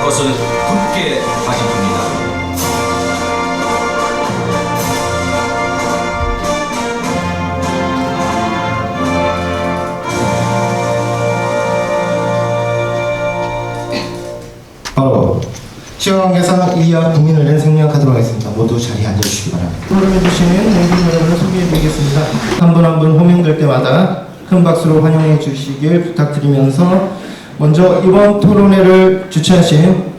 것을 굳게 다짐합니다. 바로 시간관계상 이하 국민을 위해 생략하도록 하겠습니다. 모두 자리에 앉아주시기 바랍니다. 토론해주시는 모든 여러분을 소개해드리겠습니다. 한 분 한 분 호명될 때마다 큰 박수로 환영해 주시길 부탁드리면서 먼저 이번 토론회를 주최하신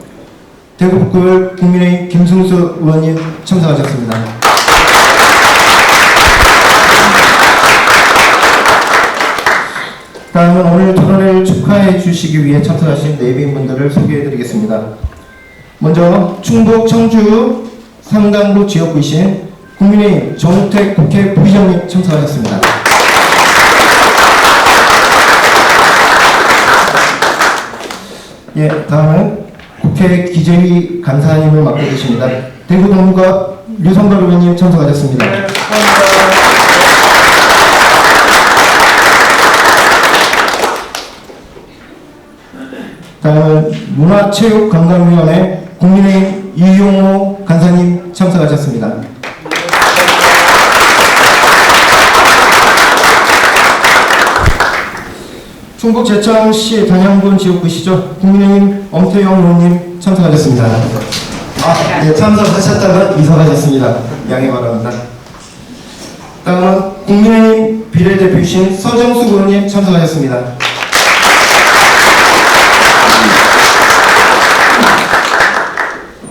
대구북구을 국민의힘 김승수 의원님 참석하셨습니다. 다음은 오늘 토론회를 축하해 주시기 위해 참석하신 내빈분들을 소개해드리겠습니다. 먼저 충북 청주 삼강구 지역구이신 국민의힘 정우택 국회 부의장님 참석하셨습니다. 예, 다음은 국회 기재위 간사님을 맡고 계십니다. 대구 동구가 류성걸 의원님 참석하셨습니다. 네, 감사합니다. 다음은 문화체육관광위원회 국민의힘 이용호 간사님 참석하셨습니다. 충북 제천시 단양군 지역구시죠. 국민의힘 엄태영 의원님 참석하셨습니다. 네, 참석하셨다가 이사가셨습니다. 양해 바랍니다. 다음은 국민의힘 비례대표이신 서정숙 의원님 참석하셨습니다.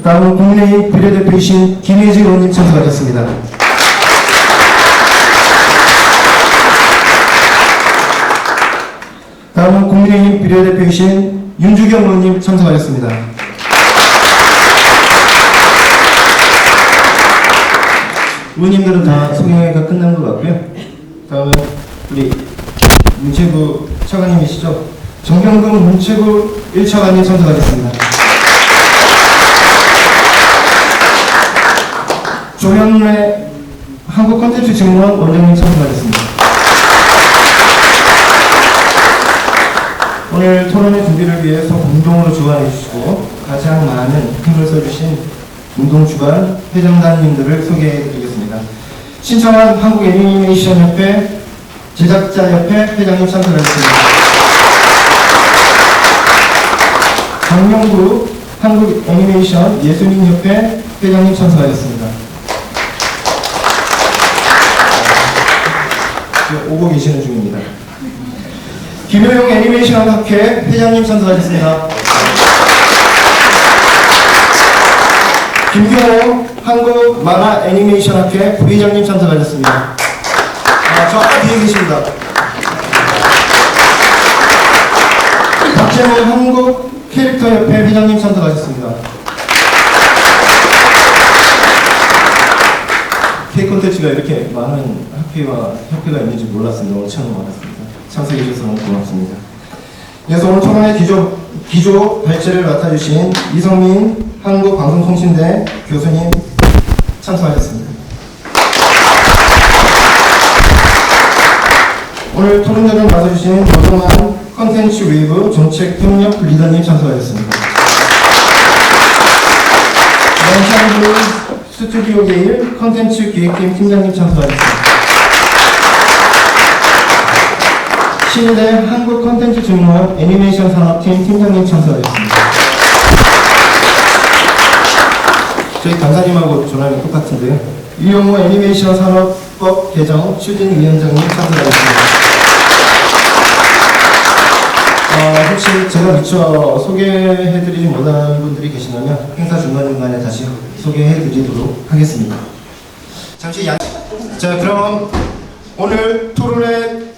다음은 국민의힘 비례대표이신 김혜지 의원님 참석하셨습니다. 다음은 국민의힘 비례대표이신 윤주경 의원님 참석하셨습니다. 의원님들은 다 소개가 끝난 것 같고요. 다음은 우리 문체부 차관님이시죠. 정경금 문체부 1차관님 참석하셨습니다. 조현래 한국컨텐츠증권 원장님 참석하셨습니다. 오늘 토론회 준비를 위해서 공동으로 주관해 주시고 가장 많은 힘을 써주신 운동주관 회장단님들을 소개해 드리겠습니다. 신청한 한국애니메이션협회 제작자협회 회장님 참석하셨습니다. 강명구 한국애니메이션 예술인협회 회장님 참석하셨습니다. 오고 계시는 중입니다. 김효용 애니메이션 학회 회장님 참석하셨습니다. 김경호 한국 만화 애니메이션 학회 부회장님 참석하셨습니다. 저 아까 뒤에 계십니다. 박재문 한국 캐릭터 협회 회장님 참석하셨습니다. K콘텐츠가 이렇게 많은 학회와 협회가 있는지 몰랐습니다. 오늘 처음 알았습니다. 참석해 주셔서 너무 고맙습니다. 그래서 오늘 토론회 기조 발제를 맡아주신 이성민 한국방송통신대 교수님 참석하셨습니다. 오늘 토론회를 맡아주신 노동한 컨텐츠 웨이브 정책 협력 리더님 참석하셨습니다. 연창부 스튜디오 게일 컨텐츠 기획팀 팀장님 참석하셨습니다. 신대 한국 컨텐츠 증원 애니메이션 산업팀 팀장님 참석하셨습니다. 저희 강사님하고 전화는 똑같은데요. 이용호 애니메이션 산업법 개정 추진위원장님 참석하셨습니다. 혹시 제가 미처 소개해드리지 못한 분들이 계시다면 행사 중간중간에 다시 소개해드리도록 하겠습니다. 잠시 자, 그럼 오늘 토론회를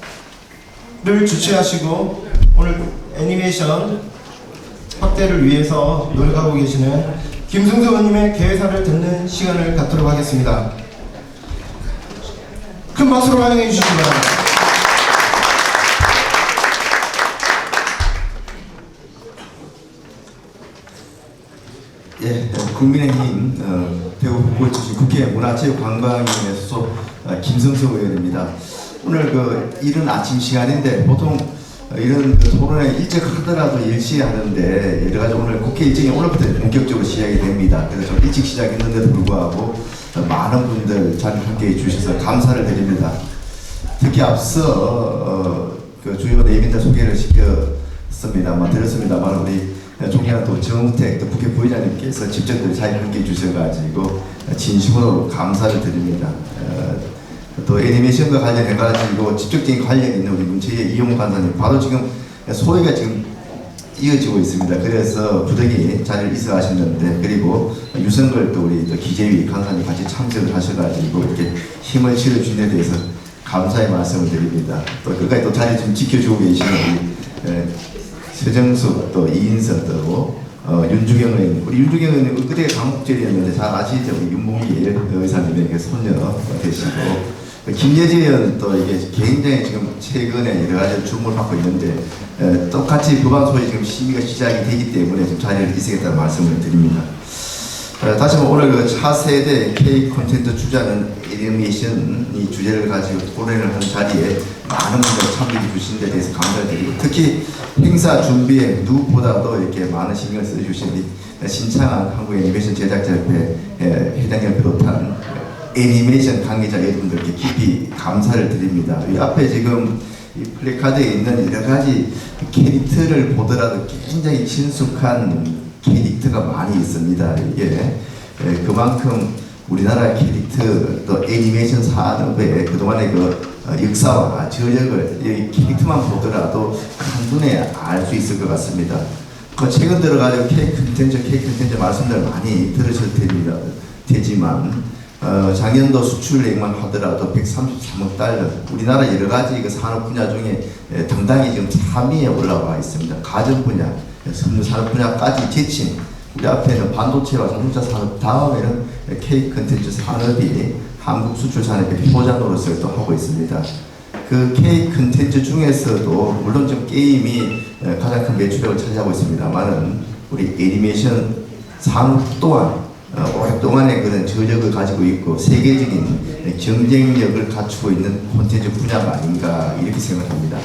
주최하시고 오늘 애니메이션 확대를 위해서 노력하고 계시는 김승수 의원님의 개회사를 듣는 시간을 갖도록 하겠습니다. 큰 박수로 환영해 주시기 바랍니다. 예, 국민의힘 대구 북구 출신 국회 문화체육관광위원회 소속 김승수 의원입니다. 오늘 이른 아침 시간인데 보통 이런 그 토론회 일찍 하더라도 10시에 하는데 여러 가지 오늘 국회 일정이 오늘부터 본격적으로 시작이 됩니다. 그래서 좀 일찍 시작했는데도 불구하고 많은 분들 잘 함께해 주셔서 감사를 드립니다. 특히 앞서 그 주요 내빈들 소개를 시켰습니다만 들었습니다만 우리 존경하는 또 정우택 또 국회 부의장님께서 직접 잘 함께해 주셔가지고 진심으로 감사를 드립니다. 또 애니메이션과 관련해가지고 직접적인 관련이 있는 우리 문체의 이용 간사님 바로 지금 소회가 지금 이어지고 있습니다. 그래서 부득이 자리를 이수하셨는데 그리고 유성걸 또 우리 또 기재위 간사님 같이 참석을 하셔가지고 이렇게 힘을 실어준 데 대해서 감사의 말씀을 드립니다. 또 끝까지 또 자리 좀 지켜주고 계시는 우리 서정숙 또 이인선 또 윤주경 의원 우리 윤주경 의원님 그때 강북절이었는데 잘 아시죠? 우리 윤봉길 의사님에게 손녀 되시고 김예지 의원 또 이게 굉장히 지금 최근에 여러 가지 주목을 받고 있는데 똑같이 법안 소위 지금 심의가 시작이 되기 때문에 지금 자리를 이수겠다는 말씀을 드립니다. 다시 한번 오늘 그 차세대 K 콘텐츠 주자는 애니메이션이 주제를 가지고 토론을 하는 자리에 많은 분들 참여해 주신 데 대해서 감사를 드리고 특히 행사 준비에 누구보다도 이렇게 많은 신경을 써주신 신창한 한국애니메이션 제작자협회 회장님을 비롯한 애니메이션 관계자 여러분들께 깊이 감사를 드립니다. 이 앞에 지금 이 플래카드에 있는 여러 가지 캐릭터를 보더라도 굉장히 친숙한 캐릭터가 많이 있습니다. 이게 그만큼 우리나라 캐릭터 또 애니메이션 산업의 그동안의 그 역사와 저력을 이 캐릭터만 보더라도 한눈에 알 수 있을 것 같습니다. 최근 들어가지고 K 컨텐츠 말씀들 많이 들으실 테지만 작년도 수출액만 하더라도 133억 달러 우리나라 여러 가지 그 산업 분야 중에 당당히 지금 3위에 올라와 있습니다. 가전 분야, 산업 분야까지 제친 우리 앞에는 반도체와 자동차 산업 다음에는 K 컨텐츠 산업이 한국 수출 산업의 표자노릇을 또 하고 있습니다. 그 K 컨텐츠 중에서도 물론 좀 게임이 가장 큰 매출액을 차지하고 있습니다만은 우리 애니메이션 산업 또한 오랫동안의 그런 저력을 가지고 있고 세계적인 경쟁력을 갖추고 있는 콘텐츠 분야가 아닌가 이렇게 생각합니다.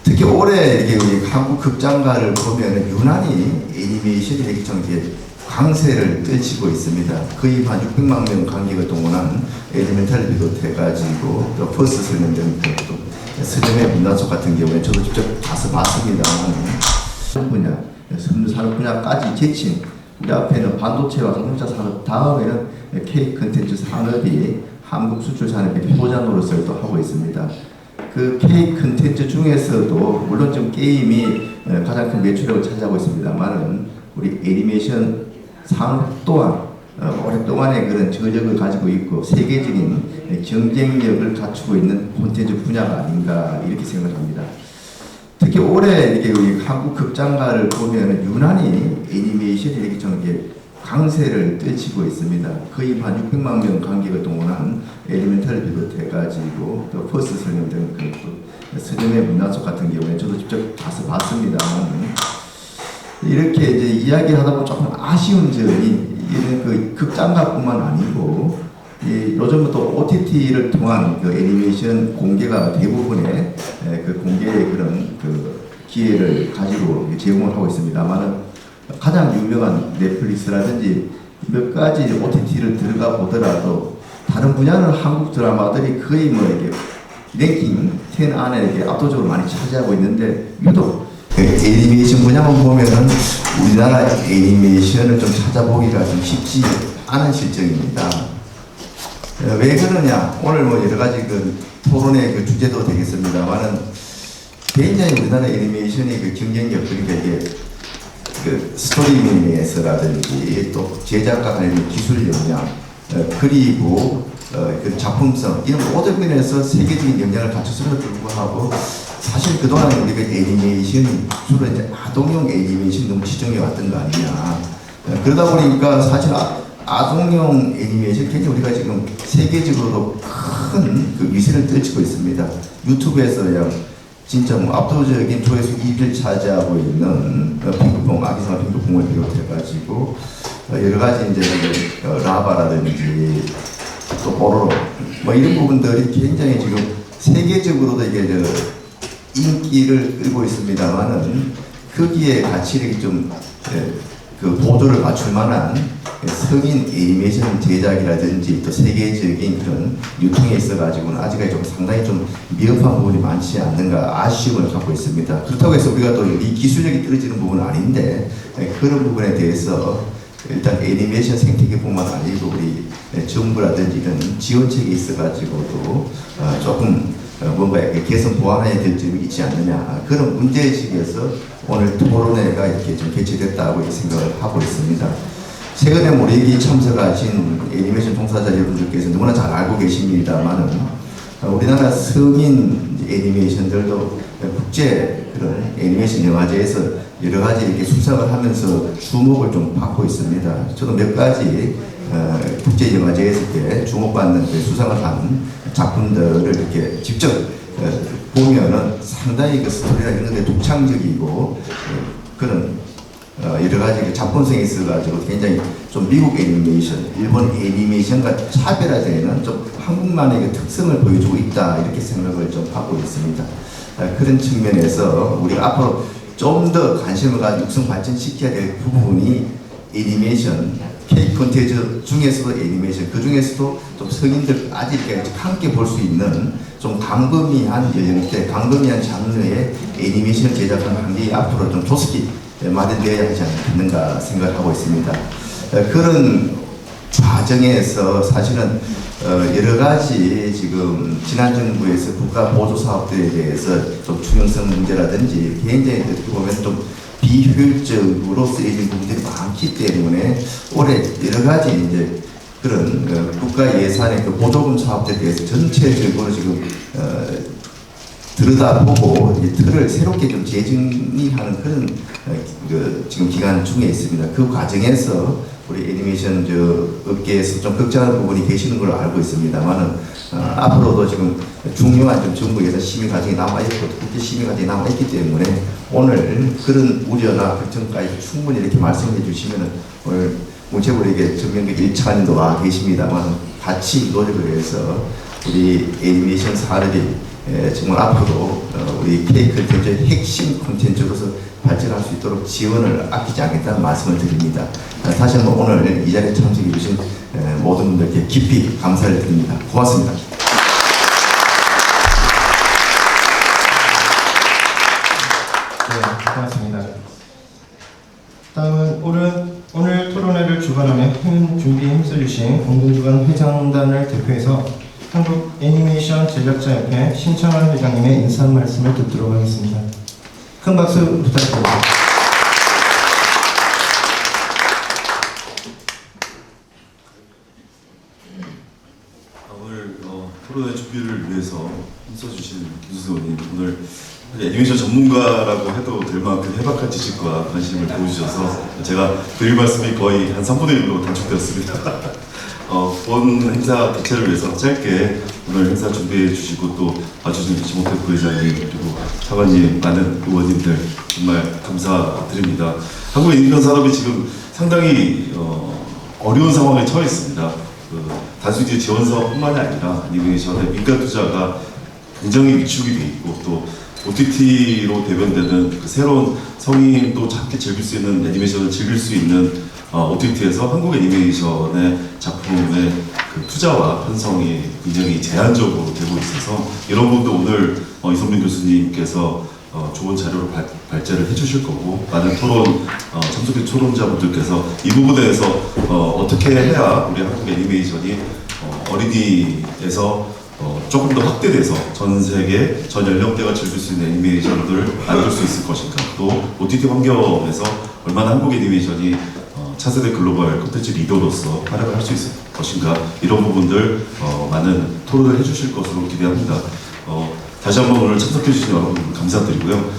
특히 올해 이렇게 우리 한국 극장가를 보면 유난히 애니메이션이 이렇게 좀 이렇게 강세를 떨치고 있습니다. 거의 한 600만 명 관객을 동원한 엘리멘탈을 비롯해가지고 또 퍼스트 설명 등 또 스lem의 문단속 같은 경우에 저도 직접 가서 봤습니다만 분야, 산업 분야까지 제친 우리 앞에는 반도체와 자동차 산업 다음에는 K 컨텐츠 산업이 한국 수출 산업의 표자 노릇을 또 하고 있습니다. 그 K 컨텐츠 중에서도 물론 좀 게임이 가장 큰 매출액을 차지하고 있습니다만은 우리 애니메이션 산업 또한 오랫동안의 그런 저력을 가지고 있고 세계적인 경쟁력을 갖추고 있는 콘텐츠 분야가 아닌가 이렇게 생각합니다. 특히 올해 이렇게 우리 한국 극장가를 보면 유난히 애니메이션이 이렇게 좀 이렇게 강세를 떨치고 있습니다. 거의 한 600만 명 관객을 동원한 엘리멘탈을 비롯해가지고 또 퍼스트 설명 등 또 스lem의 문단속 같은 경우에 저도 직접 가서 봤습니다만 이렇게 이제 이야기하다 보면 조금 아쉬운 점이 이런 그 극장가뿐만 아니고 요즘부터 OTT를 통한 그 애니메이션 공개가 대부분의 그 공개의 그런 그 기회를 가지고 제공을 하고 있습니다만은 가장 유명한 넷플릭스라든지 몇 가지 OTT를 들어가 보더라도 다른 분야는 한국 드라마들이 거의 뭐 이렇게 랭킹 10 안에 이렇게 압도적으로 많이 차지하고 있는데 유독 애니메이션 분야만 보면은 우리나라 애니메이션을 좀 찾아보기가 좀 쉽지 않은 실정입니다. 왜 그러냐? 오늘 뭐 여러 가지 그 토론의 그 주제도 되겠습니다만은 굉장히 우리나라 애니메이션의 그 경쟁력 그러니까 이게 그 스토리밍에서라든지 또 제작과 관련 기술 역량 그리고 그 작품성 이런 모든 면에서 세계적인 영향을 갖췄음에도 불구하고 사실 그동안 우리가 애니메이션이 주로 이제 아동용 애니메이션이 너무 치중해 왔던 거 아니냐. 그러다 보니까 사실 아동용 애니메이션 굉장히 우리가 지금 세계적으로 큰 그 위세를 떨치고 있습니다. 유튜브에서야 진짜 뭐 압도적인 조회수 1위를 차지하고 있는 핑크퐁, 아기상어 핑크퐁을 비롯해가지고 여러 가지 이제 라바라든지 또 뽀로로 뭐 이런 부분들이 굉장히 지금 세계적으로도 이게 인기를 끌고 있습니다만은 거기에 가치력이 좀 그 보조를 맞출 만한 성인 애니메이션 제작이라든지 또 세계적인 그런 유통에 있어가지고는 아직까지 좀 상당히 좀 미흡한 부분이 많지 않는가 아쉬움을 갖고 있습니다. 그렇다고 해서 우리가 또 이 기술력이 떨어지는 부분은 아닌데 그런 부분에 대해서 일단 애니메이션 생태계뿐만 아니고 우리 정부라든지 이런 지원책이 있어가지고도 조금 뭔가 이렇게 개선 보완해야 될 점이 있지 않느냐 그런 문제의식에서 오늘 토론회가 이렇게 좀 개최됐다고 생각을 하고 있습니다. 최근에 모레기 참석하신 애니메이션 종사자 여러분들께서 너무나 잘 알고 계십니다만은 우리나라 성인 애니메이션들도 국제 그런 애니메이션 영화제에서 여러 가지 이렇게 수상을 하면서 주목을 좀 받고 있습니다. 저도 몇 가지 국제 영화제에서 이렇게 주목받는 수상을 한 작품들을 이렇게 직접 보면은 상당히 그 스토리나 이런 데 독창적이고 그런 여러 가지 작품성이 있어가지고 굉장히 좀 미국 애니메이션, 일본 애니메이션과 차별화되는 좀 한국만의 그 특성을 보여주고 있다 이렇게 생각을 좀 하고 있습니다. 그런 측면에서 우리가 앞으로 좀 더 관심을 가지고 육성 발전시켜야 될 부분이 애니메이션, K 콘텐츠 중에서도 애니메이션, 그 중에서도 좀 성인들 아직 함께 볼 수 있는 좀 광범위한 연령대, 광범위한 장르의 애니메이션 제작하는 환경이 앞으로 좀 조속히 마련되어야 하지 않는가 생각하고 있습니다. 그런 과정에서 사실은 여러 가지 지금 지난 정부에서 국가 보조 사업들에 대해서 좀 투명성 문제라든지 굉장히 어떻게 보면 좀 비효율적으로 쓰여진 부분들이 많기 때문에 올해 여러 가지 이제 그런 국가 예산의 그 보조금 사업들에 대해서 전체적으로 지금 들여다보고 이제 틀을 새롭게 좀 재정리하는 그런 그 지금 기간 중에 있습니다. 그 과정에서 우리 애니메이션 업계에서 좀 걱정하는 부분이 계시는 걸로 알고 있습니다만은 앞으로도 지금 중요한 좀 정부 예산 심의 과정이 남아있고 국회 심의 과정이 남아있기 때문에 오늘 그런 우려나 걱정까지 충분히 이렇게 말씀해 주시면은 오늘 문체부에게 정명국 1차관님도 와 계십니다만 같이 노력을 해서 우리 애니메이션 산업이 정말 앞으로 우리 K 콘텐츠의 핵심 콘텐츠로서 발전할 수 있도록 지원을 아끼지 않겠다는 말씀을 드립니다. 다시 한번 오늘 이 자리에 참석해 주신 모든 분들께 깊이 감사를 드립니다. 고맙습니다. 네, 고맙습니다. 다음은 오늘 토론회를 주관하며 준비에 힘써주신 공동주관 회장단을 대표해서 한국 애니메이션 제작자협회 신창환 회장님의 인사 말씀을 듣도록 하겠습니다. 큰 박수 부탁드립니다. 오늘 토론회 준비를 위해서 힘써주신 김수수 의원님, 오늘 애니메이션 전문가라고 해도 될 만큼 해박한 지식과 관심을 보여주셔서 제가 드릴 말씀이 거의 한 3분의 1로 단축되었습니다. 본 행사 개최를 위해서 짧게 오늘 행사 준비해 주시고 또 와주신 지목대 부회장님 그리고 차관님 많은 의원님들 정말 감사드립니다. 한국 애니메이션 산업이 지금 상당히 어려운 상황에 처해 있습니다. 단순히 지원 사업뿐만이 아니라 애니메이션의 민간 투자가 굉장히 위축이 돼 있고 또 OTT로 대변되는 그 새로운 성인도 함께 즐길 수 있는 애니메이션을 즐길 수 있는 OTT에서 한국 애니메이션의 작품의 그 투자와 편성이 굉장히 제한적으로 되고 있어서 이런 부분도 오늘 이선민 교수님께서 좋은 자료를 발제를 해주실 거고 많은 토론 참석해 토론자분들께서 이 부분에 대해서 어떻게 해야 우리 한국 애니메이션이 어린이에서 조금 더 확대돼서 전 세계 전 연령대가 즐길 수 있는 애니메이션들을 만들 수 있을 것인가, 또 OTT 환경에서 얼마나 한국 애니메이션이 차세대 글로벌 콘텐츠 리더로서 활약을 할 수 있을 것인가, 이런 부분들 많은 토론을 해주실 것으로 기대합니다. 다시 한번 오늘 참석해 주신 여러분 감사드리고요.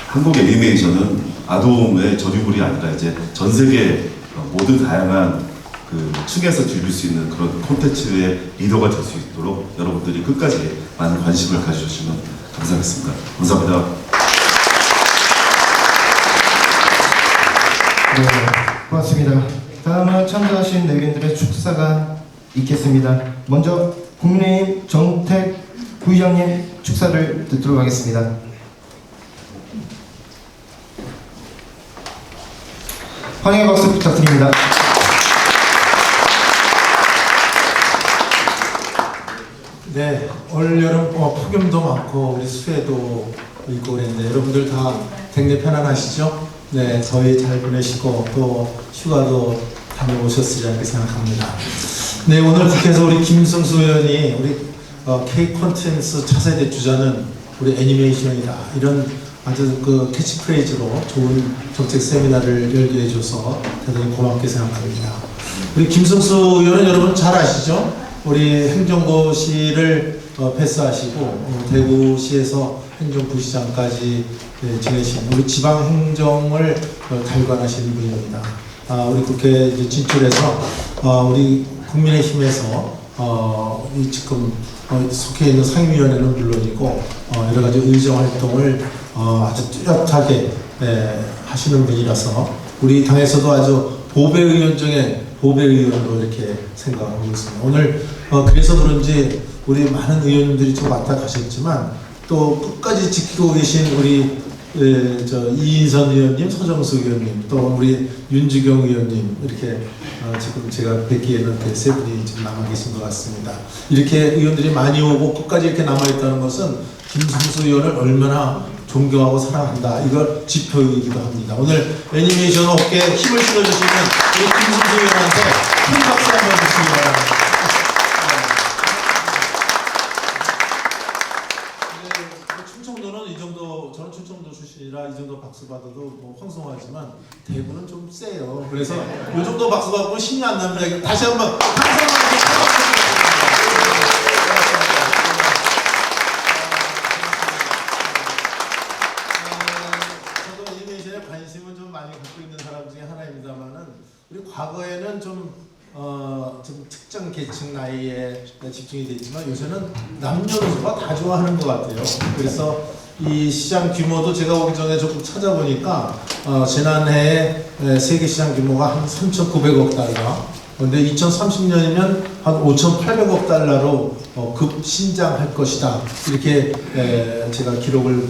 한국 애니메이션은 아동의 전유물이 아니라 이제 전 세계 모든 다양한 그 층에서 즐길 수 있는 그런 콘텐츠의 리더가 될 수 있도록 여러분들이 끝까지 많은 관심을 가져주시면 감사하겠습니다. 감사합니다. 네, 고맙습니다. 다음은 참가하신 내빈들의 축사가 있겠습니다. 먼저 국민의힘 정택 부의장님 축사를 듣도록 하겠습니다. 환영의 박수 부탁드립니다. 네, 올 여름 폭염도 많고 우리 수해도 있고 그랬는데 여러분들 다 굉장히 편안하시죠? 네, 더위 잘 보내시고 또 휴가도 다녀오셨으리 이렇게 생각합니다. 네, 오늘 국회에서 우리 김승수 의원이 우리 K 콘텐츠 차세대 주자는 우리 애니메이션이다 이런 아주 그 캐치프레이즈로 좋은 정책 세미나를 열게 해줘서 대단히 고맙게 생각합니다. 우리 김승수 의원은 여러분 잘 아시죠? 우리 행정고시를 패스하시고 대구시에서 행정부시장까지 지내신 우리 지방행정을 달관하시는 분입니다. 우리 국회에 이제 진출해서 우리 국민의힘에서 지금 속해 있는 상임위원회는 물론이고 여러 가지 의정활동을 아주 뚜렷하게 하시는 분이라서 우리 당에서도 아주 보배의원 중에 보배의원으로 이렇게 생각하고 있습니다. 오늘 그래서 그런지 우리 많은 의원님들이 좀 왔다 가셨지만 또 끝까지 지키고 계신 우리 이인선 의원님, 서정수 의원님, 또 우리 윤주경 의원님 이렇게 지금 제가 뵙기에는 세 분이 지금 남아 계신 것 같습니다. 이렇게 의원들이 많이 오고 끝까지 이렇게 남아 있다는 것은 김승수 의원을 얼마나 존경하고 사랑한다 이걸 지표이기도 합니다. 오늘 애니메이션 업계에 힘을 실어주시는 우리 김승수 의원한테 큰 박수 한번 주시기 바랍니다. 충청도는 이 정도, 저는 충청도 출신이라 이 정도 박수 받아도 뭐 황송하지만 대구는 좀 세요. 그래서 이 정도 박수 받고 힘이 안 납니다. 다시 한번 저도 애니메이션에 관심은 좀 많이 갖고 있는 사람 중에 하나입니다만은 우리 과거에는 좀 특정 계층 나이에 집중이 돼 있지만 요새는 남녀노소가 다 좋아하는 것 같아요. 그래서 이 시장 규모도 제가 오기 전에 조금 찾아보니까 지난해에 세계 시장 규모가 한 3,900억 달러. 그런데 2030년이면 한 5,800억 달러로 급신장할 것이다. 이렇게 제가 기록을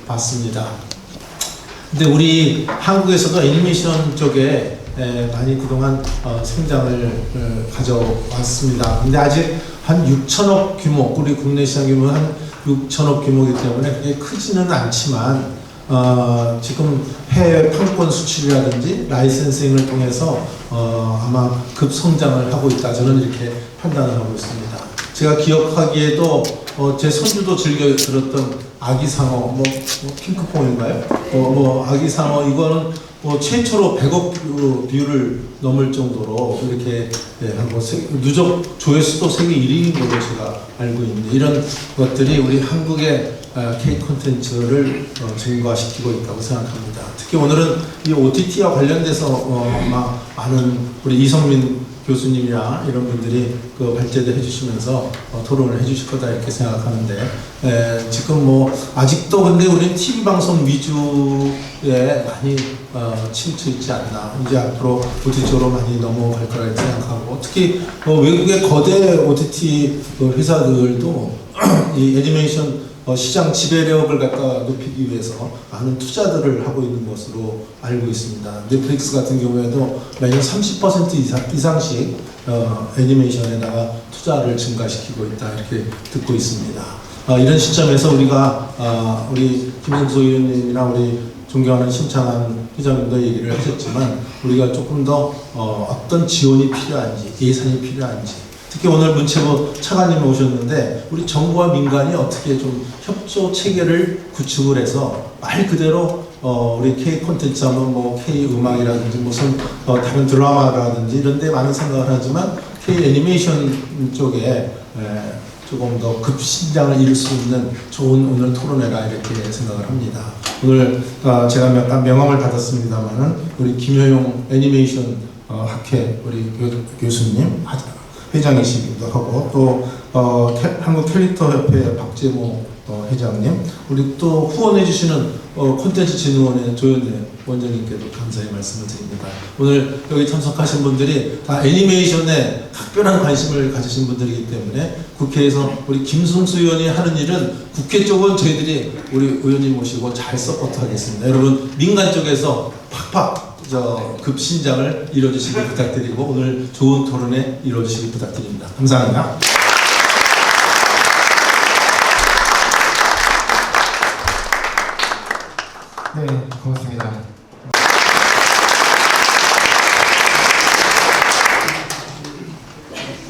봤습니다. 근데 우리 한국에서도 애니메이션 쪽에 많이 그동안 성장을 가져왔습니다. 근데 아직 한 6천억 규모, 우리 국내 시장 규모는 한 6천억 규모이기 때문에 그게 크지는 않지만 지금 해외 판권 수출이라든지 라이센싱을 통해서 아마 급성장을 하고 있다. 저는 이렇게 판단을 하고 있습니다. 제가 기억하기에도 제 손주도 즐겨 들었던 아기상어, 뭐 핑크퐁인가요? 아기상어 이거는 최초로 100억 뷰를 넘을 정도로 이렇게 하고 누적 조회수도 세계 1위인 걸로 제가 알고 있는데 이런 것들이 우리 한국의 K 콘텐츠를 증가시키고 있다고 생각합니다. 특히 오늘은 이 OTT와 관련돼서 아마 많은 우리 이성민 교수님이나 이런 분들이 그 발제도 해주시면서 토론을 해주실 거다 이렇게 생각하는데 지금 뭐 아직도 근데 우리 TV 방송 위주에 많이 치우쳐 있지 않나. 이제 앞으로 OTT로 많이 넘어갈 거라 생각하고 특히 외국의 거대 OTT 회사들도 이 애니메이션 시장 지배력을 갖다 높이기 위해서 많은 투자들을 하고 있는 것으로 알고 있습니다. 넷플릭스 같은 경우에도 매년 30% 이상씩 애니메이션에다가 투자를 증가시키고 있다 이렇게 듣고 있습니다. 이런 시점에서 우리가 우리 김승수 의원님이나 우리 존경하는 심창한 회장님도 얘기를 하셨지만 우리가 조금 더 어떤 지원이 필요한지 예산이 필요한지 특히 오늘 문체부 차관님이 오셨는데 우리 정부와 민간이 어떻게 좀 협조 체계를 구축을 해서 말 그대로 우리 K 콘텐츠 하면 뭐 K 음악이라든지 무슨 다른 드라마라든지 이런 데 많은 생각을 하지만 K 애니메이션 쪽에 조금 더 급신장을 이룰 수 있는 좋은 오늘 토론회라 이렇게 생각을 합니다. 오늘 제가 몇 명함을 받았습니다만은 우리 김효용 애니메이션 학회 우리 교수님 회장이시기도 하고 또 한국 캐릭터 협회 박재모 회장님, 우리 또 후원해주시는 콘텐츠 진흥원의 조현래 원장님께도 감사의 말씀을 드립니다. 오늘 여기 참석하신 분들이 다 애니메이션에 각별한 관심을 가지신 분들이기 때문에 국회에서 우리 김승수 의원이 하는 일은 국회 쪽은 저희들이 우리 의원님 모시고 잘 서포트하겠습니다. 여러분 민간 쪽에서 팍팍 급신장을 이뤄주시기 부탁드리고 오늘 좋은 토론회 이뤄주시기 부탁드립니다. 감사합니다. 네, 고맙습니다.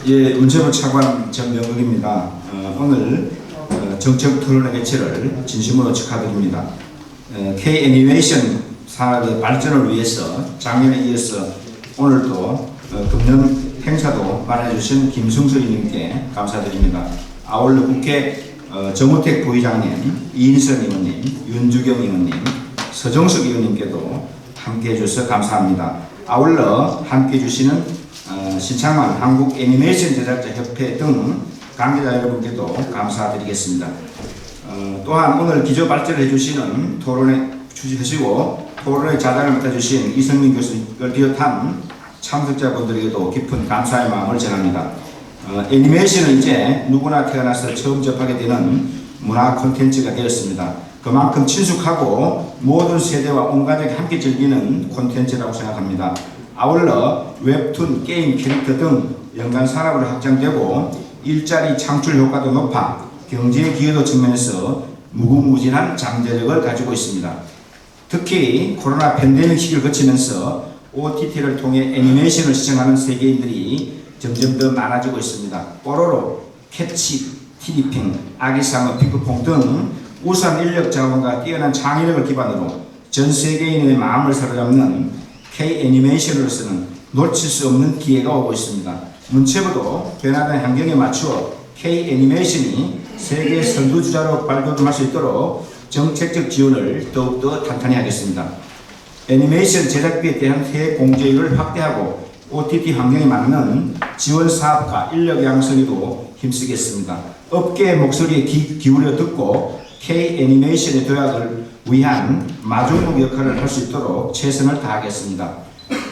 예, 문체부 차관 정명국입니다. 오늘 정책 토론회 개최를 진심으로 축하드립니다. K-애니메이션 산업의 발전을 위해서 작년에 이어서 오늘도 금년 행사도 마련해주신 김승수 의원님께 감사드립니다. 아울러 국회 정우택 부의장님, 이인선 의원님, 윤주경 의원님, 서정석 의원님께도 함께해 주셔서 감사합니다. 아울러 함께해 주시는 신창만 한국애니메이션 제작자 협회 등 관계자 여러분께도 감사드리겠습니다. 또한 오늘 기조 발제를 해주시는 토론회 주시고 토론회 자장을 맡아주신 이성민 교수님을 비롯한 참석자분들에게도 깊은 감사의 마음을 전합니다. 애니메이션은 이제 누구나 태어나서 처음 접하게 되는 문화 콘텐츠가 되었습니다. 그만큼 친숙하고 모든 세대와 온 가족이 함께 즐기는 콘텐츠라고 생각합니다. 아울러 웹툰, 게임, 캐릭터 등 연간 산업으로 확장되고 일자리 창출 효과도 높아 경제 기여도 측면에서 무궁무진한 잠재력을 가지고 있습니다. 특히 코로나 팬데믹 시기를 거치면서 OTT를 통해 애니메이션을 시청하는 세계인들이 점점 더 많아지고 있습니다. 뽀로로, 캐치, 티니핑, 아기상어, 핑크퐁 등 우수한 인력 자원과 뛰어난 창의력을 기반으로 전 세계인의 마음을 사로잡는 K-애니메이션으로서는 놓칠 수 없는 기회가 오고 있습니다. 문체부도 변화된 환경에 맞추어 K-애니메이션이 세계 선두주자로 발돋움할 수 있도록 정책적 지원을 더욱더 탄탄히 하겠습니다. 애니메이션 제작비에 대한 세액 공제율을 확대하고 OTT 환경에 맞는 지원 사업과 인력 양성에도 힘쓰겠습니다. 업계의 목소리에 기울여 듣고 K-애니메이션의 도약을 위한 마중물 역할을 할 수 있도록 최선을 다하겠습니다.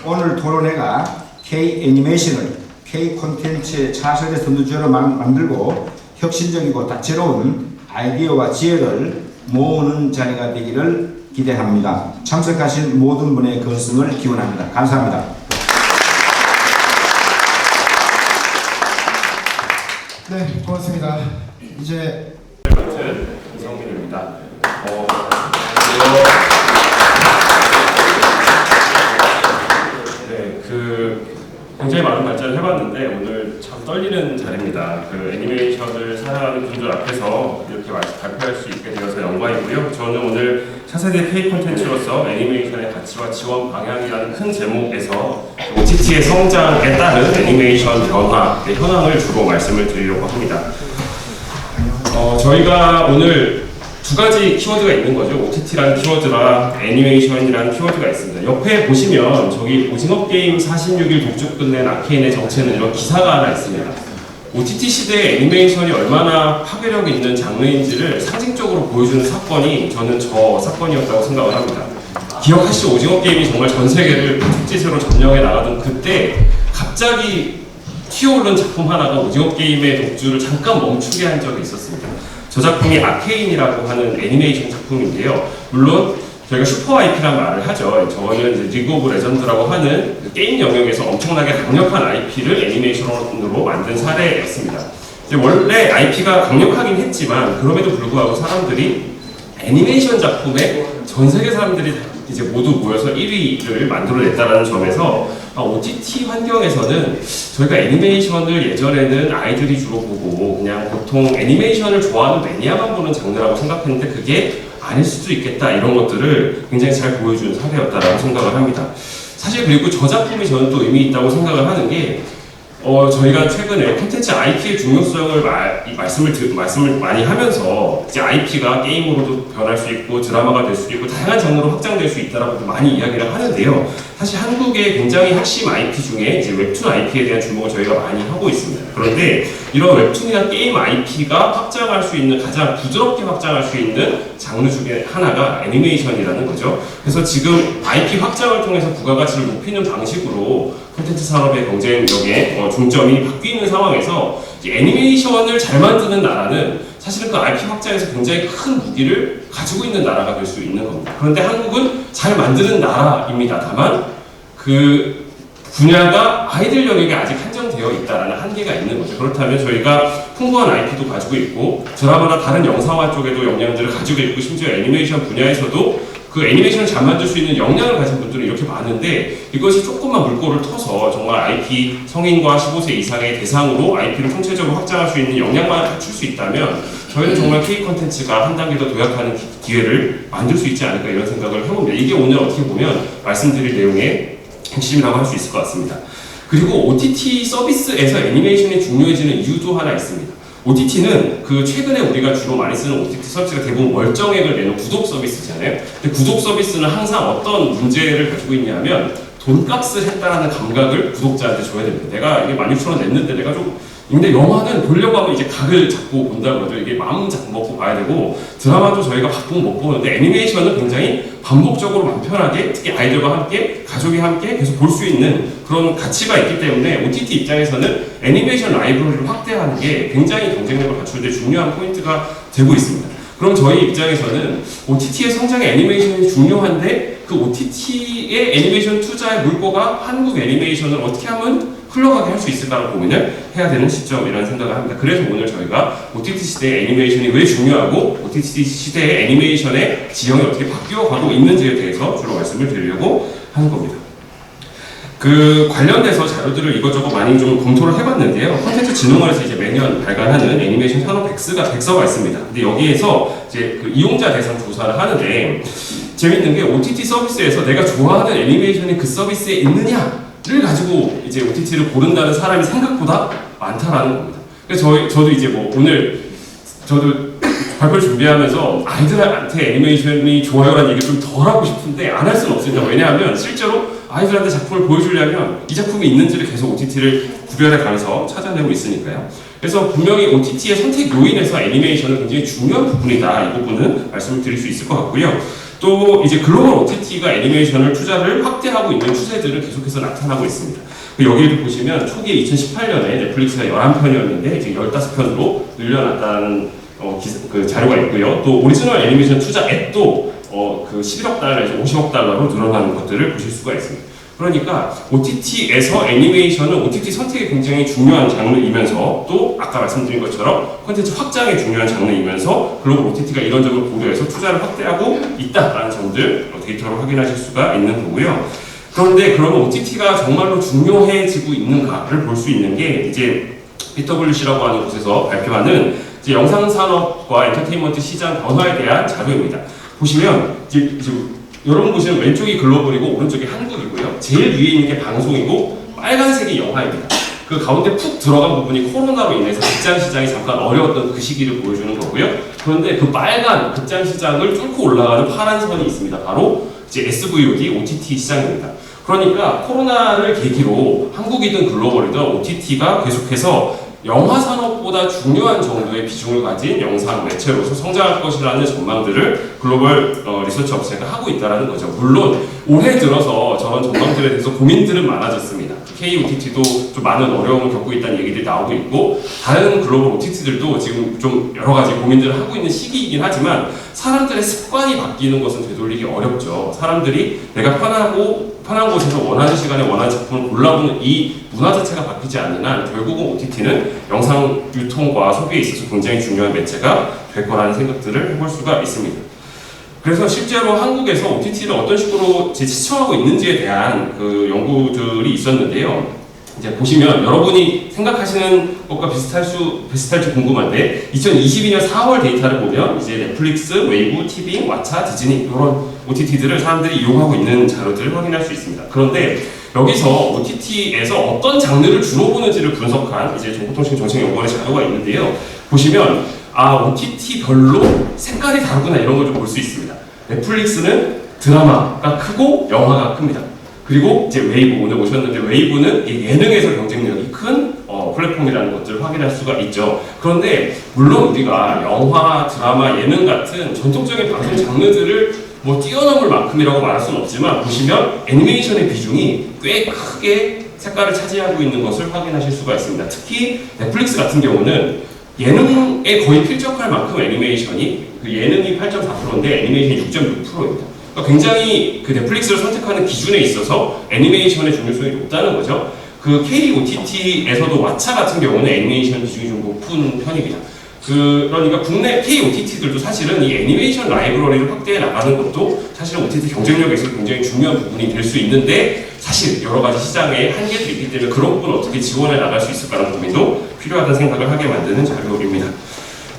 오늘 토론회가 K-애니메이션을 K-콘텐츠의 차세대 선두주자로 만들고 혁신적이고 다채로운 아이디어와 지혜를 모으는 자리가 되기를 기대합니다. 참석하신 모든 분의 건승을 기원합니다. 감사합니다. 네, 고맙습니다. 이제 성민입니다. 네, 굉장히 많은 발전을 해봤는데 오늘 참 떨리는 자리입니다. 애니메이션을 사랑하는 분들 앞에서 이렇게 발표할 수 있게 되어서 영광이고요. 저는 오늘 차세대 K 콘텐츠로서 애니메이션의 가치와 지원 방향이라는 큰 제목에서 OTT의 성장에 따른 애니메이션 변화의 현황을 주로 말씀을 드리려고 합니다. 저희가 오늘 두 가지 키워드가 있는 거죠. OTT라는 키워드랑 애니메이션이라는 키워드가 있습니다. 옆에 보시면 저기 오징어 게임 46일 독주 끝낸 아케인의 정체는 이런 기사가 하나 있습니다. OTT 시대의 애니메이션이 얼마나 파괴력 있는 장르인지를 상징적으로 보여주는 사건이 저는 저 사건이었다고 생각을 합니다. 기억하시죠? 오징어 게임이 정말 전 세계를 특지세로 점령해 나가던 그때 갑자기 튀어오른 작품 하나가 오징어 게임의 독주를 잠깐 멈추게 한 적이 있었습니다. 저 작품이 아케인이라고 하는 애니메이션 작품인데요. 물론 저희가 슈퍼 IP라는 말을 하죠. 저는 이제 리그 오브 레전드라고 하는 게임 영역에서 엄청나게 강력한 IP를 애니메이션으로 만든 사례였습니다. 이제 원래 IP가 강력하긴 했지만 그럼에도 불구하고 사람들이 애니메이션 작품에 전 세계 사람들이 이제 모두 모여서 1위를 만들어냈다는 점에서 OTT 환경에서는 저희가 애니메이션을 예전에는 아이들이 주로 보고 그냥 보통 애니메이션을 좋아하는 매니아만 보는 장르라고 생각했는데 그게 아닐 수도 있겠다 이런 것들을 굉장히 잘 보여주는 사례였다라고 생각을 합니다. 사실 그리고 저 작품이 저는 또 의미 있다고 생각을 하는 게 저희가 최근에 콘텐츠 IP의 중요성을 말씀을 많이 하면서 이제 IP가 게임으로도 변할 수 있고 드라마가 될 수도 있고 다양한 장르로 확장될 수 있다라고 많이 이야기를 하는데요. 사실 한국의 굉장히 핵심 IP 중에 이제 웹툰 IP에 대한 주목을 저희가 많이 하고 있습니다. 그런데 이런 웹툰이나 게임 IP가 확장할 수 있는 가장 부드럽게 확장할 수 있는 장르 중에 하나가 애니메이션이라는 거죠. 그래서 지금 IP 확장을 통해서 부가가치를 높이는 방식으로 콘텐츠 산업의 경쟁력에 중점이 바뀌는 상황에서 이제 애니메이션을 잘 만드는 나라는 사실은 그 IP 확장에서 굉장히 큰 무기를 가지고 있는 나라가 될 수 있는 겁니다. 그런데 한국은 잘 만드는 나라입니다. 다만 그 분야가 아이들 영역에 아직 한정되어 있다는 한계가 있는 거죠. 그렇다면 저희가 풍부한 IP도 가지고 있고 드라마나 다른 영상화 쪽에도 역량들을 가지고 있고 심지어 애니메이션 분야에서도 그 애니메이션을 잘 만들 수 있는 역량을 가진 분들은 이렇게 많은데 이것이 조금만 물꼬를 터서 정말 IP 성인과 15세 이상의 대상으로 IP를 총체적으로 확장할 수 있는 역량만 갖출 수 있다면 저희는 정말 K 콘텐츠가 한 단계 더 도약하는 기회를 만들 수 있지 않을까 이런 생각을 해봅니다. 이게 오늘 어떻게 보면 말씀드릴 내용의 핵심이라고 할 수 있을 것 같습니다. 그리고 OTT 서비스에서 애니메이션이 중요해지는 이유도 하나 있습니다. OTT는 그 최근에 우리가 주로 많이 쓰는 OTT 서비스가 대부분 월정액을 내는 구독 서비스잖아요. 근데 구독 서비스는 항상 어떤 문제를 가지고 있냐면 돈값을 했다라는 감각을 구독자한테 줘야 됩니다. 내가 이게 16,000원 냈는데 내가 좀 근데 영화는 보려고 하면 이제 각을 잡고 본다고 그러죠. 이게 마음 먹고 봐야 되고 드라마도 저희가 바꾸면 못 보는데 애니메이션은 굉장히 반복적으로 마음 편하게 특히 아이들과 함께 가족이 함께 계속 볼 수 있는 그런 가치가 있기 때문에 OTT 입장에서는 애니메이션 라이브러리를 확대하는 게 굉장히 경쟁력을 갖출 때 중요한 포인트가 되고 있습니다. 그럼 저희 입장에서는 OTT의 성장에 애니메이션이 중요한데 그 OTT의 애니메이션 투자의 물꼬가 한국 애니메이션을 어떻게 하면 흘러가게 할 수 있을까라는 고민을 해야 되는 시점이라는 생각을 합니다. 그래서 오늘 저희가 OTT 시대의 애니메이션이 왜 중요하고 OTT 시대의 애니메이션의 지형이 어떻게 바뀌어가고 있는지에 대해서 주로 말씀을 드리려고 하는 겁니다. 그 관련돼서 자료들을 이것저것 많이 좀 검토를 해봤는데요. 콘텐츠 진흥원에서 이제 매년 발간하는 애니메이션 산업 백서가 있습니다. 근데 여기에서 이제 그 이용자 대상 조사를 하는데 재밌는 게 OTT 서비스에서 내가 좋아하는 애니메이션이 그 서비스에 있느냐를 가지고 이제 OTT를 고른다는 사람이 생각보다 많다라는 겁니다. 그래서 저도 이제 뭐 오늘 저도 발표를 준비하면서 아이들한테 애니메이션이 좋아요라는 얘기를 좀 덜 하고 싶은데 안 할 수는 없습니다. 왜냐하면 실제로 아이들한테 작품을 보여주려면 이 작품이 있는지를 계속 OTT를 구별해 가면서 찾아내고 있으니까요. 그래서 분명히 OTT의 선택 요인에서 애니메이션은 굉장히 중요한 부분이다. 이 부분은 말씀을 드릴 수 있을 것 같고요. 또 이제 글로벌 OTT가 애니메이션을 투자를 확대하고 있는 추세들은 계속해서 나타나고 있습니다. 여기를 보시면 초기에 2018년에 넷플릭스가 11편이었는데 이제 15편으로 늘려났다는 그 자료가 있고요. 또 오리지널 애니메이션 투자 앱도 그 11억 달러에서 50억 달러로 늘어나는 것들을 보실 수가 있습니다. 그러니까 OTT에서 애니메이션은 OTT 선택이 굉장히 중요한 장르이면서 또 아까 말씀드린 것처럼 콘텐츠 확장에 중요한 장르이면서 글로벌 OTT가 이런 점을 고려해서 투자를 확대하고 있다라는 점들 데이터로 확인하실 수가 있는 거고요. 그런데 그러면 OTT가 정말로 중요해지고 있는가를 볼 수 있는 게 이제 PwC라고 하는 곳에서 발표하는 이제 영상 산업과 엔터테인먼트 시장 변화에 대한 자료입니다. 보시면 이제 여러분 보시면 왼쪽이 글로벌이고 오른쪽이 한국이고요. 제일 위에 있는 게 방송이고 빨간색이 영화입니다. 그 가운데 푹 들어간 부분이 코로나로 인해서 극장 시장이 잠깐 어려웠던 그 시기를 보여주는 거고요. 그런데 그 빨간 극장 시장을 뚫고 올라가는 파란 선이 있습니다. 바로 이제 SVOD, OTT 시장입니다. 그러니까 코로나를 계기로 한국이든 글로벌이든 OTT가 계속해서 영화 산업보다 중요한 정도의 비중을 가진 영상 매체로서 성장할 것이라는 전망들을 글로벌 리서치 업체가 하고 있다는 거죠. 물론 올해 들어서 저런 전망들에 대해서 고민들은 많아졌습니다. KOTT도 좀 많은 어려움을 겪고 있다는 얘기들이 나오고 있고 다른 글로벌 OTT들도 지금 좀 여러 가지 고민들을 하고 있는 시기이긴 하지만 사람들의 습관이 바뀌는 것은 되돌리기 어렵죠. 사람들이 내가 편한 곳에서 원하는 시간에 원하는 작품을 골라보는 이 문화 자체가 바뀌지 않는 한 결국은 OTT는 영상 유통과 소비에 있어서 굉장히 중요한 매체가 될 거라는 생각들을 해볼 수가 있습니다. 그래서 실제로 한국에서 OTT를 어떤 식으로 시청하고 있는지에 대한 그 연구들이 있었는데요. 이제 보시면 여러분이 생각하시는 것과 비슷할지 궁금한데 2022년 4월 데이터를 보면 이제 넷플릭스, 웨이브, 티빙, 왓챠, 디즈니 이런 OTT들을 사람들이 이용하고 있는 자료들을 확인할 수 있습니다. 그런데 여기서 OTT에서 어떤 장르를 주로 보는지를 분석한 이제 정보통신정책연구원의 자료가 있는데요. 보시면 OTT별로 색깔이 다르구나 이런 걸 좀 볼 수 있습니다. 넷플릭스는 드라마가 크고 영화가 큽니다. 그리고 이제 웨이브 오늘 오셨는데 웨이브는 예능에서 경쟁력이 큰 플랫폼이라는 것들을 확인할 수가 있죠. 그런데 물론 우리가 영화, 드라마, 예능 같은 전통적인 방송 장르들을 뛰어넘을 만큼이라고 말할 수는 없지만 보시면 애니메이션의 비중이 꽤 크게 색깔을 차지하고 있는 것을 확인하실 수가 있습니다. 특히 넷플릭스 같은 경우는 예능에 거의 필적할 만큼 애니메이션이 예능이 8.4%인데 애니메이션이 6.6%입니다. 그러니까 굉장히 그 넷플릭스를 선택하는 기준에 있어서 애니메이션의 중요성이 높다는 거죠. 그 KOTT에서도 왓챠 같은 경우는 애니메이션 비중이 좀 높은 편입니다. 그러니까 국내 KOTT들도 사실은 이 애니메이션 라이브러리를 확대해 나가는 것도 사실은 OTT 경쟁력에 있어서 굉장히 중요한 부분이 될 수 있는데 사실 여러 가지 시장에 한계도 있기 때문에 그런 부분을 어떻게 지원해 나갈 수 있을까라는 고민도 필요하다는 생각을 하게 만드는 자료입니다.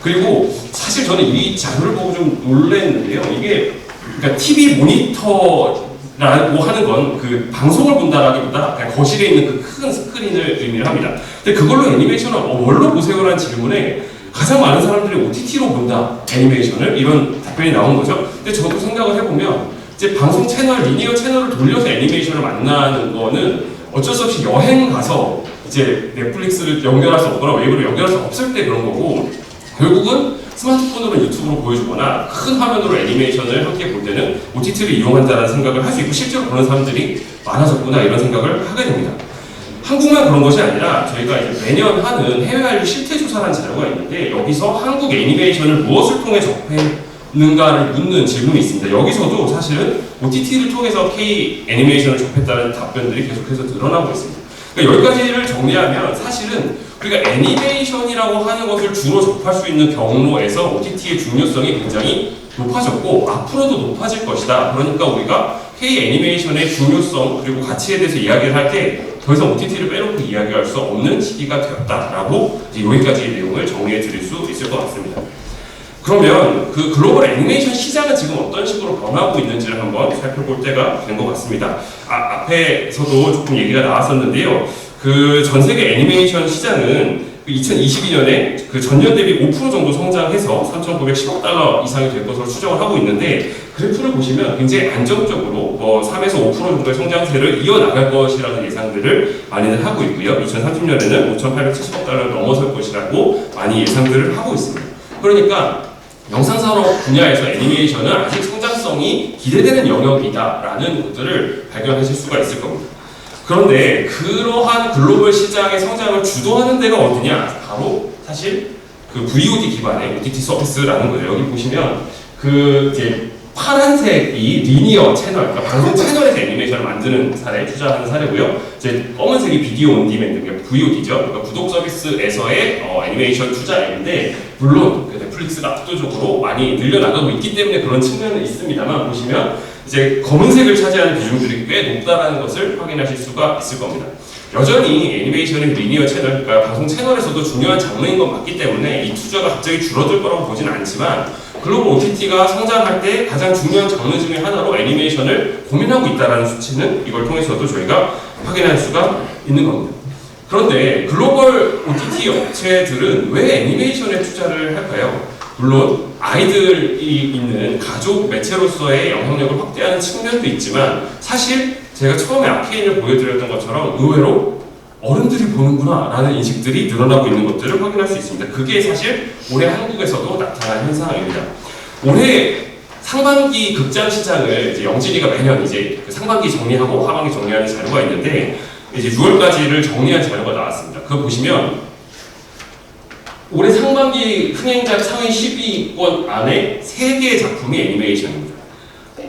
그리고 사실 저는 이 자료를 보고 좀 놀랐는데요. 이게 그러니까 TV 모니터라고 하는 건 그 방송을 본다라기보다 그냥 거실에 있는 그 큰 스크린을 의미를 합니다. 근데 그걸로 애니메이션을 뭘로 보세요라는 질문에 가장 많은 사람들이 OTT로 본다 애니메이션을 이런 답변이 나온 거죠. 근데 저도 생각을 해보면 이제 방송 채널 리니어 채널을 돌려서 애니메이션을 만나는 거는 어쩔 수 없이 여행 가서 이제 넷플릭스를 연결할 수 없거나 웨이브를 연결할 수 없을 때 그런 거고 결국은 스마트폰으로 유튜브로 보여주거나 큰 화면으로 애니메이션을 함께 볼 때는 OTT를 이용한다는 생각을 할 수 있고 실제로 그런 사람들이 많아졌구나 이런 생각을 하게 됩니다. 한국만 그런 것이 아니라 저희가 이제 매년 하는 해외 한류 실태 조사라는 자료가 있는데 여기서 한국 애니메이션을 무엇을 통해 접했는가를 묻는 질문이 있습니다. 여기서도 사실은 OTT를 통해서 K 애니메이션을 접했다는 답변들이 계속해서 늘어나고 있습니다. 그러니까 여기까지를 정리하면 사실은 우리가 애니메이션이라고 하는 것을 주로 접할 수 있는 경로에서 OTT의 중요성이 굉장히 높아졌고 앞으로도 높아질 것이다. 그러니까 우리가 K 애니메이션의 중요성 그리고 가치에 대해서 이야기를 할 때 더 이상 OTT를 빼놓고 이야기할 수 없는 시기가 되었다라고 이제 여기까지의 내용을 정리해 드릴 수 있을 것 같습니다. 그러면 그 글로벌 애니메이션 시장은 지금 어떤 식으로 변하고 있는지를 한번 살펴볼 때가 된 것 같습니다. 앞에서도 조금 얘기가 나왔었는데요. 그 전 세계 애니메이션 시장은 2022년에 그 전년 대비 5% 정도 성장해서 3,910억 달러 이상이 될 것으로 추정을 하고 있는데 그래프를 보시면 굉장히 안정적으로 3에서 5% 정도의 성장세를 이어나갈 것이라는 예상들을 많이들 하고 있고요. 2030년에는 5,870억 달러를 넘어설 것이라고 많이 예상들을 하고 있습니다. 그러니까 영상산업 분야에서 애니메이션은 아직 성장성이 기대되는 영역이다라는 것들을 발견하실 수가 있을 겁니다. 그런데 그러한 글로벌 시장의 성장을 주도하는 데가 어디냐? 바로 사실 그 VOD 기반의 OTT 서비스라는 거죠. 여기 보시면 그 이제 파란색이 리니어 채널, 그러니까 방송 채널에서 애니메이션을 만드는 사례에 투자하는 사례고요. 이제 검은색이 비디오 온 디맨드, 그러니까 VOD죠. 그러니까 구독 서비스에서의 애니메이션 투자액인데 물론 그 넷플릭스가 압도적으로 많이 늘려나가고 있기 때문에 그런 측면은 있습니다만 보시면 이제 검은색을 차지하는 비중들이 꽤 높다라는 것을 확인하실 수가 있을 겁니다. 여전히 애니메이션의 리니어 채널, 그러니까 방송 채널에서도 중요한 장르인 건 맞기 때문에 이 투자가 갑자기 줄어들 거라고 보진 않지만 글로벌 OTT가 성장할 때 가장 중요한 장르 중에 하나로 애니메이션을 고민하고 있다는 수치는 이걸 통해서도 저희가 확인할 수가 있는 겁니다. 그런데 글로벌 OTT 업체들은 왜 애니메이션에 투자를 할까요? 물론 아이들이 있는 가족 매체로서의 영향력을 확대하는 측면도 있지만 사실 제가 처음에 아케인을 보여드렸던 것처럼 의외로 어른들이 보는구나 라는 인식들이 늘어나고 있는 것들을 확인할 수 있습니다. 그게 사실 올해 한국에서도 나타난 현상입니다. 올해 상반기 극장 시장을 이제 영진이가 매년 이제 그 상반기 정리하고 하반기 정리하는 자료가 있는데 이제 6월까지를 정리한 자료가 나왔습니다. 그거 보시면 올해 상반기 흥행작 상위 10위권 안에 3개의 작품이 애니메이션입니다.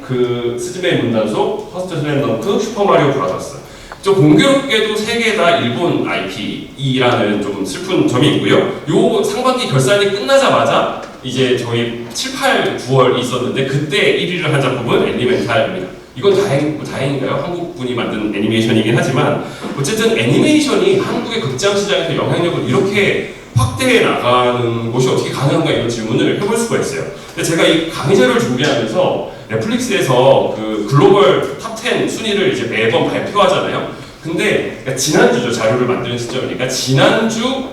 그 스즈메의 문단속, 퍼스트 슬램덩크, 슈퍼마리오 브라더스. 좀 공교롭게도 3개 다 일본 IP이라는 좀 슬픈 점이 있고요. 요 상반기 결산이 끝나자마자 이제 저희 7, 8, 9월 있었는데 그때 1위를 한 작품은 애니멘탈입니다. 이건 다행인가요? 한국 분이 만든 애니메이션이긴 하지만 어쨌든 애니메이션이 한국의 극장 시장에서 영향력을 이렇게 확대해 나가는 것이 어떻게 가능한가 이런 질문을 해볼 수가 있어요. 근데 제가 이 강의 자료를 준비하면서 넷플릭스에서 그 글로벌 탑10 순위를 이제 매번 발표하잖아요. 근데 그러니까 지난주죠. 자료를 만드는 시점이니까 지난주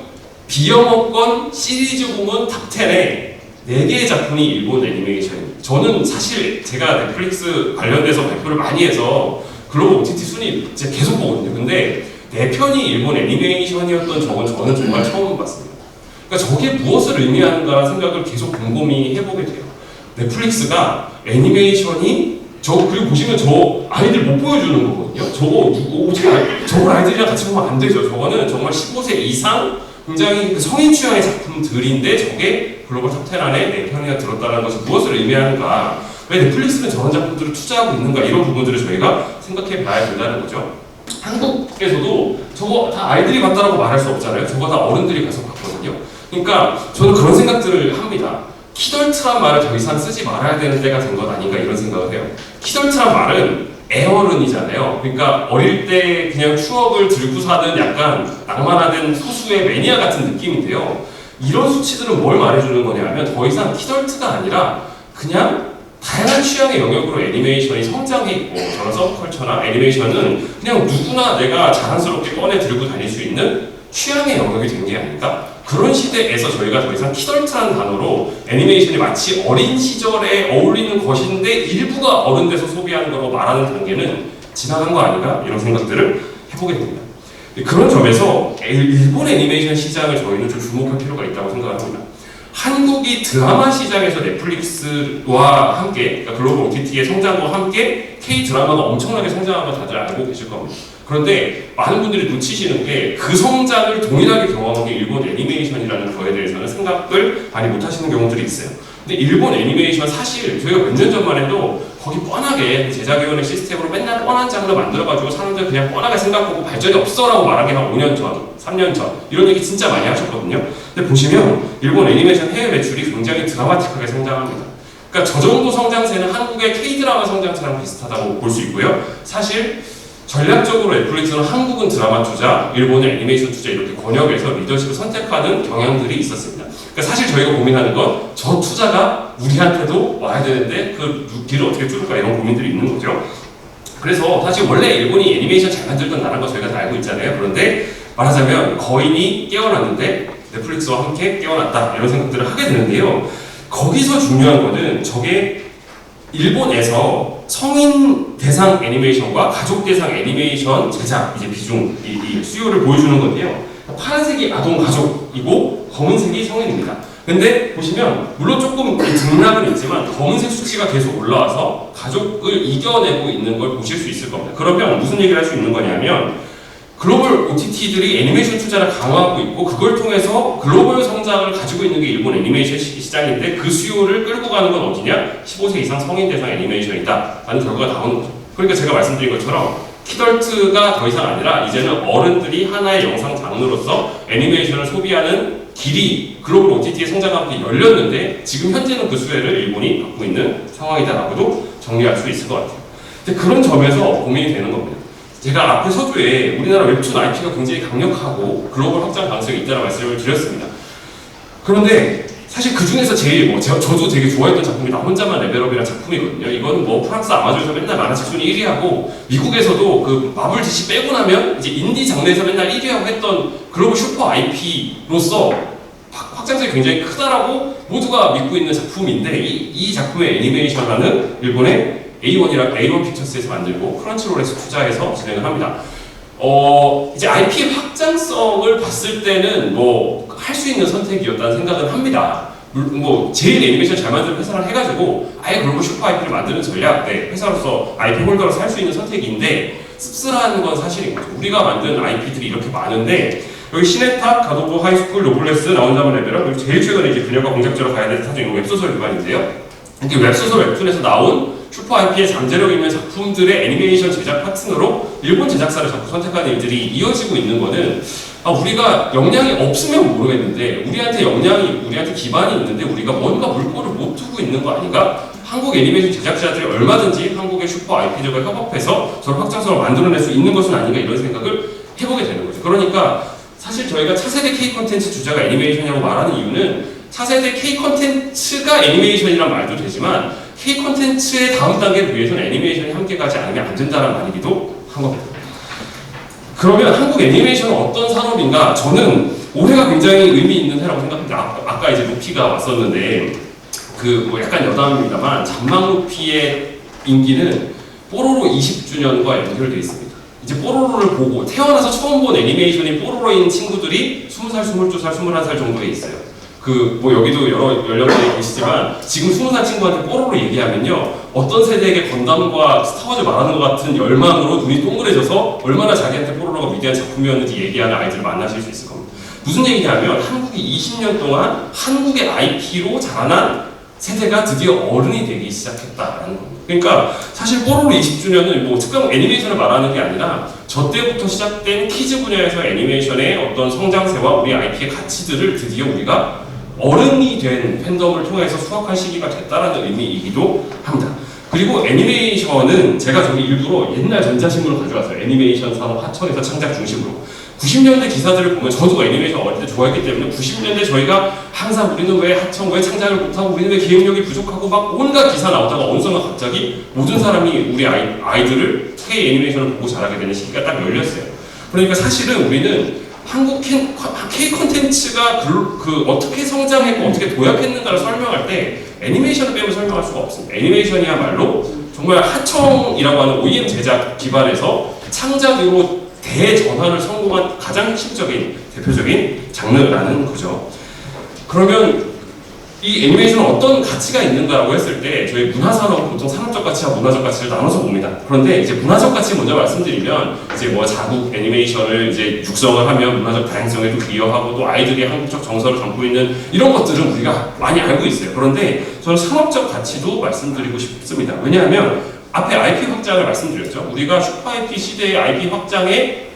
비영어권 시리즈 부문 탑10에 4개의 작품이 일본 애니메이션입니다. 저는 사실 제가 넷플릭스 관련돼서 발표를 많이 해서 글로벌 OTT 순위 이제 계속 보거든요. 근데 4편이 일본 애니메이션이었던 저는 정말 처음 봤습니다. 그러니까 저게 무엇을 의미하는가 생각을 계속 곰곰이 해보게 돼요. 넷플릭스가 애니메이션이 그리고 보시면 저 아이들 못 보여주는 거거든요. 저걸 아이들이랑 같이 보면 안 되죠. 저거는 정말 15세 이상 굉장히 성인 취향의 작품들인데 저게 글로벌 탑10 안에 4편이나 들었다는 것이 무엇을 의미하는가, 왜 넷플릭스는 저런 작품들을 투자하고 있는가, 이런 부분들을 저희가 생각해 봐야 된다는 거죠. 한국에서도 저거 다 아이들이 봤다라고 말할 수 없잖아요. 저거 다 어른들이 가서 봤거든요. 그러니까 저는 그런 생각들을 합니다. 키덜트란 말을 더 이상 쓰지 말아야 되는 때가 된 것 아닌가, 이런 생각을 해요. 키덜트란 말은 애어른이잖아요. 그러니까 어릴 때 그냥 추억을 들고 사는 약간 낭만화된 소수의 매니아 같은 느낌인데요. 이런 수치들은 뭘 말해주는 거냐면 더 이상 키덜트가 아니라 그냥 다양한 취향의 영역으로 애니메이션이 성장해 있고, 저런 서브컬처나 애니메이션은 그냥 누구나 내가 자랑스럽게 꺼내 들고 다닐 수 있는 취향의 영역이 된 게 아닐까? 그런 시대에서 저희가 더 이상 키덜트라는 단어로 애니메이션이 마치 어린 시절에 어울리는 것인데 일부가 어른 돼서 소비하는 거로 말하는 단계는 지나간 거 아닌가? 이런 생각들을 해보게 됩니다. 그런 점에서 일본 애니메이션 시장을 저희는 좀 주목할 필요가 있다고 생각을 합니다. 한국이 드라마 시장에서 넷플릭스와 함께, 그러니까 글로벌 OTT의 성장과 함께 K-드라마가 엄청나게 성장한 거 다들 알고 계실 겁니다. 그런데 많은 분들이 놓치시는 게 그 성장을 동일하게 경험한 게 일본 애니메이션이라는 거에 대해서는 생각을 많이 못 하시는 경우들이 있어요. 근데 일본 애니메이션 사실 저희가 몇 년 전만 해도 거기 뻔하게 제작위원회 시스템으로 맨날 뻔한 장르 만들어가지고 사람들 그냥 뻔하게 생각하고 발전이 없어라고 말한 게 한 5년 전, 3년 전 이런 얘기 진짜 많이 하셨거든요. 근데 보시면 일본 애니메이션 해외 매출이 굉장히 드라마틱하게 성장합니다. 그러니까 저 정도 성장세는 한국의 K-드라마 성장세랑 비슷하다고 볼 수 있고요. 사실 전략적으로 넷플릭스는 한국은 드라마 투자, 일본은 애니메이션 투자 이렇게 권역에서 리더십을 선택하는 경향들이 있었습니다. 그러니까 사실 저희가 고민하는 건 저 투자가 우리한테도 와야 되는데 그 길을 어떻게 뚫을까, 이런 고민들이 있는 거죠. 그래서 사실 원래 일본이 애니메이션 잘 만들던 나라인 거 저희가 다 알고 있잖아요. 그런데 말하자면 거인이 깨어났는데 넷플릭스와 함께 깨어났다, 이런 생각들을 하게 되는데요. 거기서 중요한 거는 저게 일본에서 성인 대상 애니메이션과 가족 대상 애니메이션 제작 이제 비중, 이 수요를 보여주는 건데요. 파란색이 아동 가족이고 검은색이 성인입니다. 근데 보시면 물론 조금 등락은 있지만 검은색 수치가 계속 올라와서 가족을 이겨내고 있는 걸 보실 수 있을 겁니다. 그러면 무슨 얘기를 할 수 있는 거냐면 글로벌 OTT들이 애니메이션 투자를 강화하고 있고 그걸 통해서 글로벌 성장을 가지고 있는 게 일본 애니메이션 시장인데 그 수요를 끌고 가는 건 어디냐? 15세 이상 성인 대상 애니메이션이다 라는 결과가 나오는 거죠. 그러니까 제가 말씀드린 것처럼 키덜트가 더 이상 아니라 이제는 어른들이 하나의 영상 장르로서 애니메이션을 소비하는 길이 글로벌 OTT의 성장과 함께 열렸는데 지금 현재는 그 수혜를 일본이 받고 있는 상황이다라고도 정리할 수 있을 것 같아요. 근데 그런 점에서 고민이 되는 겁니다. 제가 앞에 서두에 우리나라 웹툰 IP가 굉장히 강력하고 글로벌 확장 가능성이 있다는 말씀을 드렸습니다. 그런데 사실 그 중에서 제일 저도 되게 좋아했던 작품이 나 혼자만 레벨업이라는 작품이거든요. 이건 프랑스 아마존에서 맨날 만화책 순위 1위하고 미국에서도 그 마블 DC 빼고 나면 이제 인디 장르에서 맨날 1위하고 했던 글로벌 슈퍼 IP로서 확장성이 굉장히 크다라고 모두가 믿고 있는 작품인데 이 작품의 애니메이션화는 일본의 A1 픽처스에서 만들고 크런치롤에서 투자해서 진행을 합니다. 이제 IP의 확장성을 봤을 때는 할 수 있는 선택이었다는 생각은 합니다. 제일 애니메이션 잘 만드는 회사를 해가지고 아예 글로벌 슈퍼 IP를 만드는 전략, 회사로서 IP 홀더로서 할 수 있는 선택인데 씁쓸한 건 사실인 거죠. 우리가 만든 IP들이 이렇게 많은데 여기 시네탑, 가도부, 하이스쿨, 노블레스, 나 혼자만 레벨업, 그리고 제일 최근에 이제 그녀가 공작자로 가야 되는 사실 웹소설 기반인데요. 이게 웹소설 웹툰에서 나온 슈퍼 IP의 잠재력 있는 작품들의 애니메이션 제작 파트너로 일본 제작사를 자꾸 선택하는 일들이 이어지고 있는 거는 우리가 역량이 없으면 모르겠는데 우리한테 기반이 있는데 우리가 뭔가 물꼬를 못 두고 있는 거 아닌가? 한국 애니메이션 제작자들이 얼마든지 한국의 슈퍼 IP들과 협업해서 저런 확장성을 만들어낼 수 있는 것은 아닌가, 이런 생각을 해보게 되는 거죠. 그러니까 사실 저희가 차세대 K 콘텐츠 주자가 애니메이션이라고 말하는 이유는 차세대 K 콘텐츠가 애니메이션이란 말도 되지만 K 콘텐츠의 다음 단계를 위해서는 애니메이션이 함께 가지 않으면 안 된다는 말이기도 한 겁니다. 그러면 한국 애니메이션은 어떤 산업인가? 저는 올해가 굉장히 의미 있는 해라고 생각합니다. 아까 이제 루피가 왔었는데 그 뭐 약간 여담입니다만 잔망 루피의 인기는 뽀로로 20주년과 연결되어 있습니다. 이제 뽀로로를 보고 태어나서 처음 본 애니메이션인 뽀로로인 친구들이 20살, 22살, 21살 정도에 있어요. 그 뭐 여기도 여러 연령대에 계시지만 지금 20살 친구한테 뽀로로 얘기하면요 어떤 세대에게 건담과 스타워즈 말하는 것 같은 열망으로 눈이 동그래져서 얼마나 자기한테 뽀로로가 위대한 작품이었는지 얘기하는 아이들을 만나실 수 있을 겁니다. 무슨 얘기냐면 한국이 20년 동안 한국의 IP로 자라난 세대가 드디어 어른이 되기 시작했다라는 겁니다. 그러니까 사실 뽀로로 20주년은 뭐 특정 애니메이션을 말하는 게 아니라 저 때부터 시작된 키즈 분야에서 애니메이션의 어떤 성장세와 우리 IP의 가치들을 드디어 우리가 어른이 된 팬덤을 통해서 수확한 시기가 됐다라는 의미이기도 합니다. 그리고 애니메이션은 제가 저기 일부러 옛날 전자신문을 가져왔어요. 애니메이션 산업 하청에서 창작 중심으로. 90년대 기사들을 보면 저도 애니메이션 어릴 때 좋아했기 때문에 90년대 저희가 항상 우리는 왜 하청, 왜 창작을 못하고 우리는 왜 기획력이 부족하고 막 온갖 기사 나오다가 어느 순간 갑자기 모든 사람이 우리 아이들을 K 애니메이션을 보고 자라게 되는 시기가 딱 열렸어요. 그러니까 사실은 우리는 한국 K 콘텐츠가 어떻게 성장했고 어떻게 도약했는가를 설명할 때 애니메이션을 빼면 설명할 수가 없습니다. 애니메이션이야말로 정말 하청이라고 하는 OEM 제작 기반에서 창작으로 대전환을 성공한 가장 핵심적인 대표적인 장르라는 거죠. 그러면 이 애니메이션은 어떤 가치가 있는가라고 했을 때 저희 문화산업은 보통 산업적 가치와 문화적 가치를 나눠서 봅니다. 그런데 이제 문화적 가치 먼저 말씀드리면 이제 뭐 자국 애니메이션을 이제 육성을 하면 문화적 다양성에도 기여하고 또 아이들이 한국적 정서를 담고 있는 이런 것들은 우리가 많이 알고 있어요. 그런데 저는 산업적 가치도 말씀드리고 싶습니다. 왜냐하면 앞에 IP 확장을 말씀드렸죠. 우리가 슈퍼 IP 시대의 IP 확장에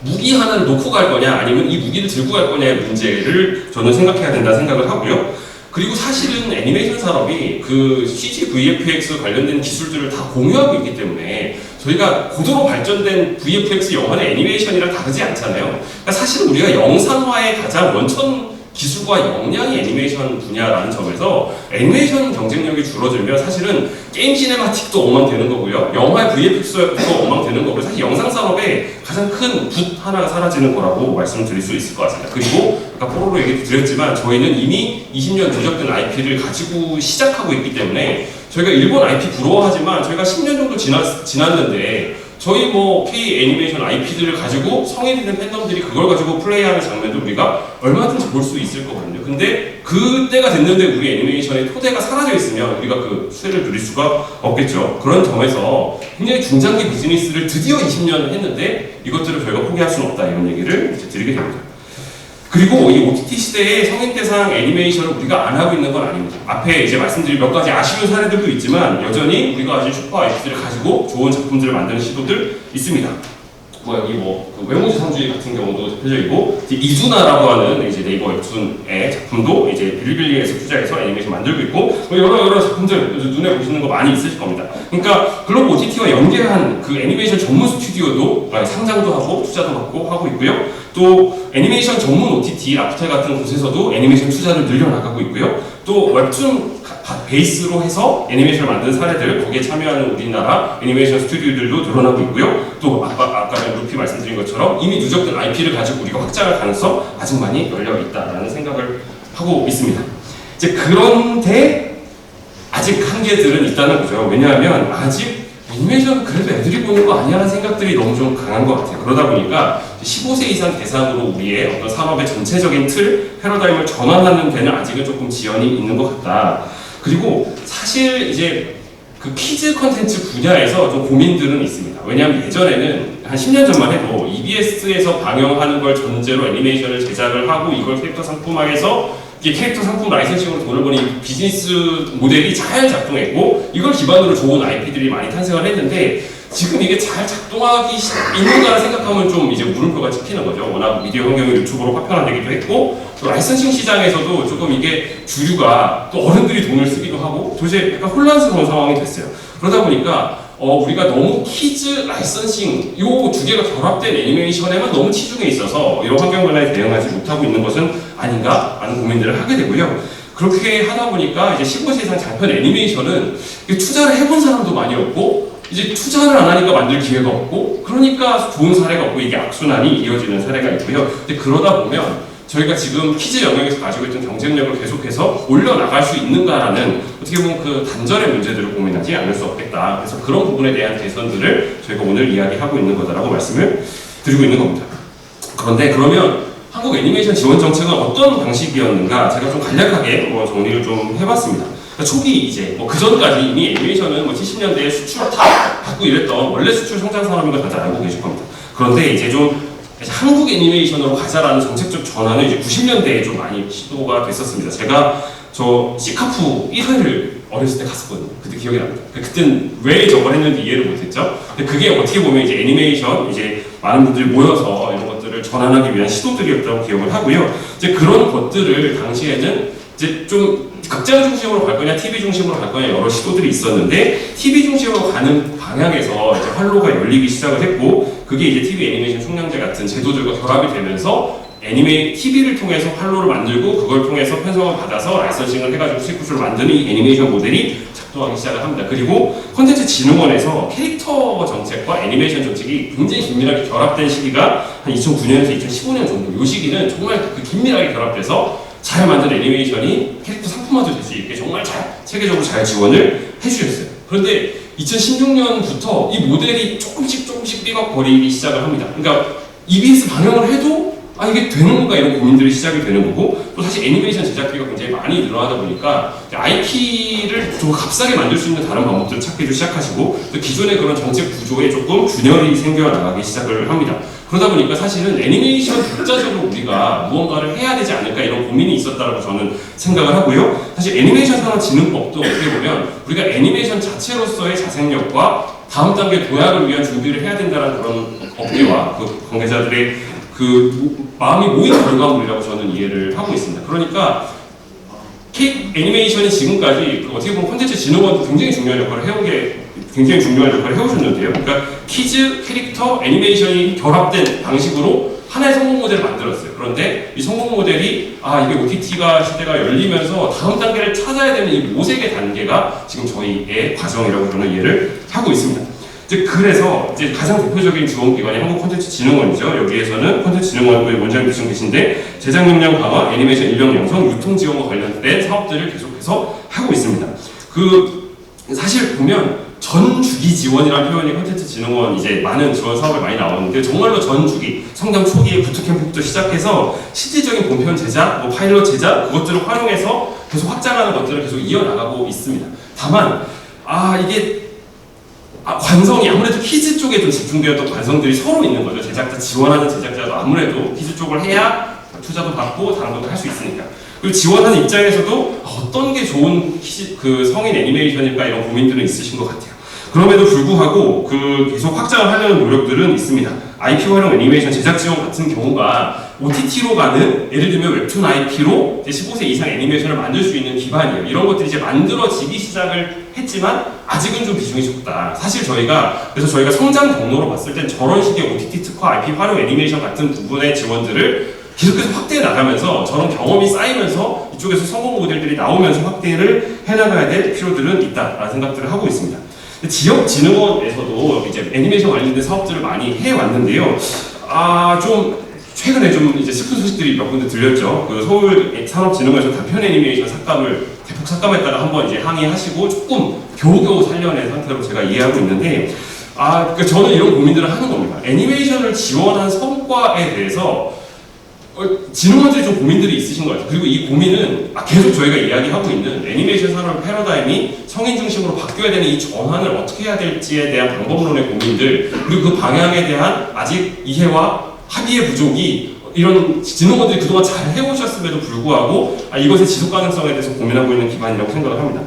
무기 하나를 놓고 갈 거냐 아니면 이 무기를 들고 갈 거냐의 문제를 저는 생각해야 된다 생각을 하고요. 그리고 사실은 애니메이션 산업이 그 CG, VFX 관련된 기술들을 다 공유하고 있기 때문에 저희가 고도로 발전된 VFX 영화는 애니메이션이랑 다르지 않잖아요. 그러니까 사실 우리가 영상화의 가장 원천 기술과 역량이 애니메이션 분야라는 점에서 애니메이션 경쟁력이 줄어들면 사실은 게임 시네마틱도 엉망되는 거고요. 영화의 VFX도 엉망되는 거고요. 사실 영상 산업의 가장 큰 붓 하나가 사라지는 거라고 말씀드릴 수 있을 것 같습니다. 그리고 아까 뽀로로 얘기 드렸지만 저희는 이미 20년 누적된 IP를 가지고 시작하고 있기 때문에 저희가 일본 IP 부러워하지만 저희가 10년 정도 지났는데 저희 뭐 K 애니메이션 IP들을 가지고 성인이 된 팬덤들이 그걸 가지고 플레이하는 장면도 우리가 얼마든지 볼 수 있을 거거든요. 근데 그때가 됐는데 우리 애니메이션의 토대가 사라져 있으면 우리가 그 수혜를 누릴 수가 없겠죠. 그런 점에서 굉장히 중장기 비즈니스를 드디어 20년을 했는데 이것들을 저희가 포기할 수는 없다 이런 얘기를 이제 드리게 됩니다. 그리고 이 OTT 시대의 성인 대상 애니메이션을 우리가 안 하고 있는 건 아닙니다. 앞에 이제 말씀드린 몇 가지 아쉬운 사례들도 있지만 여전히 우리가 아직 슈퍼 IP들을 가지고 좋은 작품들을 만드는 시도들 있습니다. 뭐 여기 그 외모지 상주의 같은 경우도 대표적이고 이두나라고 하는 이제 네이버 웹툰의 작품도 이제 빌리빌리에서 투자해서 애니메이션 만들고 있고 뭐 여러 작품들 눈에 보시는 거 많이 있으실 겁니다. 그러니까 글로벌 OTT와 연계한 그 애니메이션 전문 스튜디오도 상장도 하고 투자도 받고 하고 있고요. 또 애니메이션 전문 OTT 라프텔 같은 곳에서도 애니메이션 투자를 늘려나가고 있고요. 또 웹툰 베이스로 해서 애니메이션을 만드는 사례들 거기에 참여하는 우리나라 애니메이션 스튜디오들도 늘어나고 있고요. 또 아까 루피 말씀드린 것처럼 이미 누적된 IP를 가지고 우리가 확장할 가능성 아직 많이 열려 있다라는 생각을 하고 있습니다. 이제 그런데 아직 한계들은 있다는 거죠. 왜냐하면 아직 애니메이션은 그래도 애들이 보는 거 아니야라는 생각들이 너무 좀 강한 것 같아요. 그러다 보니까 15세 이상 대상으로 우리의 어떤 산업의 전체적인 틀, 패러다임을 전환하는 데는 아직은 조금 지연이 있는 것 같다. 그리고 사실 이제 그 키즈 컨텐츠 분야에서 좀 고민들은 있습니다. 왜냐하면 예전에는 한 10년 전만 해도 EBS에서 방영하는 걸 전제로 애니메이션을 제작을 하고 이걸 캐릭터 상품화해서 캐릭터 상품 라이선싱으로 돈을 버는 비즈니스 모델이 잘 작동했고 이걸 기반으로 좋은 IP들이 많이 탄생을 했는데 지금 이게 잘 작동하기 있는가를 생각하면 좀 이제 물음표가 찍히는 거죠. 워낙 미디어 환경이 유튜브로 파편화되기도 했고 또 라이선싱 시장에서도 조금 이게 주류가 또 어른들이 돈을 쓰기도 하고 도대체 약간 혼란스러운 상황이 됐어요. 그러다 보니까 우리가 너무 키즈, 라이선싱 요 두 개가 결합된 애니메이션에만 너무 치중해 있어서 이런 환경 변화에 대응하지 못하고 있는 것은 아닌가 하는 고민들을 하게 되고요. 그렇게 하다 보니까 이제 15세 이상 장편 애니메이션은 투자를 해본 사람도 많이 없고 이제 투자를 안 하니까 만들 기회가 없고 그러니까 좋은 사례가 없고 이게 악순환이 이어지는 사례가 있고요. 근데 그러다 보면 저희가 지금 키즈 영역에서 가지고 있던 경쟁력을 계속해서 올려나갈 수 있는가라는 어떻게 보면 그 단절의 문제들을 고민하지 않을 수 없겠다. 그래서 그런 부분에 대한 개선들을 저희가 오늘 이야기하고 있는 거다라고 말씀을 드리고 있는 겁니다. 그런데 그러면 한국 애니메이션 지원 정책은 어떤 방식이었는가 제가 좀 간략하게 정리를 좀 해봤습니다. 그러니까 초기 이제 그 전까지 이미 애니메이션은 70년대에 수출을 다 받고 이랬던 원래 수출 성장 산업인 걸 다들 알고 계실 겁니다. 그런데 이제 좀 한국 애니메이션으로 가자라는 정책적 전환은 이제 90년대에 좀 많이 시도가 됐었습니다. 제가 저 시카프 1회를 어렸을 때 갔었거든요. 그때 기억이 납니다. 그땐 왜 저걸 했는지 이해를 못했죠. 근데 그게 어떻게 보면 이제 애니메이션 이제 많은 분들이 모여서 이런 것들을 전환하기 위한 시도들이었다고 기억을 하고요. 이제 그런 것들을 당시에는 이제 좀 극장 중심으로 갈 거냐, TV 중심으로 갈 거냐 여러 시도들이 있었는데 TV 중심으로 가는 방향에서 이제 활로가 열리기 시작을 했고 그게 이제 TV 애니메이션 총량제 같은 제도들과 결합이 되면서 TV를 통해서 활로를 만들고 그걸 통해서 편성을 받아서 라이선싱을 해가지고 수익 구조를 만드는 이 애니메이션 모델이 작동하기 시작을 합니다. 그리고 콘텐츠 진흥원에서 캐릭터 정책과 애니메이션 정책이 굉장히 긴밀하게 결합된 시기가 한 2009년에서 2015년 정도 이 시기는 정말 그 긴밀하게 결합돼서 잘 만든 애니메이션이 캐릭터 상품화도 될 수 있게 정말 잘 체계적으로 잘 지원을 해주셨어요. 그런데 2016년부터 이 모델이 조금씩 삐걱거리기 시작을 합니다. 그러니까 EBS 방영을 해도 이게 되는 건가 이런 고민들이 시작이 되는 거고 또 사실 애니메이션 제작비가 굉장히 많이 늘어나다 보니까 IP를 좀 값싸게 만들 수 있는 다른 방법들을 찾기도 시작하시고 또 기존의 그런 정책 구조에 조금 균열이 생겨나가기 시작을 합니다. 그러다 보니까 사실은 애니메이션 독자적으로 우리가 무언가를 해야 되지 않을까 이런 고민이 있었다고 저는 생각을 하고요. 사실 애니메이션 산업진흥법도 어떻게 보면 우리가 애니메이션 자체로서의 자생력과 다음 단계 도약을 위한 준비를 해야 된다는 그런 업계와 그 관계자들의 그 마음이 모인 결과물이라고 저는 이해를 하고 있습니다. 그러니까 애니메이션이 지금까지 어떻게 보면 콘텐츠 진흥원도 굉장히 중요한 역할을 해오셨는데요. 그러니까 키즈, 캐릭터, 애니메이션이 결합된 방식으로 하나의 성공 모델을 만들었어요. 그런데 이 성공 모델이 이게 OTT가 시대가 열리면서 다음 단계를 찾아야 되는 이 모색의 단계가 지금 저희의 과정이라고 저는 이해를 하고 있습니다. 그래서 이제 가장 대표적인 지원기관이 한국콘텐츠진흥원이죠. 여기에서는 콘텐츠진흥원의 원장님 계신데 제작 역량 강화, 애니메이션 인력 양성, 유통 지원과 관련된 사업들을 계속해서 하고 있습니다. 사실 보면 전주기 지원이라는 표현이 콘텐츠진흥원 이제 많은 지원 사업에 많이 나오는데 정말로 전주기, 성장 초기에 부트캠프부터 시작해서 실질적인 본편 제작, 파일럿 제작 그것들을 활용해서 계속 확장하는 것들을 계속 이어나가고 있습니다. 다만 이게 관성이 아무래도 키즈 쪽에 좀 집중되었던 관성들이 서로 있는 거죠. 제작자 지원하는 제작자도 아무래도 키즈 쪽을 해야 투자도 받고 다른 것도 할 수 있으니까. 그리고 지원하는 입장에서도 어떤 게 좋은 성인 애니메이션일까 이런 고민들은 있으신 것 같아요. 그럼에도 불구하고 계속 확장을 하려는 노력들은 있습니다. IP 활용 애니메이션 제작 지원 같은 경우가 OTT로 가는 예를 들면 웹툰 IP로 15세 이상 애니메이션을 만들 수 있는 기반이에요. 이런 것들이 이제 만들어지기 시작을 했지만 아직은 좀 비중이 적다. 사실 저희가 성장 경로로 봤을 땐 저런 식의 OTT 특화 IP 활용 애니메이션 같은 부분의 지원들을 계속해서 확대해 나가면서 저런 경험이 쌓이면서 이쪽에서 성공 모델들이 나오면서 확대를 해나가야 될 필요들은 있다라는 생각들을 하고 있습니다. 지역진흥원에서도 이제 애니메이션 관련된 사업들을 많이 해왔는데요. 좀 최근에 좀 이제 슬픈 소식들이 몇 군데 들렸죠. 서울 산업진흥원에서 단편 애니메이션 대폭 삭감했다가 한번 이제 항의하시고 조금 겨우겨우 살려낸 상태로 제가 이해하고 있는데, 그러니까 저는 이런 고민들을 하는 겁니다. 애니메이션을 지원한 성과에 대해서 진흥원들이 좀 고민들이 있으신 것 같아요. 그리고 이 고민은 계속 저희가 이야기하고 있는 애니메이션 산업 패러다임이 성인 중심으로 바뀌어야 되는 이 전환을 어떻게 해야 될지에 대한 방법론의 고민들, 그리고 그 방향에 대한 아직 이해와 합의의 부족이 이런 진흥원들이 그동안 잘 해오셨음에도 불구하고 이것의 지속 가능성에 대해서 고민하고 있는 기반이라고 생각을 합니다.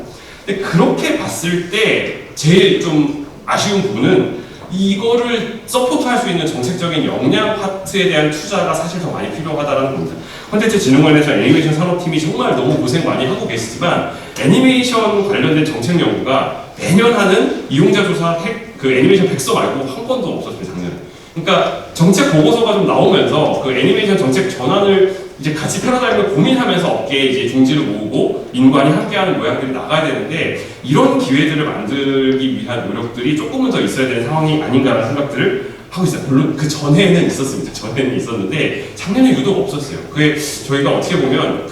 근데 그렇게 봤을 때 제일 좀 아쉬운 부분은 이거를 서포트할 수 있는 정책적인 역량 파트에 대한 투자가 사실 더 많이 필요하다는 겁니다. 콘텐츠진흥원에서 애니메이션 산업팀이 정말 너무 고생 많이 하고 계시지만 애니메이션 관련된 정책 연구가 매년 하는 이용자 조사 애니메이션 백서 말고 한 건도 없었어요, 작년에. 그러니까 정책 보고서가 좀 나오면서 애니메이션 정책 전환을 이제 같이 패러다임을 고민하면서 어깨에 이제 중지를 모으고 인관이 함께하는 모양들이 나가야 되는데 이런 기회들을 만들기 위한 노력들이 조금은 더 있어야 되는 상황이 아닌가라는 생각들을 하고 있어요. 물론 그 전에는 있었습니다. 전에는 있었는데 작년에 유독 없었어요. 그게 저희가 어떻게 보면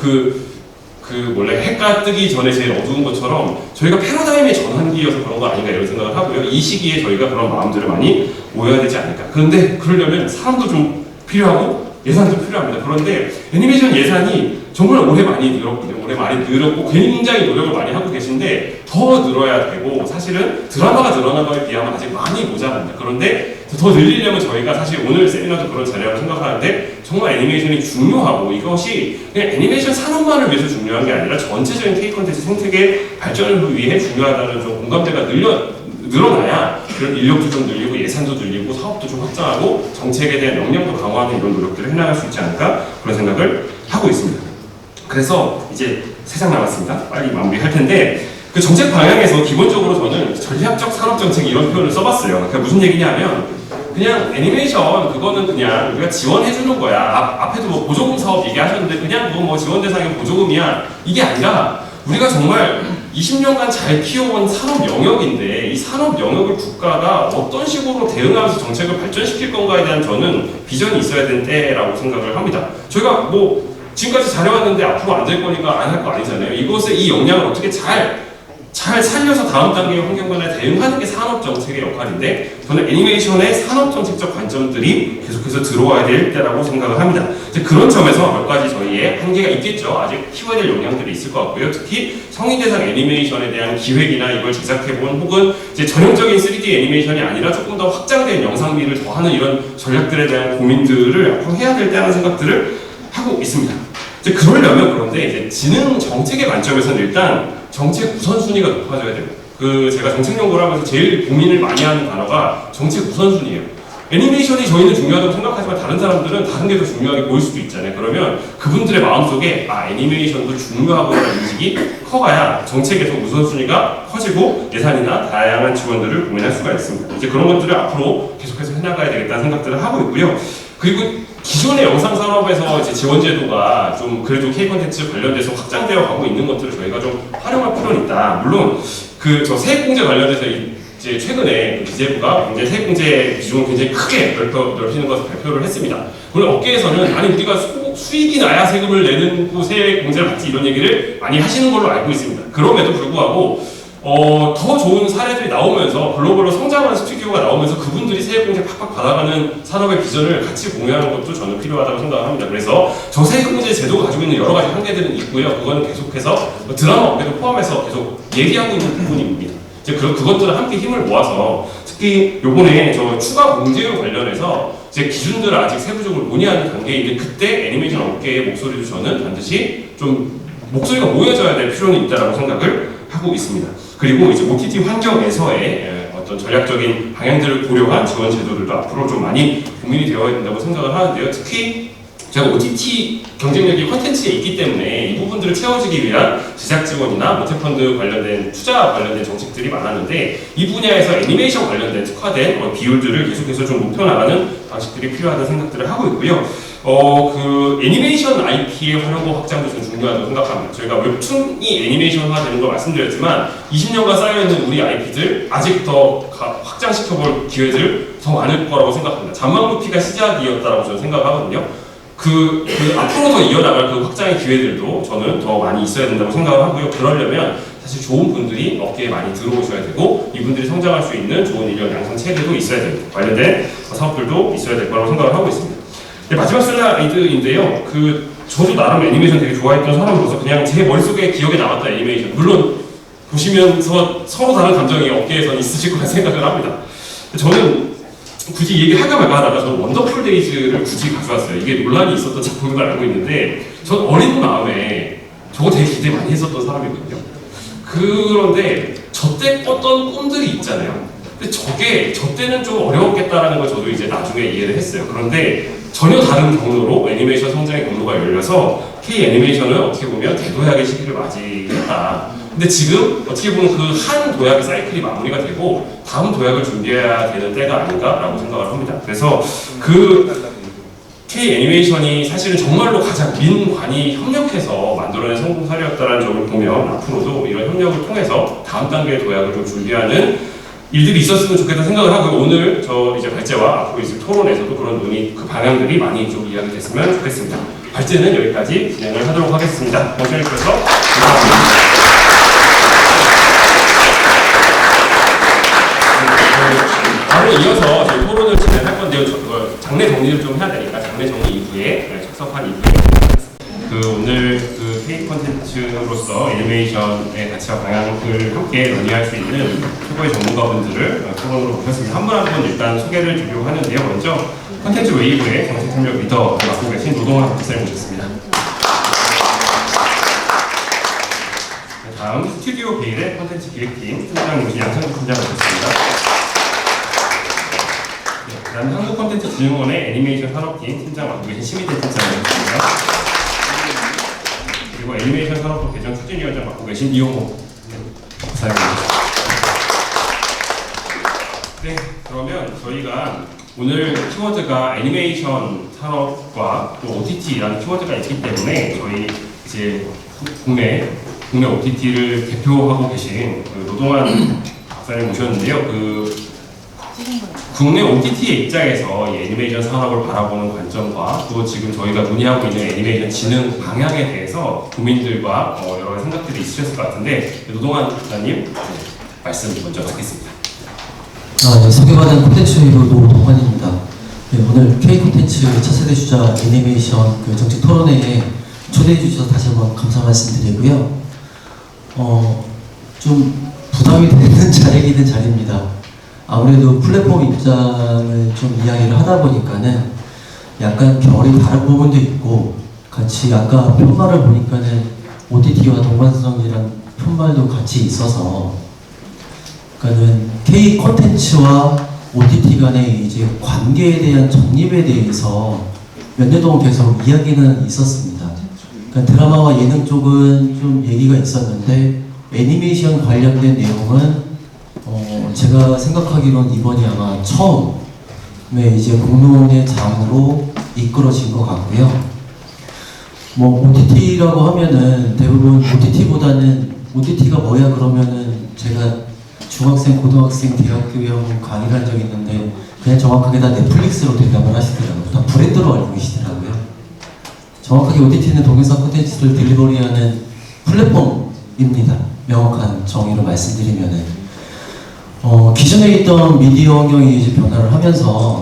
원래 해가 뜨기 전에 제일 어두운 것처럼 저희가 패러다임의 전환기여서 그런 거 아닌가 이런 생각을 하고요. 이 시기에 저희가 그런 마음들을 많이 모여야 되지 않을까. 그런데 그러려면 사람도 좀 필요하고 예산도 필요합니다. 그런데 애니메이션 예산이 정말 올해 많이 늘었거든요. 올해 많이 늘었고 굉장히 노력을 많이 하고 계신데 더 늘어야 되고 사실은 드라마가 늘어난 거에 비하면 아직 많이 모자랍니다. 그런데 더 늘리려면 저희가 사실 오늘 세미나도 그런 자리라고 생각하는데 정말 애니메이션이 중요하고 이것이 그냥 애니메이션 산업만을 위해서 중요한 게 아니라 전체적인 K-콘텐츠 생태계 발전을 위해 중요하다는 좀 공감대가 늘어나야 그런 인력도 좀 늘리고 예산도 늘리고 사업도 좀 확장하고 정책에 대한 역량도 강화하는 이런 노력들을 해나갈 수 있지 않을까 그런 생각을 하고 있습니다. 그래서 이제 3장 남았습니다. 빨리 마무리할 텐데 그 정책 방향에서 기본적으로 저는 전략적 산업정책 이런 표현을 써봤어요. 그러니까 무슨 얘기냐면 그냥 애니메이션 그거는 그냥 우리가 지원해주는 거야. 앞에도 뭐 보조금 사업 얘기하셨는데 그냥 뭐 지원 대상이 보조금이야. 이게 아니라 우리가 정말 20년간 잘 키워온 산업 영역인데 이 산업 영역을 국가가 어떤 식으로 대응하면서 정책을 발전시킬 건가에 대한 저는 비전이 있어야 되는 때라고 생각을 합니다. 저희가 뭐 지금까지 잘해왔는데 앞으로 안 될 거니까 안 할 거 아니잖아요. 이것의 이 역량을 어떻게 잘 살려서 다음 단계의 환경변화에 대응하는 게 산업정책의 역할인데 저는 애니메이션의 산업정책적 관점들이 계속해서 들어와야 될 때라고 생각을 합니다. 이제 그런 점에서 몇 가지 저희의 한계가 있겠죠. 아직 키워야 될 역량들이 있을 것 같고요. 특히 성인 대상 애니메이션에 대한 기획이나 이걸 제작해본 혹은 이제 전형적인 3D 애니메이션이 아니라 조금 더 확장된 영상미를 더하는 이런 전략들에 대한 고민들을 앞으로 해야 될 때라는 생각들을 하고 있습니다. 이제 그러려면 그런데 이제 지능 정책의 관점에서는 일단 정책 우선순위가 높아져야 됩니다. 제가 정책 연구를 하면서 제일 고민을 많이 하는 단어가 정책 우선순위예요. 애니메이션이 저희는 중요하다고 생각하지만 다른 사람들은 다른 게 더 중요하게 보일 수도 있잖아요. 그러면 그분들의 마음속에 애니메이션도 중요하구나 인식이 커가야 정책에서 우선순위가 커지고 예산이나 다양한 지원들을 고민할 수가 있습니다. 이제 그런 것들을 앞으로 계속해서 해나가야 되겠다는 생각들을 하고 있고요. 그리고 기존의 영상 산업에서 이제 지원 제도가 좀 그래도 K-콘텐츠 관련돼서 확장되어 가고 있는 것들을 저희가 좀 활용할 필요는 있다. 물론 저 세액공제 관련해서 이제 최근에 기재부가 굉장히 세액공제 비중을 굉장히 크게 넓히는 것을 발표를 했습니다. 물론 업계에서는 아니 우리가 수익이 나야 세금을 내는 세액공제를 받지 이런 얘기를 많이 하시는 걸로 알고 있습니다. 그럼에도 불구하고 더 좋은 사례들이 나오면서 글로벌로 성장하는 스튜디오가 나오면서 그분들이 세액공제 팍팍 받아가는 산업의 비전을 같이 공유하는 것도 저는 필요하다고 생각합니다. 그래서 저 세액공제 제도가 가지고 있는 여러 가지 한계들은 있고요. 그거는 계속해서 드라마 업계도 포함해서 계속 얘기하고 있는 부분입니다. 이제 그것들을 함께 힘을 모아서 특히 요번에 저 추가 공제율 관련해서 이제 기준들을 아직 세부적으로 논의하는 단계인데 그때 애니메이션 업계의 목소리도 저는 반드시 좀 목소리가 모여져야 될 필요는 있다고 생각을 하고 있습니다. 그리고 이제 OTT 환경에서의 어떤 전략적인 방향들을 고려한 지원 제도들도 앞으로 좀 많이 고민이 되어야 된다고 생각을 하는데요. 특히 제가 OTT 경쟁력이 콘텐츠에 있기 때문에 이 부분들을 채워주기 위한 제작 지원이나 모태펀드 관련된 투자 관련된 정책들이 많았는데 이 분야에서 애니메이션 관련된 특화된 비율들을 계속해서 좀 높여나가는 방식들이 필요하다는 생각들을 하고 있고요. 애니메이션 IP의 활용도 확장도 좀 중요하다고 생각합니다. 저희가 웹툰이 애니메이션화 되는 걸 말씀드렸지만 20년간 쌓여있는 우리 IP들 아직 더 확장시켜볼 기회들 더 많을 거라고 생각합니다. 잔망 루피가 시작이었다고 저는 생각하거든요. 앞으로 더 이어나갈 그 확장의 기회들도 저는 더 많이 있어야 된다고 생각을 하고요. 그러려면 사실 좋은 분들이 업계에 많이 들어오셔야 되고 이분들이 성장할 수 있는 좋은 인력 양성 체계도 있어야 됩니다. 관련된 사업들도 있어야 될 거라고 생각을 하고 있습니다. 네, 마지막 슬라이드인데요. 저도 나름 애니메이션 되게 좋아했던 사람으로서 그냥 제 머릿속에 기억에 남았던 애니메이션 물론 보시면서 서로 다른 감정이 업계에서는 있으실 거라 생각을 합니다. 저는 굳이 얘기할까 말까 하다가 저는 원더풀 데이즈를 굳이 가져왔어요. 이게 논란이 있었던 작품인 걸 알고 있는데 전 어린 마음에 저거 되게 기대 많이 했었던 사람이거든요. 그런데 저 때 꿨던 꿈들이 있잖아요. 근데 저 때는 좀 어려웠겠다라는 걸 저도 이제 나중에 이해를 했어요. 그런데 전혀 다른 경로로 애니메이션 성장의 경로가 열려서 K 애니메이션은 어떻게 보면 대도약의 시기를 맞이했다. 근데 지금 어떻게 보면 그 한 도약의 사이클이 마무리가 되고 다음 도약을 준비해야 되는 때가 아닌가라고 생각을 합니다. 그래서 K 애니메이션이 사실은 정말로 가장 민관이 협력해서 만들어낸 성공 사례였다는 점을 보면 앞으로도 이런 협력을 통해서 다음 단계의 도약을 좀 준비하는 일들이 있었으면 좋겠다 생각을 하고 오늘 저 이제 발제와 앞으로 있을 토론에서도 그런 논의 그 방향들이 많이 좀 이야기됐으면 좋겠습니다. 발제는 여기까지 진행을 하도록 하겠습니다. 경청해 주셔서 감사합니다. 바로 이어서 저희 토론을 진행할 건데요. 장례 정리를 좀 해야 되니까 장례 정리 이후에 착석한 이후에 오늘 K 콘텐츠로서 애니메이션의 가치와 방향을 함께 논의할 수 있는 최고의 전문가분들을 토론으로 모셨습니다. 한 분 한 분 일단 소개를 드리려고 하는데요. 먼저 콘텐츠 웨이브의 정책 협력 리더를 맡고 계신 노동환 박사님 모셨습니다. 다음 스튜디오 베일의 콘텐츠 기획팀 팀장님이신 양창국 팀장 모셨습니다. 그다음 한국콘텐츠진흥원의 애니메이션 산업팀 팀장 맡고 계신 심희대 팀장님이십니다. 그리고 애니메이션 산업부 개정 추진위원장 맡고 계신 이용호 박사님입니다. 네, 그러면 저희가 오늘 키워드가 애니메이션 산업과 또 OTT라는 키워드가 있기 때문에 저희 이제 국내 OTT를 대표하고 계신 노동환 박사님 모셨는데요. 국내 OTT의 입장에서 이 애니메이션 산업을 바라보는 관점과 또 지금 저희가 논의하고 있는 애니메이션 진흥 방향에 대해서 국민들과 여러 가지 생각들이 있으셨을 것 같은데 노동환 박사님 말씀 먼저 듣겠습니다. 소개받은 콘텐츠 웨이브 노동환입니다. 오늘 K 콘텐츠 차세대 주자 애니메이션 정책 토론회에 초대해 주셔서 다시 한번 감사 말씀드리고요. 좀 부담이 되는 자리이긴 자리입니다. 아무래도 플랫폼 입장을 좀 이야기를 하다 보니까는 약간 결이 다른 부분도 있고 같이 아까 편말을 보니까는 OTT와 동반성이란 편말도 같이 있어서 그러니까는 K 콘텐츠와 OTT 간의 이제 관계에 대한 정립에 대해서 몇 년 동안 계속 이야기는 있었습니다. 그러니까 드라마와 예능 쪽은 좀 얘기가 있었는데 애니메이션 관련된 내용은 제가 생각하기로는 이번이 아마 처음에 이제 공론의 장으로 이끌어진 것 같고요. OTT라고 하면은 대부분 OTT가 뭐야 그러면은 제가 중학생, 고등학생, 대학교형 강의를 한 적이 있는데 그냥 정확하게 다 넷플릭스로 대답을 하시더라고요. 다 브랜드로 알고 계시더라고요. 정확하게 OTT는 동영상 콘텐츠를 딜리버리하는 플랫폼입니다. 명확한 정의로 말씀드리면은 기존에 있던 미디어 환경이 이제 변화를 하면서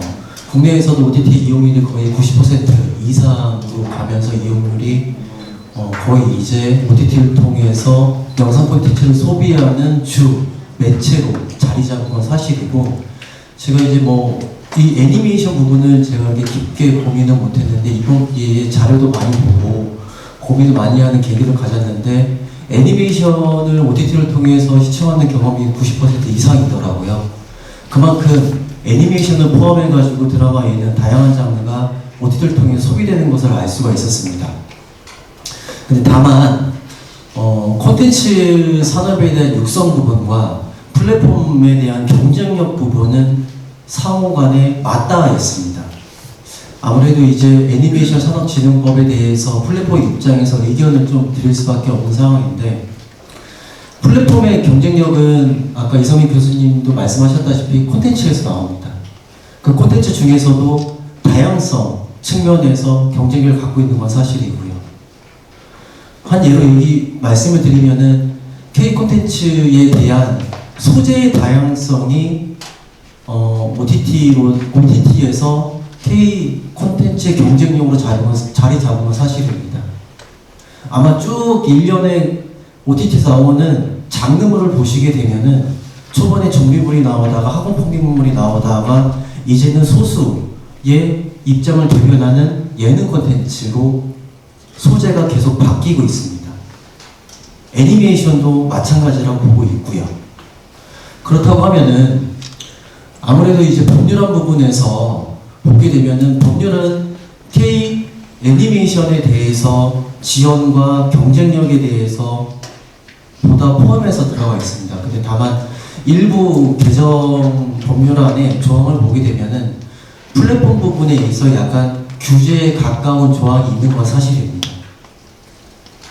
국내에서도 OTT 이용률이 거의 90% 이상으로 가면서 이용률이 거의 이제 OTT를 통해서 영상 콘텐츠를 소비하는 주 매체로 자리 잡은 건 사실이고 제가 이제 이 애니메이션 부분을 제가 이렇게 깊게 고민을 못했는데 이번 기회에 자료도 많이 보고 고민을 많이 하는 계기를 가졌는데 애니메이션을 OTT를 통해서 시청하는 경험이 90% 이상이더라고요. 그만큼 애니메이션을 포함해가지고 드라마, 예능, 다양한 장르가 OTT를 통해 소비되는 것을 알 수가 있었습니다. 근데 다만 콘텐츠 산업에 대한 육성 부분과 플랫폼에 대한 경쟁력 부분은 상호 간에 맞닿아 있습니다. 아무래도 이제 애니메이션 산업진흥법에 대해서 플랫폼 입장에서 의견을 좀 드릴 수밖에 없는 상황인데 플랫폼의 경쟁력은 아까 이성민 교수님도 말씀하셨다시피 콘텐츠에서 나옵니다. 그 콘텐츠 중에서도 다양성 측면에서 경쟁력을 갖고 있는 건 사실이고요. 한 예로 여기 말씀을 드리면은 K 콘텐츠에 대한 소재의 다양성이 OTT에서 K 콘텐츠의 경쟁력으로 자리 잡은 건 사실입니다. 아마 쭉 1년에 OTT에서 나오는 장르물을 보시게 되면은 초반에 좀비물이 나오다가 학원 폭력물이 나오다가 이제는 소수의 입장을 대변하는 예능 콘텐츠로 소재가 계속 바뀌고 있습니다. 애니메이션도 마찬가지라고 보고 있고요. 그렇다고 하면은 아무래도 이제 법률안 부분에서 보게 되면은 법률은 K 애니메이션에 대해서 지원과 경쟁력에 대해서 보다 포함해서 들어가 있습니다. 근데 다만 일부 개정 법률안의 조항을 보게 되면은 플랫폼 부분에 있어 약간 규제에 가까운 조항이 있는 건 사실입니다.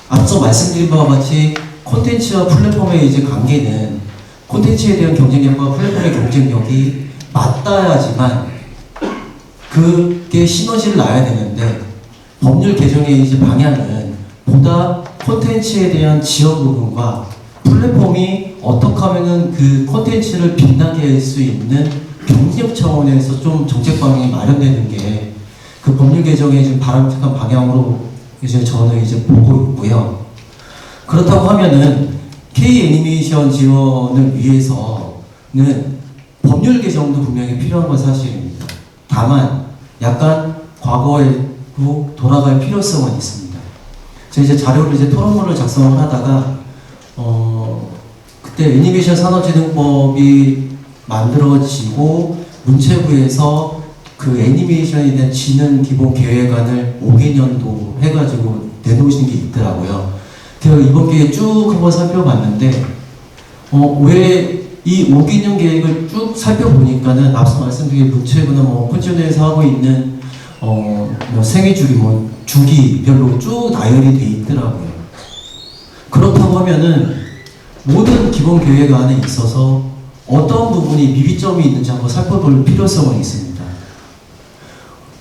앞서 말씀드린 바와 같이 콘텐츠와 플랫폼의 이제 관계는 콘텐츠에 대한 경쟁력과 플랫폼의 경쟁력이 맞닿아야지만 그게 시너지를 놔야 되는데 법률 개정의 이제 방향은 보다 콘텐츠에 대한 지원 부분과 플랫폼이 어떻게 하면은 그 콘텐츠를 빛나게 할 수 있는 경쟁력 차원에서 좀 정책 방향이 마련되는 게 그 법률 개정의 지금 바람직한 방향으로 이제 저는 이제 보고 있고요. 그렇다고 하면은 K 애니메이션 지원을 위해서는 법률 개정도 분명히 필요한 건 사실입니다. 다만 약간 과거에로 돌아갈 필요성은 있습니다. 제가 이제 자료를 이제 토론문을 작성을 하다가 그때 애니메이션 산업진흥법이 만들어지고 문체부에서 그 애니메이션에 대한 지능 기본 계획안을 5개년도 해가지고 내놓으신 게 있더라고요. 제가 이번 기회에 쭉 한번 살펴봤는데 왜 이 5개년 계획을 쭉 살펴보니까는 앞서 말씀드린 문체부나 콘티네에서 하고 있는 생애주기 주기별로 쭉 나열이 돼 있더라고요. 그렇다고 하면은 모든 기본 계획안에 있어서 어떤 부분이 미비점이 있는지 한번 살펴볼 필요성은 있습니다.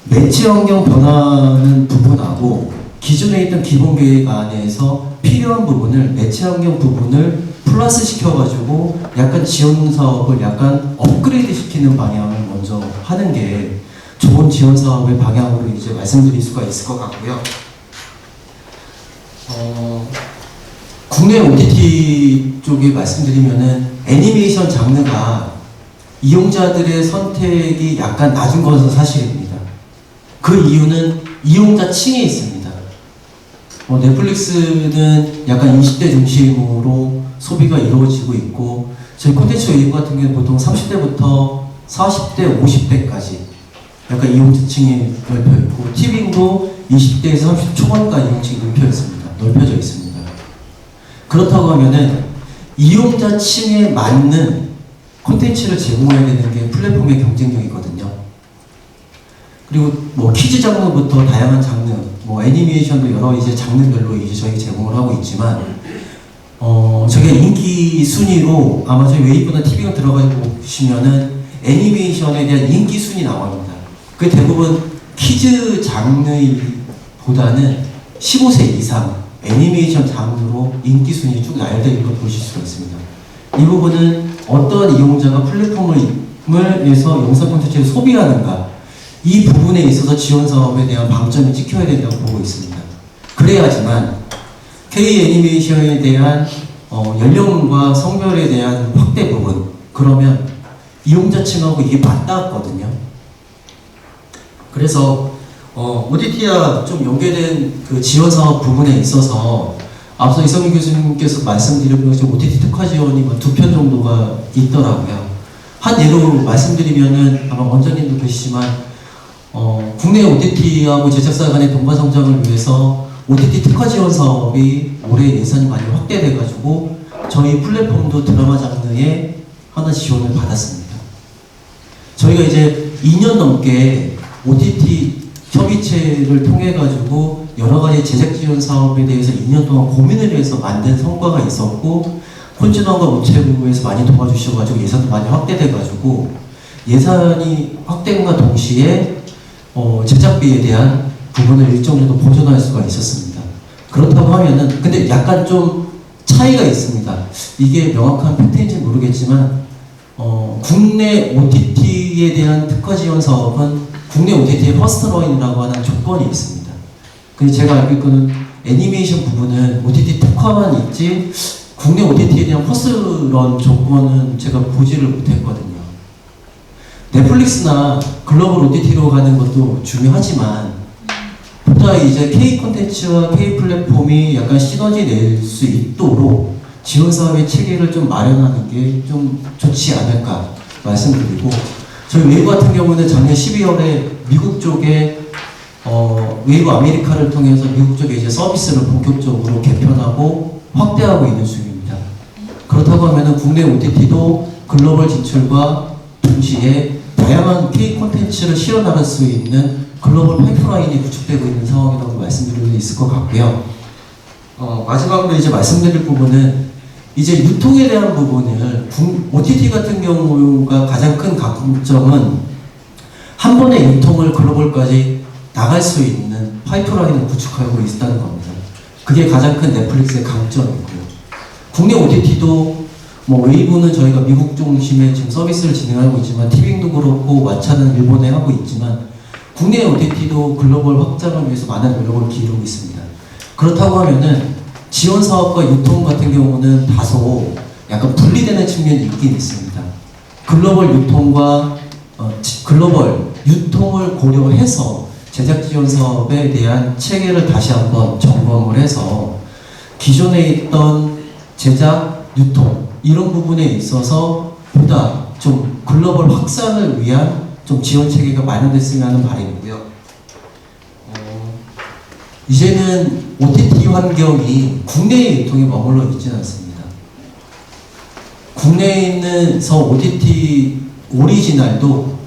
매체 환경 변화하는 부분하고 기존에 있던 기본 계획 안에서 필요한 부분을 매체 환경 부분을 플러스 시켜가지고 약간 지원 사업을 약간 업그레이드 시키는 방향을 먼저 하는 게 좋은 지원 사업의 방향으로 이제 말씀드릴 수가 있을 것 같고요. 국내 OTT 쪽에 말씀드리면은 애니메이션 장르가 이용자들의 선택이 약간 낮은 것은 사실입니다. 그 이유는 이용자 층에 있습니다. 넷플릭스는 약간 20대 중심으로 소비가 이루어지고 있고 저희 콘텐츠 웨이브 같은 경우는 보통 30대부터 40대, 50대까지 약간 이용자층이 넓혀 있고 티빙도 20대에서 30대 초반까지 이용층이 넓혀져 있습니다. 그렇다고 하면은 이용자층에 맞는 콘텐츠를 제공해야 되는 게 플랫폼의 경쟁력이거든요. 그리고 퀴즈 장르부터 다양한 장르, 애니메이션도 여러 이제 장르별로 이제 저희 제공을 하고 있지만, 저희가 인기 순위로 아마 저희 웨이브나 TV가 들어가서 보시면은 애니메이션에 대한 인기 순위 나옵니다. 그 대부분 퀴즈 장르보다는 15세 이상 애니메이션 장르로 인기 순위 쭉 나열되어 있는 걸 보실 수가 있습니다. 이 부분은 어떠한 이용자가 플랫폼을 위해서 영상 콘텐츠를 소비하는가 이 부분에 있어서 지원 사업에 대한 방점이 찍혀야 된다고 보고 있습니다. 그래야지만 K 애니메이션에 대한 연령과 성별에 대한 확대 부분 그러면 이용자층하고 이게 맞닿았거든요. 그래서 OTT와 좀 연계된 그 지원 사업 부분에 있어서 앞서 이성민 교수님께서 말씀드린 것처럼 OTT 특화 지원이 2편 정도가 있더라고요. 한 예로 말씀드리면은 아마 원장님도 계시지만 국내 OTT하고 제작사 간의 동반 성장을 위해서 OTT 특화 지원 사업이 올해 예산이 많이 확대돼가지고 저희 플랫폼도 드라마 장르에 하나 지원을 받았습니다. 저희가 이제 2년 넘게 OTT 협의체를 통해가지고 여러 가지 제작 지원 사업에 대해서 2년 동안 고민을 해서 만든 성과가 있었고 콘진원과 문체부에서 많이 도와주셔가지고 예산도 많이 확대돼가지고 예산이 확대과 동시에 제작비에 대한 부분을 일정 정도 보존할 수가 있었습니다. 그렇다고 하면은 근데 약간 좀 차이가 있습니다. 이게 명확한 팩트인지 모르겠지만 국내 OTT에 대한 특화 지원 사업은 국내 OTT의 퍼스트러인이라고 하는 조건이 있습니다. 근데 제가 알고 있고는 애니메이션 부분은 OTT 특화만 있지 국내 OTT에 대한 퍼스트런 조건은 제가 보지를 못했거든요. 넷플릭스나 글로벌 OTT로 가는 것도 중요하지만 보다 이제 K 콘텐츠와 K 플랫폼이 약간 시너지 낼 수 있도록 지원 사업의 체계를 좀 마련하는 게 좀 좋지 않을까 말씀드리고 저희 웨이브 같은 경우는 작년 12월에 미국 쪽에 웨이브 아메리카를 통해서 미국 쪽에 이제 서비스를 본격적으로 개편하고 확대하고 있는 중입니다. 그렇다고 하면은 국내 OTT도 글로벌 진출과 동시에 다양한 K 콘텐츠를 실어나갈 수 있는 글로벌 파이프라인이 구축되고 있는 상황이라고 말씀드릴 수 있을 것 같고요. 마지막으로 이제 말씀드릴 부분은 이제 유통에 대한 부분을 OTT 같은 경우가 가장 큰 강점은 한 번에 유통을 글로벌까지 나갈 수 있는 파이프라인을 구축하고 있다는 겁니다. 그게 가장 큰 넷플릭스의 강점이고요. 국내 OTT도 뭐 웨이브는 저희가 미국 중심의 지금 서비스를 진행하고 있지만 티빙도 그렇고 왓챠는 일본에 하고 있지만 국내 OTT도 글로벌 확장을 위해서 많은 노력을 기울이고 있습니다. 그렇다고 하면은 지원 사업과 유통 같은 경우는 다소 약간 분리되는 측면이 있긴 있습니다. 글로벌 유통과 글로벌 유통을 고려해서 제작 지원 사업에 대한 체계를 다시 한번 점검을 해서 기존에 있던 제작, 유통 이런 부분에 있어서 보다 좀 글로벌 확산을 위한 좀 지원 체계가 마련됐으면 하는 바람이고요. 이제는 OTT 환경이 국내의 유통에 머물러 있지는 않습니다. 국내에 있는서 OTT 오리지널도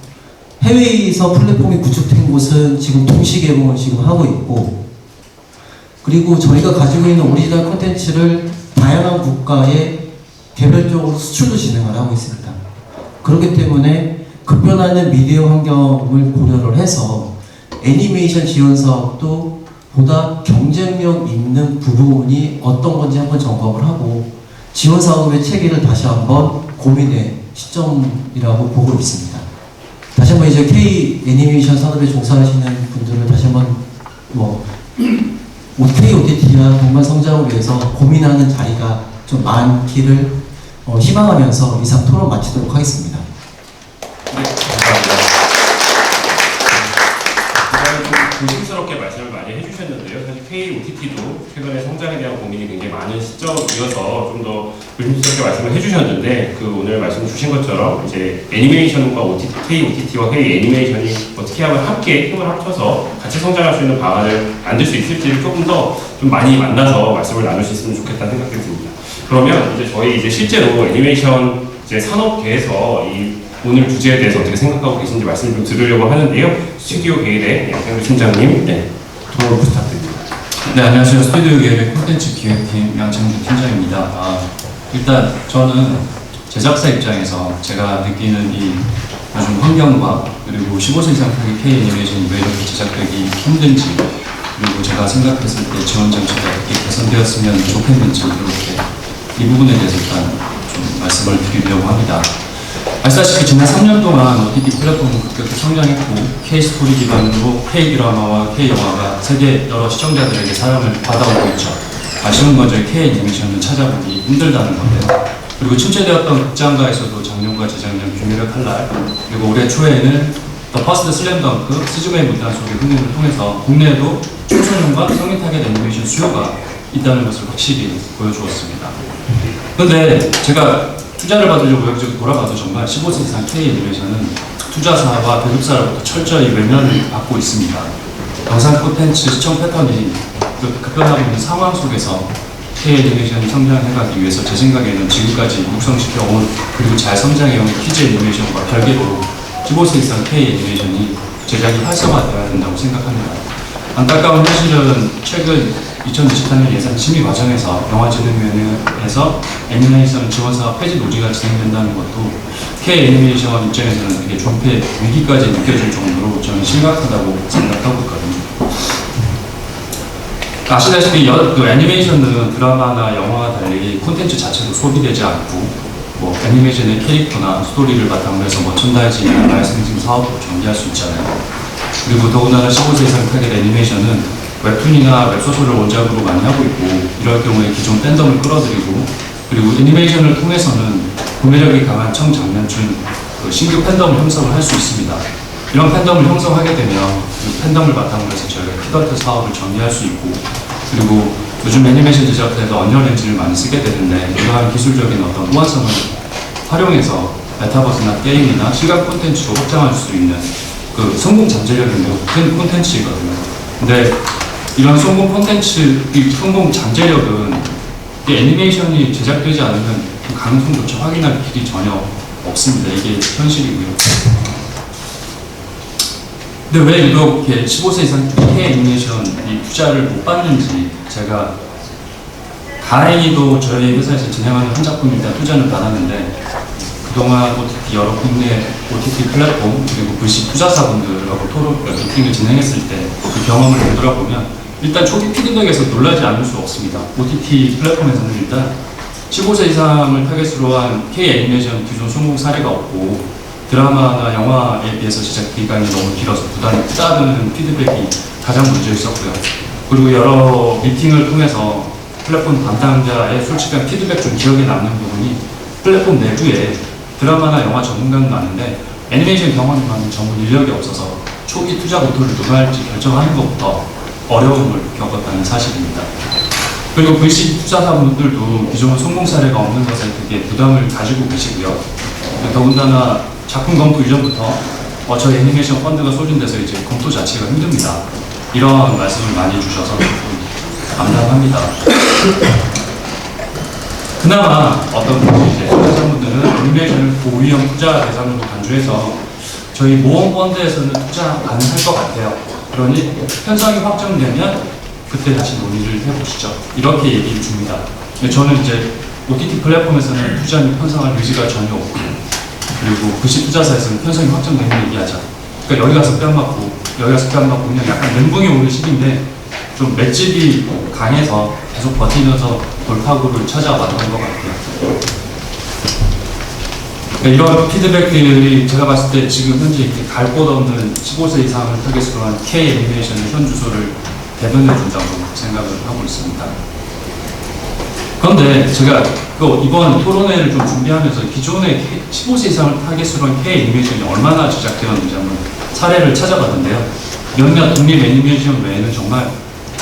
해외에서 플랫폼이 구축된 곳은 지금 동시 개봉을 지금 하고 있고, 그리고 저희가 가지고 있는 오리지널 콘텐츠를 다양한 국가에 개별적으로 수출도 진행을 하고 있습니다. 그렇기 때문에 급변하는 미디어 환경을 고려를 해서 애니메이션 지원 사업도 보다 경쟁력 있는 부분이 어떤 건지 한번 점검을 하고 지원 사업의 체계를 다시 한번 고민의 시점이라고 보고 있습니다. 다시 한번 이제 K 애니메이션 산업에 종사하시는 분들을 다시 한번 K OTT와 동반 성장을 위해서 고민하는 자리가 좀 많기를 희망하면서 이상 토론 마치도록 하겠습니다. 네, 감사합니다. 좀 조심스럽게 말씀을 많이 해주셨는데요. 사실 K-OTT도 최근에 성장에 대한 고민이 굉장히 많은 시점이어서 좀 더 조심스럽게 말씀을 해주셨는데, 오늘 말씀 주신 것처럼 이제 애니메이션과 K-OTT와 K-애니메이션이 어떻게 하면 함께 힘을 합쳐서 같이 성장할 수 있는 방안을 만들 수 있을지를 조금 더 좀 많이 만나서 말씀을 나눌 수 있으면 좋겠다는 생각이 듭니다. 그러면 이제 저희 이제 실제로 애니메이션 이제 산업계에서 오늘 주제에 대해서 어떻게 생각하고 계신지 말씀 좀 들으려고 하는데요. 스튜디오 게일의 양상규 팀장님, 토론 부탁드립니다. 네, 안녕하세요. 스튜디오 게일의 콘텐츠 기획팀 양창규 팀장입니다. 일단 저는 제작사 입장에서 제가 느끼는 이 요즘 환경과 그리고 15세 이상 타깃 K 애니메이션이 왜 이렇게 제작되기 힘든지, 그리고 제가 생각했을 때 지원 정책이 어떻게 개선되었으면 좋겠는지 이렇게 이 부분에 대해서 일단 좀 말씀을 드리려고 합니다. 아시다시피 지난 3년 동안 OTT 플랫폼은 급격히 성장했고 K-스토리 기반으로 K-드라마와 K-영화가 세계 여러 시청자들에게 사랑을 받아오고 있죠. 아쉬운 건 저희 K-애니메이션은 찾아보기 힘들다는 건데요. 그리고 침체되었던 극장가에서도 작년과 재작년 귀멸의 칼날, 그리고 올해 초에는 더 퍼스트 슬램덩크, 스즈메의 문단 속의 흥행을 통해서 국내에도 청소년과 성인 타겟 애니메이션 수요가 있다는 것을 확실히 보여주었습니다. 그런데 제가 투자를 받으려고 여기저기 돌아봐도 정말 15세 이상 K 애니메이션은 투자사와 배급사로부터 철저히 외면을 받고 있습니다. 영상 콘텐츠 시청 패턴이 급변하고 있는 상황 속에서 K 애니메이션이 성장해가기 위해서 제 생각에는 지금까지 육성시켜온 그리고 잘 성장해온 키즈 애니메이션과 별개로 15세 이상 K 애니메이션이 제작이 활성화되어야 된다고 생각합니다. 안타까운 현실은 최근 2024년 예산 심의 과정에서 영화진흥위원회에서 애니메이션 지원사업 폐지 논의가 진행된다는 것도 K 애니메이션 입장에서는 되게 존폐 위기까지 느껴질 정도로 저는 심각하다고 생각하고 있거든요. 아시다시피 애니메이션은 드라마나 영화와 달리 콘텐츠 자체도 소비되지 않고 애니메이션의 캐릭터나 스토리를 바탕으로 해서 머천다이징이나 라이선싱 사업도 전개할 수 있잖아요. 그리고 더군다나 15세 이상 타겟 애니메이션은 웹툰이나 웹소설을 원작으로 많이 하고 있고, 이럴 경우에 기존 팬덤을 끌어들이고, 그리고 애니메이션을 통해서는 구매력이 강한 청장년층 신규 팬덤을 형성을 할 수 있습니다. 이런 팬덤을 형성하게 되면 그 팬덤을 바탕으로 해서 저희가 키더트 사업을 정리할 수 있고, 그리고 요즘 애니메이션 제작에도 언리얼 엔진을 많이 쓰게 되는데 이러한 기술적인 어떤 우환성을 활용해서 메타버스나 게임이나 시각 콘텐츠로 확장할 수 있는 성공 잠재력이 매우 큰 콘텐츠이거든요. 근데 이런 성공 콘텐츠, 이 성공 잠재력은 이 애니메이션이 제작되지 않으면 그 가능성조차 확인할 길이 전혀 없습니다. 이게 현실이고요. 근데 왜 이렇게 15세 이상 K 애니메이션 이 투자를 못 받는지 제가 다행히도 저희 회사에서 진행하는 한 작품입니다. 투자는 받았는데 그동안 OTT 여러 국내 OTT 플랫폼 그리고 VC 투자사분들하고 토론 미팅을 진행했을 때 그 경험을 되돌아보면 일단 초기 피드백에서 놀라지 않을 수 없습니다. OTT 플랫폼에서는 일단 15세 이상을 타겟으로 한 K 애니메이션 기존 성공 사례가 없고 드라마나 영화에 비해서 제작 기간이 너무 길어서 부담이 크다는 피드백이 가장 먼저 있었고요. 그리고 여러 미팅을 통해서 플랫폼 담당자의 솔직한 피드백 중 기억에 남는 부분이 플랫폼 내부에 드라마나 영화 전문가는 많은데 애니메이션 경험이 많은 전문 인력이 없어서 초기 투자 검토를 누가 할지 결정하는 것부터 어려움을 겪었다는 사실입니다. 그리고 VC 투자사분들도 기존 성공 사례가 없는 것에 되게 부담을 가지고 계시고요. 더군다나 작품 검토 이전부터 저 애니메이션 펀드가 소진돼서 이제 검토 자체가 힘듭니다. 이런 말씀을 많이 주셔서 좀 감사합니다. 그나마 어떤 이제 투자자분들은 애니메이션을 고위험 투자 대상으로 간주해서 저희 모험 펀드에서는 투자 가능할 것 같아요. 그러니 편성이 확정되면 그때 다시 논의를 해보시죠. 이렇게 얘기를 줍니다. 근데 저는 이제 OTT 플랫폼에서는 투자 및 편성할 의지가 전혀 없고 그리고 VC 투자사에서는 편성이 확정되면 얘기하자. 그러니까 여기 가서 뺨 맞고 여기 가서 뺨 맞고 그냥 약간 멘붕이 오는 시기인데 좀 맷집이 강해서 계속 버티면서 돌파구를 찾아왔던 것 같아요. 그러니까 이런 피드백들이 제가 봤을 때 지금 현재 이렇게 갈 곳 없는 15세 이상을 타겟으로 한 K 애니메이션의 현 주소를 대변해 준다고 생각을 하고 있습니다. 그런데 제가 이번 토론회를 좀 준비하면서 기존의 15세 이상을 타겟으로 한 K 애니메이션이 얼마나 제작되었는지 한번 사례를 찾아봤는데요. 몇몇 독립 애니메이션 외에는 정말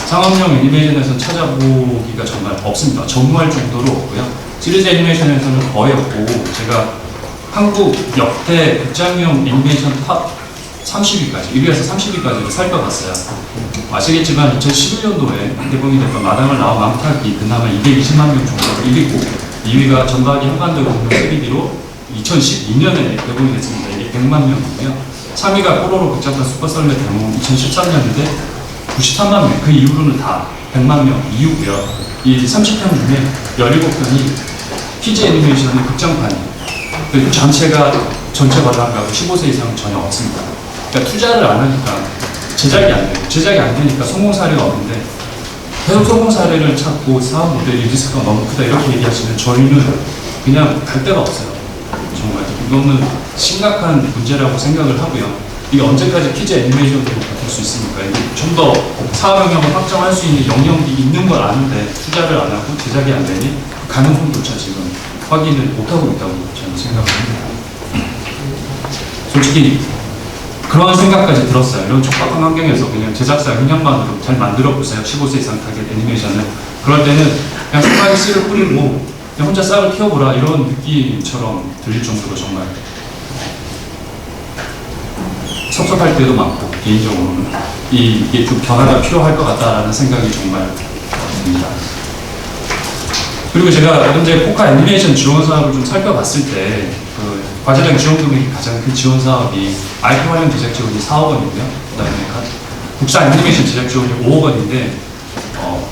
상업용 애니메이션에서 찾아보기가 정말 없습니다. 전무할 정도로 없고요. 시리즈 애니메이션에서는 거의 없고 제가 한국 역대 극장용 애니메이션 탑 30위까지 1위에서 30위까지를 살펴봤어요. 아시겠지만 2011년도에 개봉이 됐던 마당을 나와 맘타기 그나마 220만 명 정도로 1위고 2위가 전박이 한반도 공룡 3D로 2012년에 개봉이 됐습니다. 이게 100만 명이고요. 3위가 뽀로로 극장판 슈퍼썰매 대몽 2013년인데 93만 명, 그 이후로는 다 100만 명 이후고요. 이 30편 중에 17편이 키즈 애니메이션의 극장판이에요. 그 전체 관람가고 15세 이상은 전혀 없습니다. 그러니까 투자를 안 하니까 제작이 안 돼요. 제작이 안 되니까 성공 사례가 없는데 계속 성공 사례를 찾고 사업 모델이 리스크가 너무 크다 이렇게 얘기하시면 저희는 그냥 갈 데가 없어요. 정말 이거는 심각한 문제라고 생각을 하고요. 이게 언제까지 키즈 애니메이션으로 바뀔 수 있습니까? 좀 더 사업 영역을 확장할 수 있는 영역이 있는 걸 아는데 투자를 안 하고 제작이 안 되니 그 가능성조차 지금 확인을 못하고 있다고 저는 생각합니다. 솔직히 그런 생각까지 들었어요. 이런 촉박한 환경에서 그냥 제작사 흥량만으로 잘 만들어보세요. 15세 이상 타겟 애니메이션을. 그럴 때는 그냥 생각에 씨를 뿌리고 그냥 혼자 싹을 틔워보라 이런 느낌처럼 들릴 정도로 정말 섭섭할 때도 많고 개인적으로는 이게 좀 변화가 필요할 것 같다라는 생각이 정말 듭니다. 그리고 제가 현재 포카 애니메이션 지원 사업을 좀 살펴봤을 때 그 과제당 지원 금액이 가장 큰 지원 사업이 IP 관련 제작 지원이 4억 원이고요. 그다음에 국산 애니메이션 제작 지원이 5억 원인데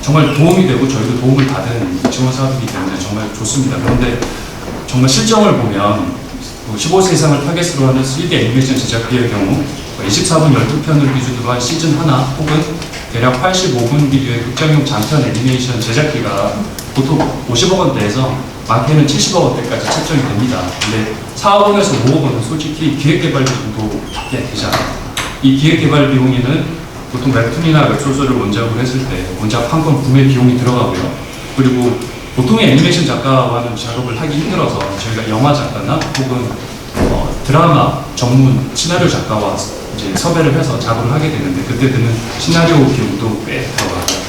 정말 도움이 되고 저희도 도움을 받은 지원 사업이기 때문에 정말 좋습니다. 그런데 정말 실정을 보면 15세 이상을 타겟으로 하는 3D 애니메이션 제작비의 경우 24분 12편을 기준으로 한 시즌 하나 혹은 대략 85분 기류의 극장용 장편 애니메이션 제작비가 보통 50억 원대에서 많게는 70억 원대까지 책정이 됩니다. 근데 4억 원에서 5억 원은 솔직히 기획개발비 정도밖에 되지 않아요. 이 기획개발 비용에는 보통 웹툰이나 웹소설을 원작으로 했을 때 원작 한 권 구매 비용이 들어가고요. 그리고 보통의 애니메이션 작가와는 작업을 하기 힘들어서 저희가 영화 작가나 혹은 드라마 전문 시나리오 작가와 이제 섭외를 해서 작업을 하게 되는데 그때 드는 시나리오 비용도 꽤 들어가고요.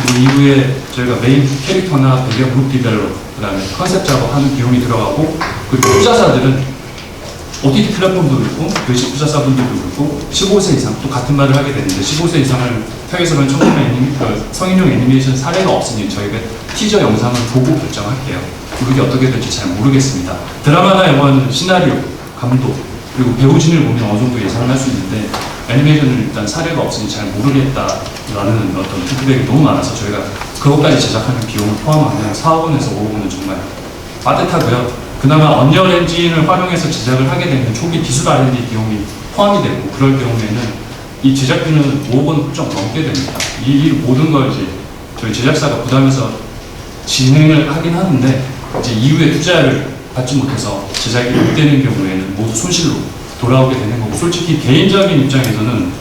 그리고 이후에 저희가 메인 캐릭터나 배경 그룹 디벨롭, 그 다음에 컨셉 작업하는 비용이 들어가고 그리고 투자사들은 OTT 플랫폼도 그렇고 VC 투자사분들도 그렇고 15세 이상 또 같은 말을 하게 되는데 15세 이상을 타겟으로 한 성인용 애니메이션 사례가 없으니 저희가 티저 영상을 보고 결정할게요. 그게 어떻게 될지 잘 모르겠습니다. 드라마나 영화는 시나리오, 감독 그리고 배우진을 보면 어느 정도 예상을 할 수 있는데 애니메이션을 일단 사례가 없으니 잘 모르겠다라는 어떤 피드백이 너무 많아서 저희가 그것까지 제작하는 비용을 포함하면 4억 원에서 5억 원은 정말 빠듯하고요. 그나마 언리얼 엔진을 활용해서 제작을 하게 되면 초기 기술 R&D 비용이 포함이 되고 그럴 경우에는 이 제작비는 5억 원 좀 넘게 됩니다. 이 모든 걸 이제 저희 제작사가 부담해서 진행을 하긴 하는데 이제 이후에 투자를 받지 못해서 제작이 못 되는 경우에는 모두 손실로 돌아오게 되는 거고 솔직히 개인적인 입장에서는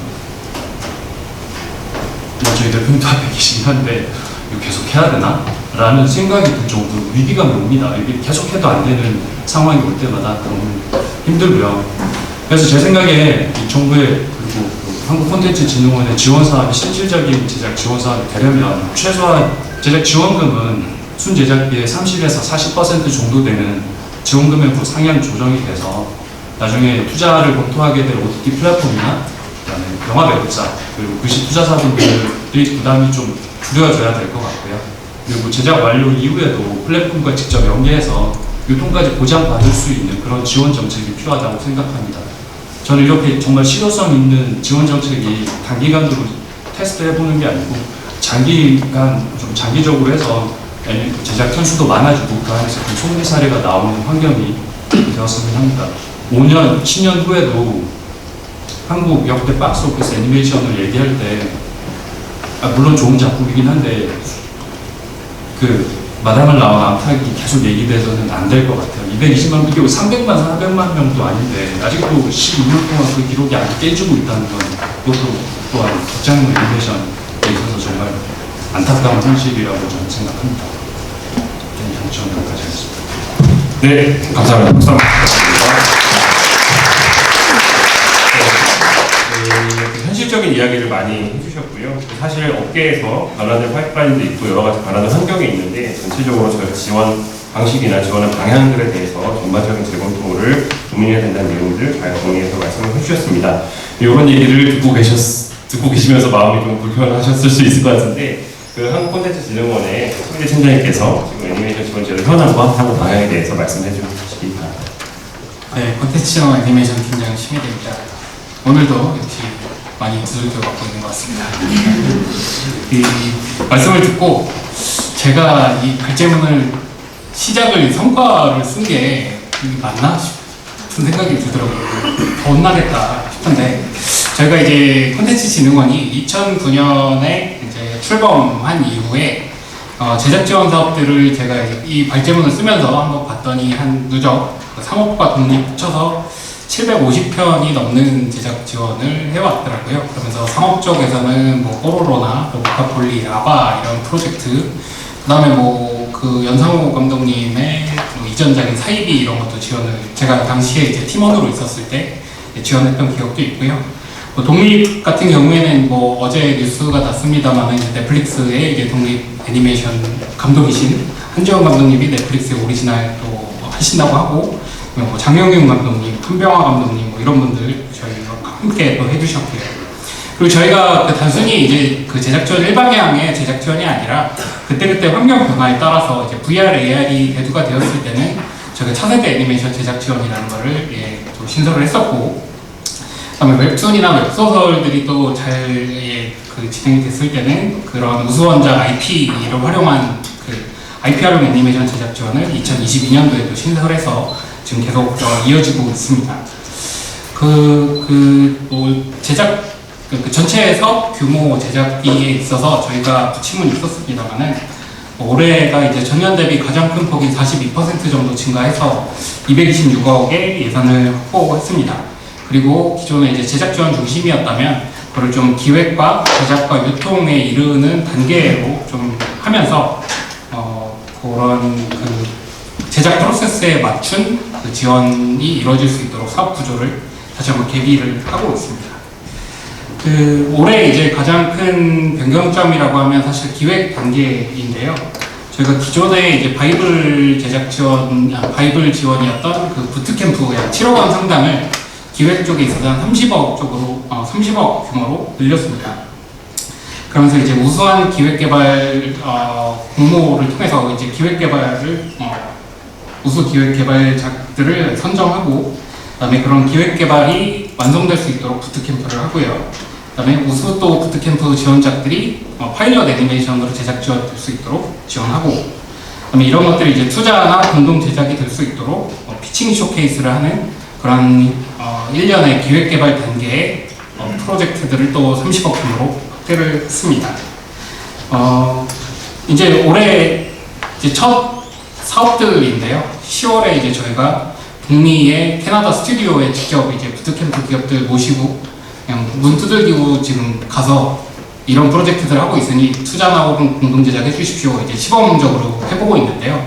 저희 대표님도 앞에 계시긴 한데 이거 계속 해야 되나? 라는 생각이 들 정도로 위기감이 옵니다. 이게 계속 해도 안 되는 상황이 올 때마다 너무 힘들고요. 그래서 제 생각에 이 정부의 그리고 한국콘텐츠진흥원의 지원 사업이 실질적인 제작 지원 사업이 되려면 최소한 제작 지원금은 순 제작비의 30에서 40% 정도 되는 지원금액으로 상향 조정이 돼서 나중에 투자를 검토하게 될 OTT 플랫폼이나 그다음에 영화 배급사 그리고 글씨 투자사분들의 부담이 좀 줄여져야 될 것 같고요. 그리고 제작 완료 이후에도 플랫폼과 직접 연계해서 유통까지 보장받을 수 있는 그런 지원 정책이 필요하다고 생각합니다. 저는 이렇게 정말 실효성 있는 지원 정책이 단기간으로 테스트해보는 게 아니고 장기간, 좀 장기적으로 해서 제작 편수도 많아지고 그 안에서 좀 성공 사례가 나오는 환경이 되었으면 합니다. 5년, 10년 후에도 한국 역대 박스오피스 애니메이션을 얘기할 때 물론 좋은 작품이긴 한데 그 마담을 나온 암탉이 계속 얘기돼서는 안 될 것 같아요. 220만, 이게 300만, 400만 명도 아닌데 아직도 12년 동안 그 기록이 안 깨지고 있다는 건 그것도 또한 극장물 애니메이션에 있어서 정말 안타까운 현실이라고 저는 생각합니다. 저는 여기까지 하겠습니다. 네, 감사합니다. 박수 한번 부탁드립니다. 현실적인 이야기를 많이 해주셨고요. 사실 업계에서 변화될 파이프라인도 있고 여러 가지 변화될 환경이 있는데 전체적으로 저희가 지원 방식이나 지원의 방향들에 대해서 전반적인 재검토를 고민해야 된다는 내용들 잘 정리해서 말씀을 해주셨습니다. 이런 얘기를 듣고 계시면서 마음이 좀 불편하셨을 수 있을 것 같은데 그 한국콘텐츠진흥원의 손재 팀장님께서 지금 애니메이션 지원제도 현황과 향후 방향에 대해서 말씀해 주시기 바랍니다. 네, 콘텐츠진흥원 애니메이션 팀장 심혜대입니다. 오늘도 역시 많이 두들겨 갖고 있는 것 같습니다. 이 말씀을 듣고 제가 이 발제문을 시작을 성과를 쓴 게 맞나 싶은 생각이 들더라고요. 더 혼나겠다 싶은데 저희가 이제 콘텐츠진흥원이 2009년에 이제 출범한 이후에 제작 지원 사업들을 제가 이 발제문을 쓰면서 한번 봤더니 한 누적 상업과 독립 합쳐서 750편이 넘는 제작 지원을 해왔더라고요. 그러면서 상업 쪽에서는 뭐 뽀로로나 모카폴리, 아바 이런 프로젝트, 그 다음에 뭐 그 연상호 감독님의 뭐 이전작인 사이비 이런 것도 지원을 제가 당시에 이제 팀원으로 있었을 때 지원했던 기억도 있고요. 뭐 독립 같은 경우에는 뭐 어제 뉴스가 났습니다만 넷플릭스의 이제 독립 애니메이션 감독이신 한지원 감독님이 넷플릭스 오리지널 또 하신다고 하고 뭐 장영균 감독님, 한병화 감독님 뭐 이런 분들 저희가 함께 또 해주셨고요. 그리고 저희가 그 단순히 이제 그 제작 지원 일방향의 제작 지원이 아니라 그때그때 환경 변화에 따라서 이제 VR, AR이 대두가 되었을 때는 저희가 차세대 애니메이션 제작 지원이라는 거를 또 신설을 했었고, 그다음에 웹툰이나 웹소설들이 또 잘 그 진행이 됐을 때는 그런 우수원작 IP를 활용한 그 IP 활용 애니메이션 제작 지원을 2022년도에도 신설해서 지금 계속 이어지고 있습니다. 뭐 제작 그 전체 사업 규모 제작비에 있어서 저희가 부침은 있었습니다만은 올해가 이제 전년 대비 가장 큰 폭인 42% 정도 증가해서 226억의 예산을 확보했습니다. 그리고 기존에 이제 제작 지원 중심이었다면 그걸 좀 기획과 제작과 유통에 이르는 단계로 좀 하면서 그런 그 제작 프로세스에 맞춘 그 지원이 이루어질 수 있도록 사업 구조를 다시 한번 개비를 하고 있습니다. 그 올해 이제 가장 큰 변경점이라고 하면 사실 기획 단계인데요. 저희가 기존에 이제 바이블 제작 지원, 바이블 지원이었던 그 부트캠프 약 7억 원 상당을 기획 쪽에 있어서 한 30억 쪽으로 30억 규모로 늘렸습니다. 그러면서 이제 우수한 기획개발 공모를 통해서 이제 기획개발을 우수 기획개발작들을 선정하고, 그다음에 그런 기획개발이 완성될 수 있도록 부트캠프를 하고요. 그다음에 우수도 부트캠프 지원작들이 파일럿 애니메이션으로 제작될 수 있도록 지원하고, 그다음에 이런 것들이 이제 투자나 공동 제작이 될 수 있도록 피칭 쇼케이스를 하는 그런 1년의 기획 개발 단계의 프로젝트들을 또 30억 규모로 확대를 했습니다. 이제 올해 이제 첫 사업들인데요. 10월에 이제 저희가 북미의 캐나다 스튜디오에 직접 이제 부트캠프 기업들 모시고 그냥 문 두들기고 지금 가서 이런 프로젝트들 하고 있으니 투자나 혹은 공동 제작해 주십시오. 이제 시범적으로 해보고 있는데요.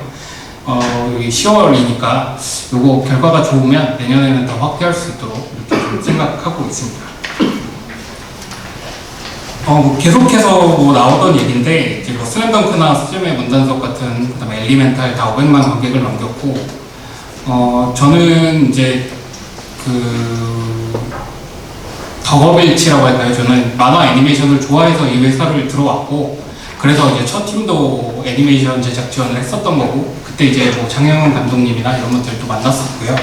여기 10월이니까 요거 결과가 좋으면 내년에는 더 확대할 수 있도록 이렇게 좀 생각하고 있습니다. 계속해서 나오던 얘기인데 이제 슬램덩크나 스즈메 문단속 같은, 그다음에 엘리멘탈 다 500만 관객을 넘겼고, 저는 이제 덕업일치라고 할까요? 저는 만화 애니메이션을 좋아해서 이 회사를 들어왔고, 그래서 이제 첫 팀도 애니메이션 제작 지원을 했었던 거고, 그때 이제 뭐 장영훈 감독님이나 이런 분들도 만났었고요.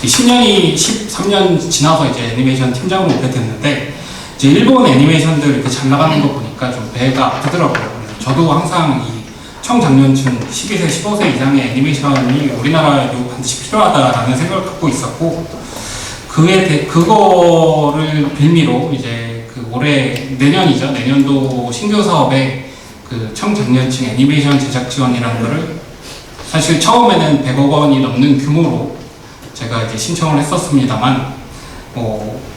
13년 지나서 이제 애니메이션 팀장으로 오게 됐는데, 이제 일본 애니메이션들 이렇게 잘 나가는 거 보니까 좀 배가 아프더라고요. 저도 항상 이 청장년층 12세, 15세 이상의 애니메이션이 우리나라에도 반드시 필요하다라는 생각을 갖고 있었고, 그거를 빌미로 이제 올해 내년도 신규 사업에 청장년층 애니메이션 제작 지원이라는 거를 사실 처음에는 100억 원이 넘는 규모로 제가 이제 신청을 했었습니다만,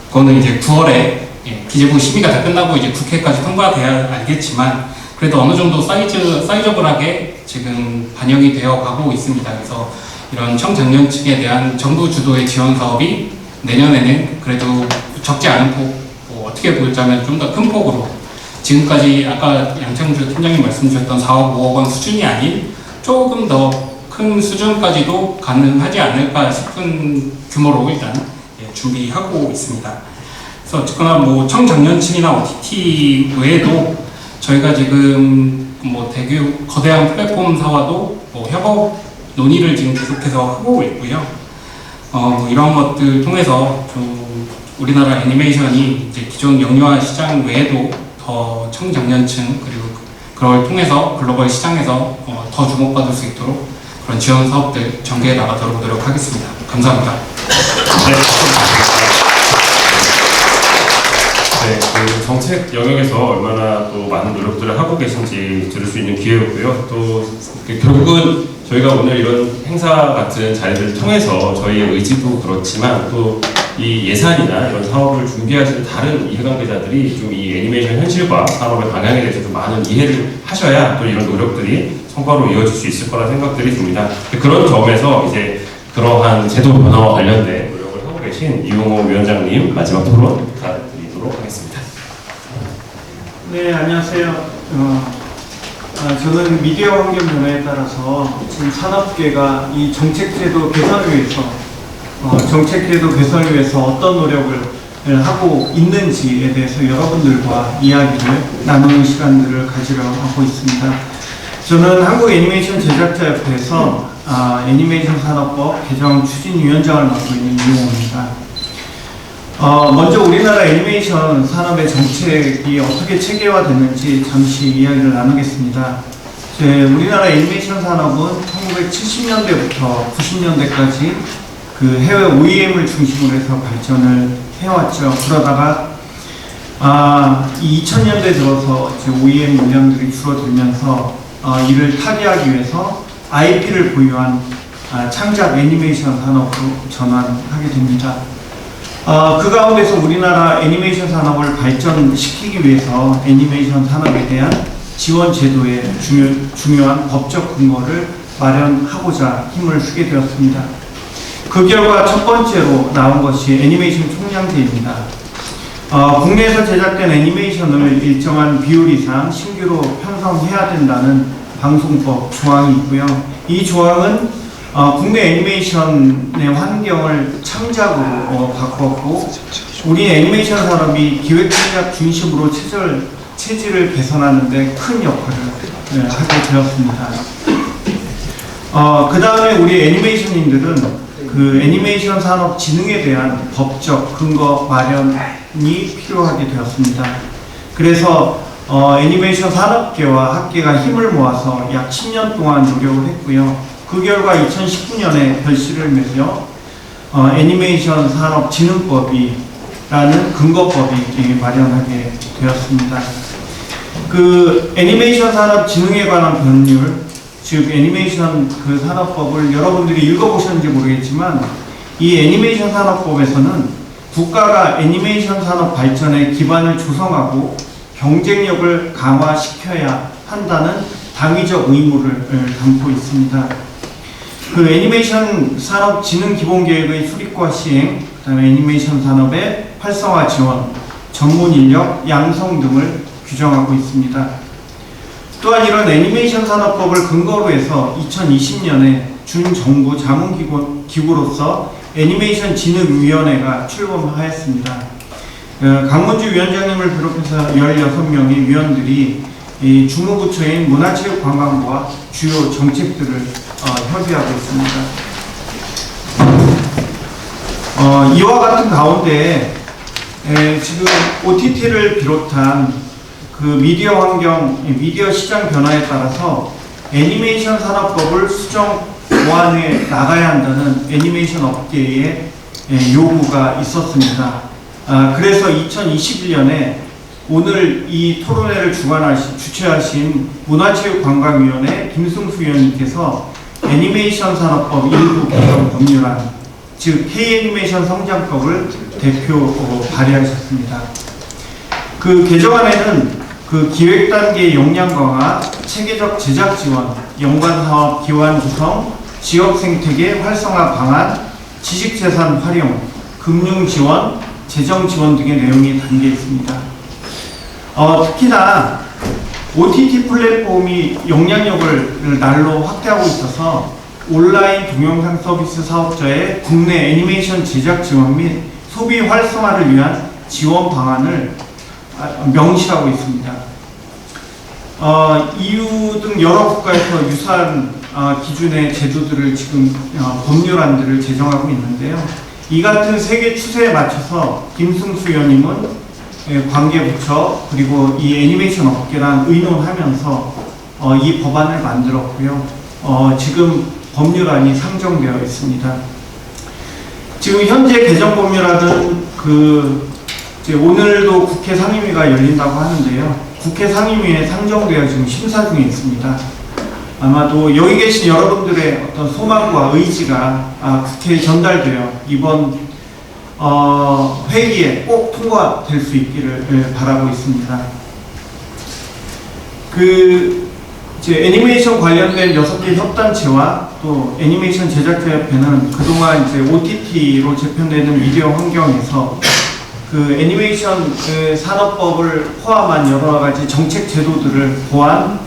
그거는 이제 9월에 기재부 심의가 다 끝나고 이제 국회까지 통과돼야 알겠지만, 그래도 어느 정도 사이저블하게 지금 반영이 되어 가고 있습니다. 그래서 이런 청장년층에 대한 정부 주도의 지원 사업이 내년에는 그래도 적지 않은 폭, 어떻게 보자면 좀 더 큰 폭으로, 지금까지 아까 양창주 팀장님 말씀 주셨던 4억, 5억 원 수준이 아닌 조금 더 큰 수준까지도 가능하지 않을까 싶은 규모로 일단 준비하고 있습니다. 그래서 어쨌거나 뭐 청장년층이나 OTT 외에도 저희가 지금 뭐 거대한 플랫폼사와도 협업 논의를 지금 계속해서 하고 있고요. 이런 것들 통해서 좀 우리나라 애니메이션이 이제 기존 영유아 시장 외에도 더 청장년층, 그리고 그걸 통해서 글로벌 시장에서 더 주목받을 수 있도록 그런 지원 사업들 전개해 나가도록 노력하겠습니다. 감사합니다. 그 정책 영역에서 얼마나 또 많은 노력들을 하고 계신지 들을 수 있는 기회였고요. 또 결국은 저희가 오늘 이런 행사 같은 자리를 통해서 저희의 의지도 그렇지만 또 이 예산이나 이런 사업을 준비하시는 다른 이해관계자들이 좀 이 애니메이션 현실과 산업의 방향에 대해서 좀 많은 이해를 하셔야 또 이런 노력들이 성과로 이어질 수 있을 거라 생각들이 듭니다. 그런 점에서 이제 그러한 제도 변화와 관련된 노력을 하고 계신 이용호 위원장님 마지막 토론 부탁드리도록 하겠습니다. 네, 안녕하세요. 저는 미디어 환경 변화에 따라서 지금 산업계가 이 정책제도 개선을 위해서 어떤 노력을 하고 있는지에 대해서 여러분들과 이야기를 나누는 시간들을 가지려 하고 있습니다. 저는 한국 애니메이션 제작자협회에서 애니메이션 산업법 개정 추진위원장을 맡고 있는 이용호입니다. 먼저 우리나라 애니메이션 산업의 정책이 어떻게 체계화됐는지 잠시 이야기를 나누겠습니다. 우리나라 애니메이션 산업은 1970년대부터 90년대까지 그 해외 OEM을 중심으로 해서 발전을 해왔죠. 그러다가 2000년대 들어서 이제 OEM 물량들이 줄어들면서 이를 타개하기 위해서 IP를 보유한 창작 애니메이션 산업으로 전환하게 됩니다. 그 가운데서 우리나라 애니메이션 산업을 발전시키기 위해서 애니메이션 산업에 대한 지원 제도의 중요한 법적 근거를 마련하고자 힘을 쓰게 되었습니다. 그 결과 첫 번째로 나온 것이 애니메이션 총량제입니다. 국내에서 제작된 애니메이션을 일정한 비율 이상 신규로 편성해야 된다는 방송법 조항이 있고요. 이 조항은 국내 애니메이션의 환경을 창작으로 바꿨고, 우리 애니메이션 산업이 기획 전략 중심으로 체질을 개선하는 데 큰 역할을 하게 되었습니다. 그 다음에 우리 애니메이션인들은 그 애니메이션 산업 진흥에 대한 법적 근거 마련이 필요하게 되었습니다. 그래서 애니메이션 산업계와 학계가 힘을 모아서 약 10년 동안 노력을 했고요. 그 결과 2019년에 결실을 맺어 애니메이션 산업 진흥법이라는 근거법이 마련하게 되었습니다. 그 애니메이션 산업 진흥에 관한 법률, 즉 애니메이션 그 산업법을 여러분들이 읽어보셨는지 모르겠지만 이 애니메이션 산업법에서는 국가가 애니메이션 산업 발전의 기반을 조성하고 경쟁력을 강화시켜야 한다는 당위적 의무를 담고 있습니다. 그 애니메이션 산업 진흥 기본계획의 수립과 시행, 그다음에 애니메이션 산업의 활성화 지원, 전문 인력 양성 등을 규정하고 있습니다. 또한 이런 애니메이션 산업법을 근거로 해서 2020년에 준정부 자문기구로서 애니메이션 진흥위원회가 출범하였습니다. 강문주 위원장님을 비롯해서 16명의 위원들이 이 주무부처인 문화체육관광부와 주요 정책들을 협의하고 있습니다. 이와 같은 가운데 지금 OTT를 비롯한 그 미디어 환경, 미디어 시장 변화에 따라서 애니메이션 산업법을 수정 보완해 나가야 한다는 애니메이션 업계의 요구가 있었습니다. 그래서 2021년에 오늘 이 토론회를 주최하신 문화체육관광위원회 김승수 위원님께서 애니메이션 산업법 일부 개정 법률안, 즉 K애니메이션 성장법을 대표 발의하셨습니다. 그 개정안에는 그 기획 단계 역량 강화, 체계적 제작 지원, 연관 사업 기반 구성, 지역 생태계 활성화 방안, 지식 재산 활용, 금융 지원, 재정 지원 등의 내용이 담겨 있습니다. 특히나 OTT 플랫폼이 영향력을 날로 확대하고 있어서 온라인 동영상 서비스 사업자의 국내 애니메이션 제작 지원 및 소비 활성화를 위한 지원 방안을 명시하고 있습니다. EU 등 여러 국가에서 유사한 기준의 제도들을 지금 법률안들을 제정하고 있는데요. 이 같은 세계 추세에 맞춰서 김승수 위원님은 관계부처 그리고 이 애니메이션 업계랑 의논하면서 이 법안을 만들었고요. 지금 법률안이 상정되어 있습니다. 지금 현재 개정 법률안은 오늘도 국회 상임위가 열린다고 하는데요. 국회 상임위에 상정되어 지금 심사 중에 있습니다. 아마도 여기 계신 여러분들의 어떤 소망과 의지가 국회에 전달되어 이번 회기에 꼭 통과될 수 있기를 바라고 있습니다. 애니메이션 관련된 6개 협단체와 또 애니메이션 제작자협회는 그동안 OTT로 재편되는 미디어 환경에서 그 애니메이션 산업법을 포함한 여러 가지 정책 제도들을 보완,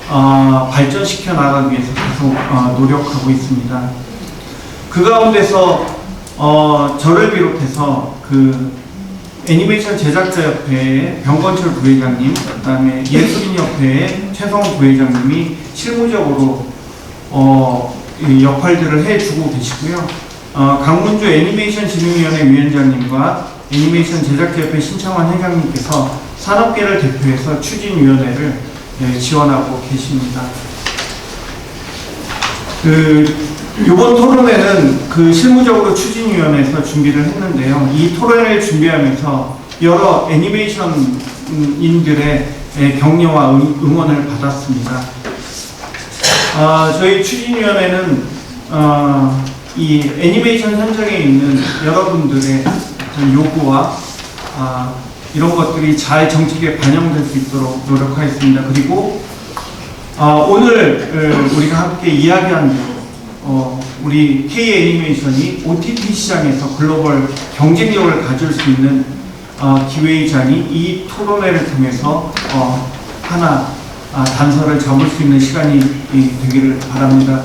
발전시켜 나가기 위해서 계속 노력하고 있습니다. 그 가운데서 저를 비롯해서 그 애니메이션 제작자협회의 병건철 부회장님, 그다음에 예술인협회의 최성 부회장님이 실무적으로 역할들을 해주고 계시고요. 강문주 애니메이션 진흥위원회 위원장님과 애니메이션 제작자협회 신창환 회장님께서 산업계를 대표해서 추진위원회를 지원하고 계십니다. 이번 토론회는 실무적으로 추진위원회에서 준비를 했는데요. 이 토론회를 준비하면서 여러 애니메이션인들의 격려와 응원을 받았습니다. 저희 추진위원회는 이 애니메이션 현장에 있는 여러분들의 요구와 이런 것들이 잘 정책에 반영될 수 있도록 노력하겠습니다. 그리고 오늘 우리가 함께 이야기한 대로 우리 K애니메이션이 OTT 시장에서 글로벌 경쟁력을 가질 수 있는 기회이자니 이 토론회를 통해서 하나 단서를 잡을 수 있는 시간이 되기를 바랍니다.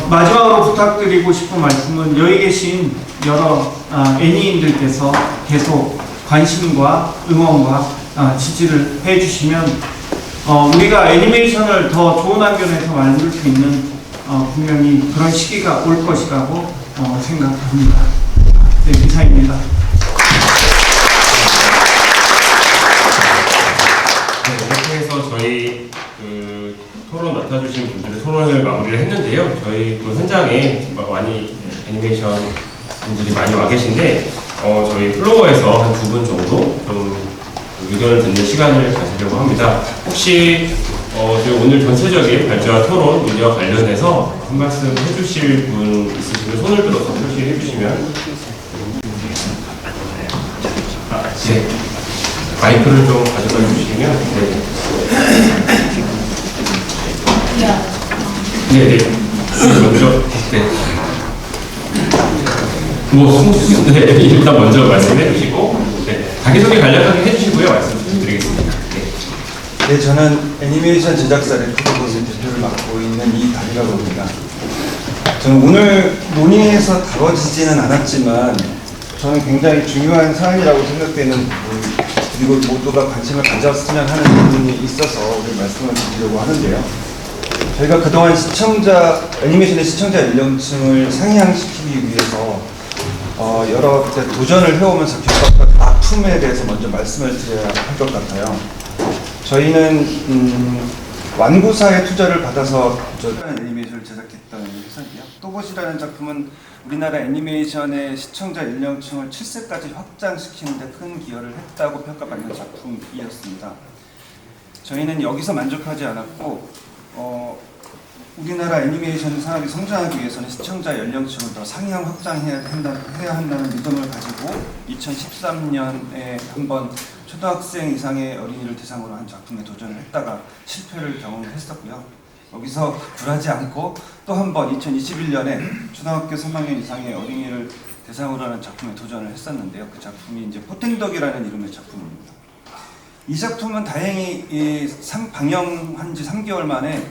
마지막으로 부탁드리고 싶은 말씀은 여기 계신 여러 애니인들께서 계속 관심과 응원과 지지를 해주시면 우리가 애니메이션을 더 좋은 환경에서 만들 수 있는 분명히 그런 시기가 올 것이라고 생각합니다. 네, 이상입니다. 네, 이렇게 해서 저희 그 토론 맡아주신 분들의 토론을 마무리를 했는데요. 저희 또 현장에 많이 애니메이션 분들이 많이 와 계신데 저희 플로어에서 한 2분 정도 좀 의견을 듣는 시간을 가지려고 합니다. 혹시 저희 오늘 전체적인 발제와 토론 문제와 관련해서 한 말씀 해주실 분 있으시면 손을 들어서 표시해 주시면. 네. 마이크를 좀 가져가 주시면. 네. 먼저. 네. 일단 먼저 말씀해 주시고, 자기소개 간략하게 해주시고요. 말씀 드리겠습니다. 네, 저는 애니메이션 제작사 레코드봇의 대표를 맡고 있는 이다리라고 합니다. 저는 오늘 논의에서 다뤄지지는 않았지만 저는 굉장히 중요한 사안이라고 생각되는 부분, 그리고 모두가 관심을 가졌으면 하는 부분이 있어서 오늘 말씀을 드리려고 하는데요. 저희가 그동안 애니메이션의 시청자 연령층을 상향시키기 위해서 여러 도전을 해오면서 겪었던 아픔에 대해서 먼저 말씀을 드려야 할 것 같아요. 저희는 완구사의 투자를 받아서 애니메이션을 제작했던 회사인데요. 또봇이라는 작품은 우리나라 애니메이션의 시청자 연령층을 7세까지 확장시키는 데 큰 기여를 했다고 평가받는 작품이었습니다. 저희는 여기서 만족하지 않았고 우리나라 애니메이션 산업이 성장하기 위해서는 시청자 연령층을 더 상향 확장해야 한다는 믿음을 가지고 2013년에 한번 초등학생 이상의 어린이를 대상으로 한 작품에 도전을 했다가 실패를 경험했었고요. 여기서 굴하지 않고 또 한 번 2021년에 초등학교 3학년 이상의 어린이를 대상으로 하는 작품에 도전을 했었는데요. 그 작품이 이제 포텐덕이라는 이름의 작품입니다. 이 작품은 다행히 방영한 지 3개월 만에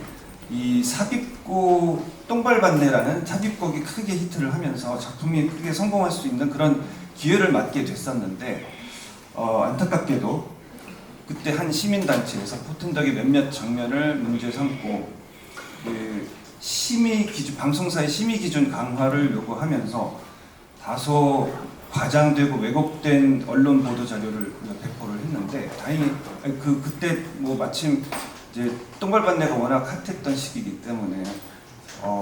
이 삽입고 똥발반내라는 삽입곡이 크게 히트를 하면서 작품이 크게 성공할 수 있는 그런 기회를 맞게 됐었는데 안타깝게도 그때 한 시민단체에서 포텐덕의 몇몇 장면을 문제 삼고 방송사의 심의 기준 강화를 요구하면서 다소 과장되고 왜곡된 언론 보도 자료를 배포를 했는데 다행히 그때 마침 이제 똥발반내가 워낙 핫했던 시기이기 때문에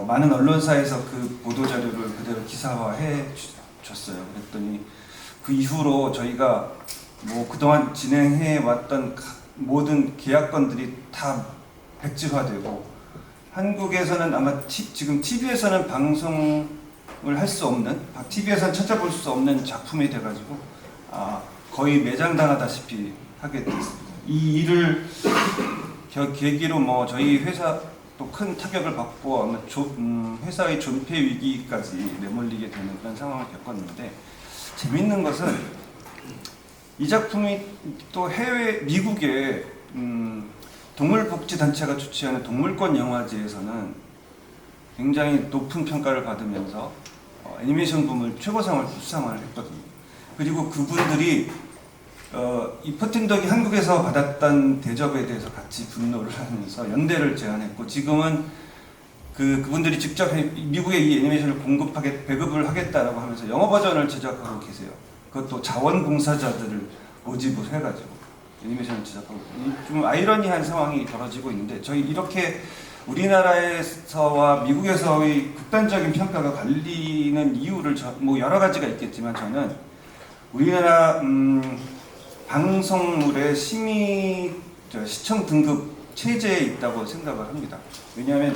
많은 언론사에서 그 보도 자료를 그대로 기사화해 줬어요. 그랬더니 그 이후로 저희가 그동안 진행해 왔던 모든 계약건들이 다 백지화되고 한국에서는 아마 지금 TV에서는 방송을 할 수 없는, TV에서는 찾아볼 수 없는 작품이 돼가지고 거의 매장당하다시피 하게 됐습니다. 이 일을 계기로 저희 회사도 큰 타격을 받고 아마 회사의 존폐 위기까지 내몰리게 되는 그런 상황을 겪었는데 재밌는 것은 이 작품이 또 미국의 동물복지단체가 주최하는 동물권 영화제에서는 굉장히 높은 평가를 받으면서 애니메이션 부문 최고상을 수상을 했거든요. 그리고 그분들이 이 포텐덕이 한국에서 받았던 대접에 대해서 같이 분노를 하면서 연대를 제안했고 지금은 그분들이 직접 미국에 이 애니메이션을 배급을 하겠다라고 하면서 영어 버전을 제작하고 계세요. 그것도 자원봉사자들을 모집을 해가지고 애니메이션을 제작하고 좀 아이러니한 상황이 벌어지고 있는데 저희 이렇게 우리나라에서와 미국에서의 극단적인 평가가 갈리는 이유를 여러 가지가 있겠지만 저는 우리나라 방송물의 시청 등급 체제에 있다고 생각을 합니다. 왜냐하면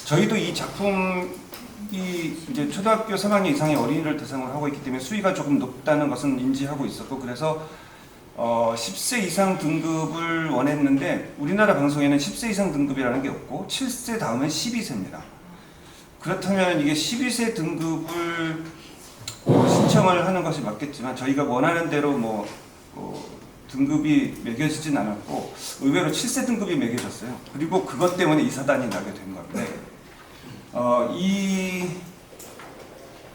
저희도 이 작품이 이제 초등학교 3학년 이상의 어린이를 대상으로 하고 있기 때문에 수위가 조금 높다는 것은 인지하고 있었고 그래서 10세 이상 등급을 원했는데 우리나라 방송에는 10세 이상 등급이라는 게 없고 7세 다음은 12세입니다. 그렇다면 이게 12세 등급을 신청을 하는 것이 맞겠지만 저희가 원하는 대로 등급이 매겨지진 않았고 의외로 7세 등급이 매겨졌어요. 그리고 그것 때문에 이 사단이 나게 된 건데 이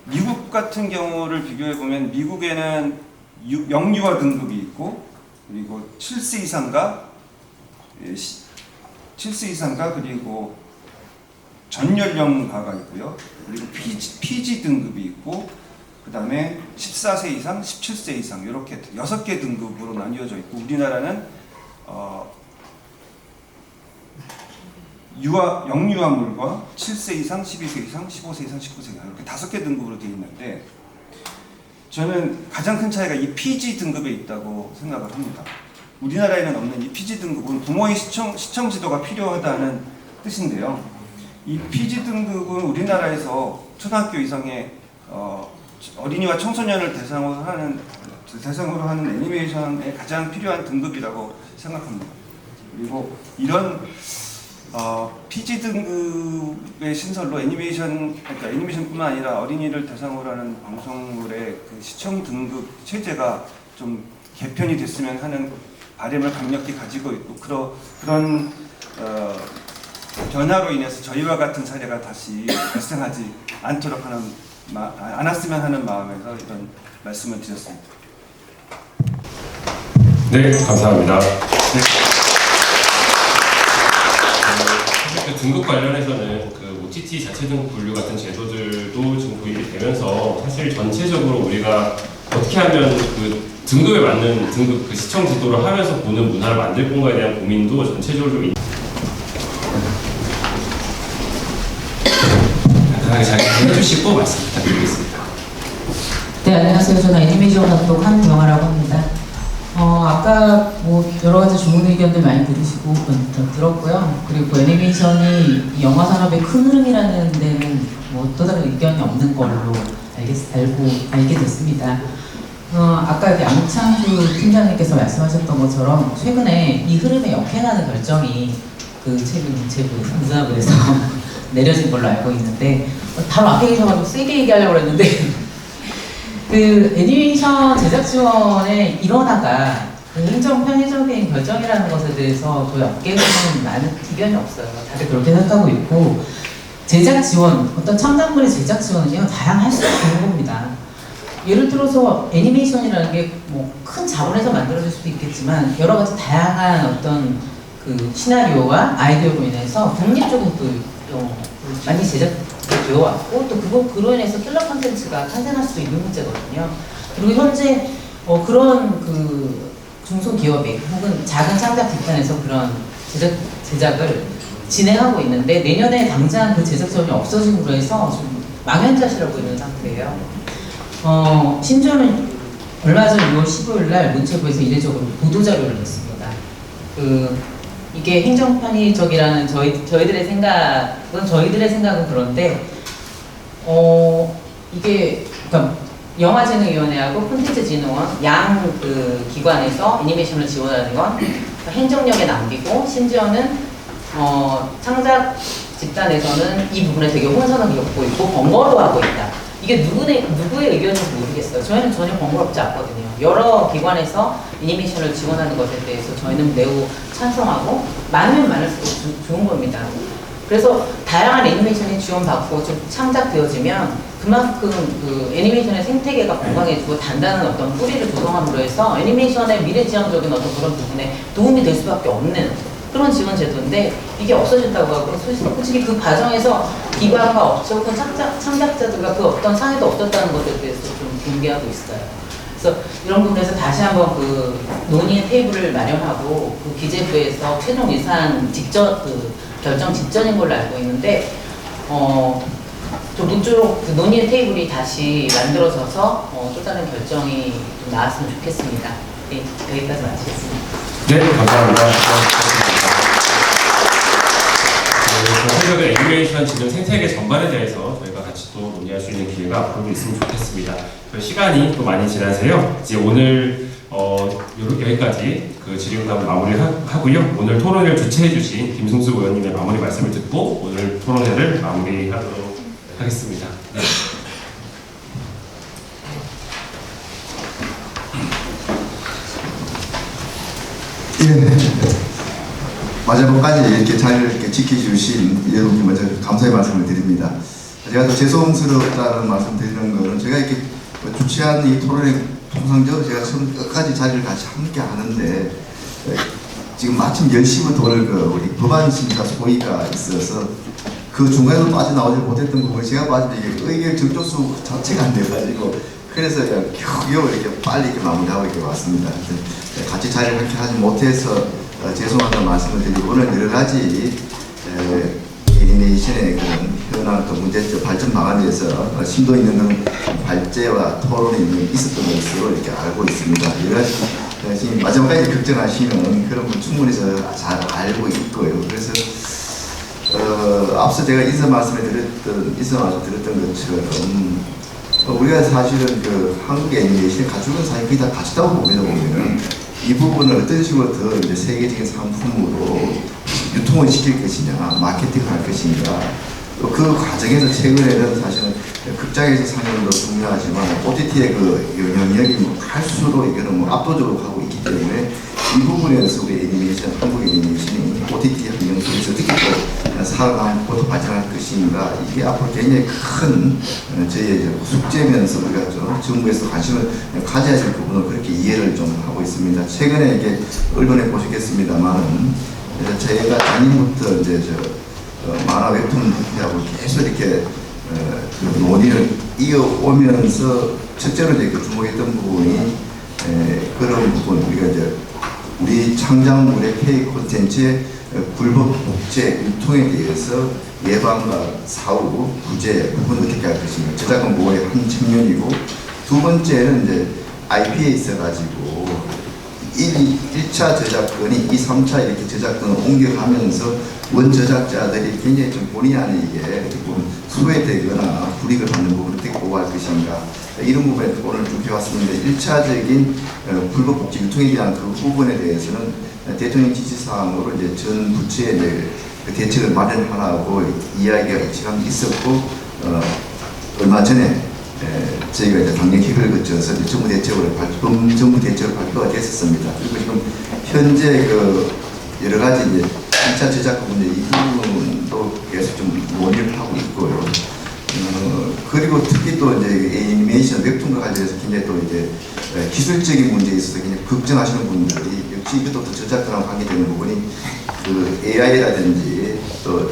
미국 같은 경우를 비교해 보면 미국에는 영유아 등급이 있고 그리고 7세 이상가 그리고 전 연령가가 있고요. 그리고 PG 등급이 있고, 그 다음에 14세 이상, 17세 이상 이렇게 6개 등급으로 나뉘어져 있고, 우리나라는 영유아물과 7세 이상, 12세 이상, 15세 이상, 19세 이상 이렇게 5개 등급으로 되어 있는데, 저는 가장 큰 차이가 이 PG 등급에 있다고 생각을 합니다. 우리나라에는 없는 이 PG 등급은 부모의 시청 지도가 필요하다는 뜻인데요. 이 PG 등급은 우리나라에서 초등학교 이상의 어린이와 청소년을 대상으로 하는 애니메이션에 가장 필요한 등급이라고 생각합니다. 그리고 이런 PG 등급의 신설로 그러니까 애니메이션뿐만 아니라 어린이를 대상으로 하는 방송물의 그 시청 등급 체제가 좀 개편이 됐으면 하는 바람을 강력히 가지고 있고, 그런 변화로 인해서 저희와 같은 사례가 다시 발생하지 않았으면 하는 마음에서 이런 말씀을 드렸습니다. 네, 감사합니다. 그 등급 관련해서는 그 OTT 자체 등급 분류 같은 제도들도 지금 도입이 되면서 사실 전체적으로 우리가 어떻게 하면 그 등급에 맞는 등급 그 시청 지도를 하면서 보는 문화를 만들 건가에 대한 고민도 전체적으로 좀 간단하게 잘 해주시고 말씀 부탁드리겠습니다. 네, 안녕하세요. 저는 애니메이션 감독 한경아라고 합니다. 아까 뭐 여러 가지 좋은 의견들 많이 들었고요. 그리고 애니메이션이 영화 산업의 큰 흐름이라는 데는 뭐 또 다른 의견이 없는 걸로 알게 됐습니다. 아까 양창규 팀장님께서 말씀하셨던 것처럼 최근에 이 흐름에 역행하는 결정이 그 최근 문체부 상사부에서 내려진 걸로 알고 있는데, 바로 앞에 계셔가지고 세게 얘기하려고 했는데 그 애니메이션 제작 지원에 일어나가 그 행정 편의적인 결정이라는 것에 대해서 저희 업계에서는 많은 이견이 없어요. 다들 그렇게 생각하고 있고, 제작 지원, 어떤 첨단물의 제작 지원은요 다양할수록 좋은 겁니다. 예를 들어서 애니메이션이라는 게 뭐 큰 자본에서 만들어질 수도 있겠지만 여러 가지 다양한 어떤 그 시나리오와 아이디어로 인해서 독립적인 또 많이 제작되어 왔고, 또 그로 인해서 킬러 콘텐츠가 탄생할 수도 있는 문제거든요. 그리고 현재 그런 그 중소기업이 혹은 작은 창작 집단에서 그런 제작을 진행하고 있는데, 내년에 당장 그 제작 지원이 없어짐으로 해서 좀 망연자실하고 있는 상태예요. 심지어는 얼마 전 6월 15일 날 문체부에서 이례적으로 보도자료를 냈습니다. 이게 행정편의적이라는 저희들의 생각은 그런데, 이게, 그러니까 영화진흥위원회하고 콘텐츠진흥원 그 기관에서 애니메이션을 지원하는 건 행정력에 남기고, 심지어는 창작 집단에서는 이 부분에 되게 혼선을 겪고 있고 번거로워하고 있다. 이게 누구의 의견인지 모르겠어요. 저희는 전혀 번거롭지 않거든요. 여러 기관에서 애니메이션을 지원하는 것에 대해서 저희는 매우 찬성하고, 많으면 많을수록 좋은 겁니다. 그래서 다양한 애니메이션이 지원받고 좀 창작되어지면 그만큼 그 애니메이션의 생태계가 건강해지고 단단한 어떤 뿌리를 조성함으로 해서 애니메이션의 미래지향적인 어떤 그런 부분에 도움이 될 수밖에 없는 그런 지원 제도인데, 이게 없어진다고 하고, 솔직히 그 과정에서 기관과 업체 혹은 창작자들과 그 어떤 상의도 없었다는 것에 대해서 좀 경계하고 있어요. 그래서 이런 부분에서 다시 한번 그 논의의 테이블을 마련하고, 그 기재부에서 최종 예산 결정 직전인 걸로 알고 있는데, 좀 이쪽 그 논의의 테이블이 다시 만들어져서 또 다른 결정이 좀 나왔으면 좋겠습니다. 네, 여기까지 마치겠습니다. 네, 감사합니다. 전체적인 애니메이션 지금 생태계 전반에 대해서 저희가 같이 또 논의할 수 있는 기회가 앞으로도 있으면 좋겠습니다. 시간이 또 많이 지나서요. 이제 오늘 여기까지 그 질의응답을 마무리하고요. 오늘 토론회를 주최해주신 김승수 의원님의 마무리 말씀을 듣고 오늘 토론회를 마무리하도록 하겠습니다. 네. 마지막까지 이렇게 잘 지켜주신 여러분께 먼저 감사의 말씀을 드립니다. 제가 또 죄송스럽다는 말씀 드리는 거는, 제가 이렇게 주최한 이 토론회 통상적으로 제가 처음 끝까지 자리를 같이 함께 하는데, 지금 마침 10시부터 오늘 우리 법안 심사 소위가 있어서 그 중간에도 빠져나오지 못했던 부분을 제가 봤을 때 이게 의결 적조수 자체가 안 돼가지고 그래서 그냥 겨우 이렇게 빨리 이렇게 마무리하고 이렇게 왔습니다. 같이 자리를 그렇게 하지 못해서 죄송하다는 말씀을 드리고 오늘 여러 가지 애니메이션의 그런 현황 또 문제점 발전 방안에 대해서 심도 있는 발제와 토론이 있었던 것으로 이렇게 알고 있습니다. 여러 가지 지금 마지막까지 걱정하시는 그런 분 충분히 잘 알고 있고요. 그래서 앞서 제가 인사 말씀 드렸던 것처럼 우리가 사실은 그 한국의 애니메이션의 가축은 사실 거의 다 가치다고 보면은 이 부분을 어떤 식으로 더 이제 세계적인 상품으로 유통을 시킬 것이냐, 마케팅을 할 것인가. 또 그 과정에서 최근에는 사실은 극장에서 상영도 중요하지만 OTT의 그 영향력이 할수록 이거는 압도적으로 가고 있기 때문에 이 부분에서 우리 애니메이션, 한국 애니메이션이 OTT 환경 속에서 어떻게 또 살아남고 또 발전할 것인가. 이게 앞으로 굉장히 큰 저희의 숙제면서 우리가 좀 정부에서 관심을 가져야 될 부분을 그렇게 이해를 좀 하고 있습니다. 최근에 이게 언론에 보시겠습니다만 저희가 작년부터 이제 만화 웹툰하고 계속 이렇게 그 논의를 이어오면서 첫째로 이제 주목했던 부분이 그런 부분 우리가 이제 우리 창작물의 K 콘텐츠의 불법 복제 유통에 대해서 예방과 사후 구제 부분을 어떻게 할 것인가 저작권 보호의 한 측면이고 두 번째는 이제 IP에 있어가지고 1차 저작권이 2, 3차 이렇게 저작권을 옮겨가면서 원저작자들이 굉장히 좀 본의 아니게 소외되거나 불이익을 받는 부분을 어떻게 보호할 것인가 이런 부분에 오늘 좀 배웠습니다. 1차적인 불법 복지 유통에 대한 그 부분에 대해서는 대통령 지시사항으로 이제 전 부처에 이제 그 대책을 마련하라고 이야기가 지금 있었고 얼마 전에 저희가 이제 당력회의를 거쳐서 정부 대책으로 정부 대책으로 발표가 됐었습니다. 그리고 지금 현재 그 여러 가지 이제 1차 저작권 문제 이 부분도 계속 좀 논의를 하고 있고요. 그리고 특히 또 이제 애니메이션 웹툰과 관련해서 굉장히 또 이제 기술적인 문제에 있어서 굉장히 걱정하시는 분들이 역시 이것도 저작권하고 관계되는 부분이 그 AI라든지 또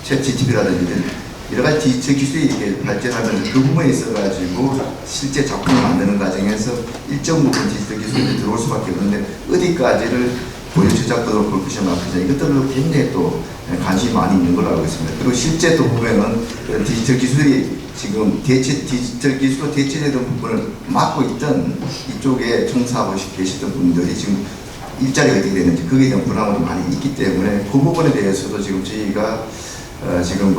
챗GPT라든지 여러 가지 디지털 기술이 이렇게 발전하면서 그 부분에 있어가지고 실제 작품을 만드는 과정에서 일정 부분 디지털 기술이 들어올 수밖에 없는데 어디까지를 고유 저작권으로 볼 것이냐 말 것이냐 이것들로 굉장히 또 관심이 많이 있는 걸로 알고 있습니다. 그리고 실제 또 보면은 디지털 기술이 지금 디지털 기술로 대체되는 부분을 맡고 있던 이쪽에 종사하고 계시던 분들이 지금 일자리가 어떻게 되는지 거기에 대한 불안감이 많이 있기 때문에 그 부분에 대해서도 지금 저희가 지금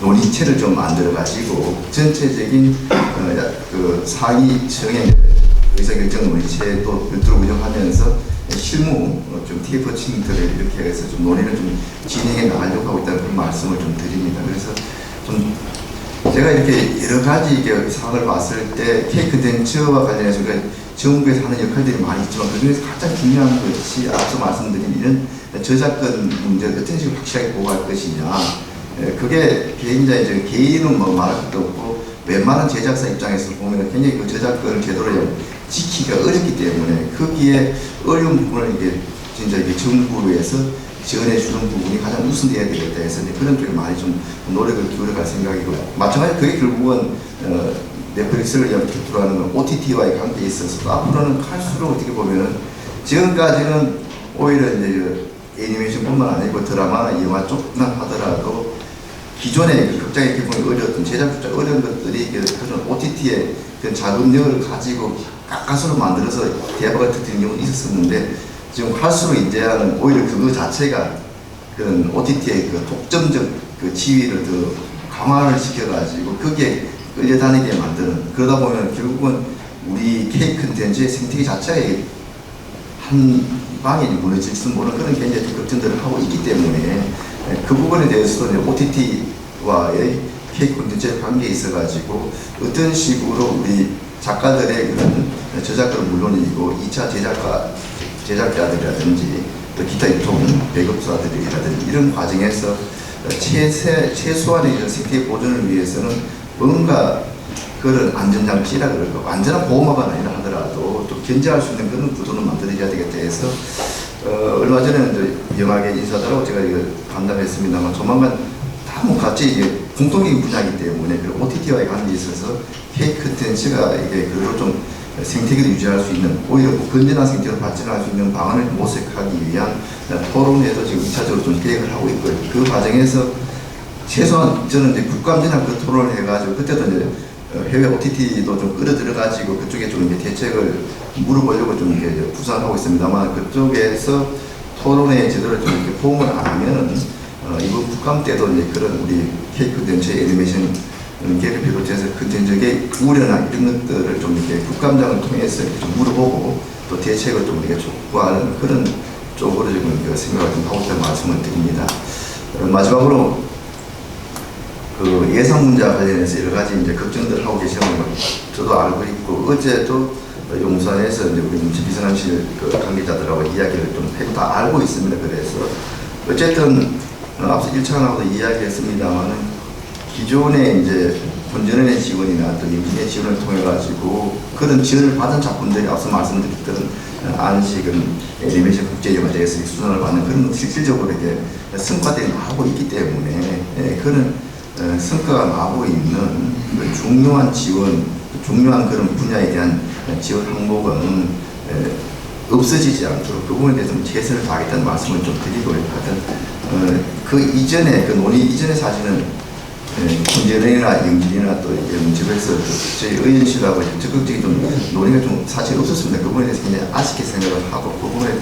논의체를 좀 만들어가지고 전체적인 그 상위층의 의사결정 논의체도 별도로 운영하면서 실무 좀 TF층들을 이렇게 해서 좀 논의를 좀 진행해 나가려고 하고 있다는 그런 말씀을 좀 드립니다. 그래서 좀 제가 이렇게 여러 가지 이게 사항을 봤을 때 K 콘텐츠와 관련해서 정부에서 하는 역할들이 많이 있지만 그중에서 가장 중요한 것이 앞서 말씀드린 이런 저작권 문제를 어떤 식으로 확실하게 보호할 것이냐. 그게 굉장히 이제 개인은 뭐 말할 것도 없고 웬만한 제작사 입장에서 보면 굉장히 그 저작권을 제대로 지키기가 어렵기 때문에 거기에 어려운 부분을 이게 진짜 이게 정부에서 지원해 주는 부분이 가장 우선돼야 되겠다 해서 그런 쪽에 많이 좀 노력을 기울여갈 생각이고요. 마찬가지로 그게 결국은 넷플릭스를 기초로 OTT와의 관계에 있어서 앞으로는 할수록 어떻게 보면은 지금까지는 오히려 이제 애니메이션뿐만 아니고 드라마나 영화 쪽만 하더라도 기존의 극장의 기본이 어려웠던 제작자 어려운 것들이 그런 OTT의 그런 자금력을 가지고 가까스로 만들어서 대박을 터뜨리는 경우는 있었었는데 지금 할수록 이제는 오히려 그거 자체가 그런 OTT의 그 독점적 그 지위를 더 강화를 시켜가지고 거기에 끌려다니게 만드는 그러다 보면 결국은 우리 K 콘텐츠의 생태계 자체가 한 방에 무너질지도 모르는 그런 굉장히 걱정들을 하고 있기 때문에 그 부분에 대해서도 OTT와의 K 콘텐츠의 관계에 있어가지고 어떤 식으로 우리 작가들의 그런 저작권은 물론이고 2차 제작자들이라든지 또 기타 유통 배급사들이라든지 이런 과정에서 최소한의 생태 보존을 위해서는 뭔가 그런 안전장치라 그럴까 완전한 보호막은 아니라 하더라도 또 견제할 수 있는 그런 구조는 만들어야 되겠다 해서 얼마 전에 이제 영화계 인사들하고 제가 이거 간담했습니다만 조만간 다 뭐 같이 이게 공통적인 분야이기 때문에 그 OTT와의 관계에 있어서 K 컨텐츠가 이게 그래도 좀 생태계를 유지할 수 있는 오히려 건전한 생태계로 발전할 수 있는 방안을 모색하기 위한 토론회도 지금 2차적으로 좀 계획을 하고 있고요. 그 과정에서 최소한 저는 이제 국감전에 그 토론을 해가지고 그때도 이제 해외 OTT도 좀 끌어들여가지고 그쪽에 좀 이제 대책을 물어보려고 좀 이렇게 구상하고 있습니다만 그쪽에서 토론회에 제대로 좀 이렇게 포함을 안 하면은 이번 국감 때도 이제 그런 우리 K 컨텐츠 애니메이션 계를 비롯해서 컨텐츠의 우려나 이런 것들을 좀 이렇게 국감장을 통해서 이렇게 좀 물어보고 또 대책을 좀 이렇게 촉구하는 그런 쪽으로 지금 생각을 좀 하고 있다는 말씀을 드립니다. 마지막으로 그 예산 문제와 관련해서 여러 가지 이제 걱정들 하고 계시는 걸 저도 알고 있고 어제도 용산에서 이제 우리 비서관실 그 관계자들하고 이야기를 좀 해고 다 알고 있습니다. 그래서 어쨌든 앞서 1차관하고도 이야기했습니다만은 기존의 이제 본전의 지원이나 또 임진의 지원을 통해 가지고 그런 지원을 받은 작품들이 앞서 말씀드렸던 안식은 애니메이션 국제영화제에서 수상을 받는 그런 실질적으로 이게 성과들이 나오고 있기 때문에 그런 성과가 나오고 있는 그 중요한 지원, 중요한 그런 분야에 대한 지원 항목은 없어지지 않도록 그 부분에 대해서 최선을 다하겠다는 말씀을 좀 드리고 하여튼 그 이전에 그 논의 이전에 사실은 김재련이나 영진이나 또 문집에서 저희 의원실하고 적극적인 좀 논의가 좀 사실 없었습니다. 그 부분에 대해서 굉장히 아쉽게 생각을 하고 그 부분에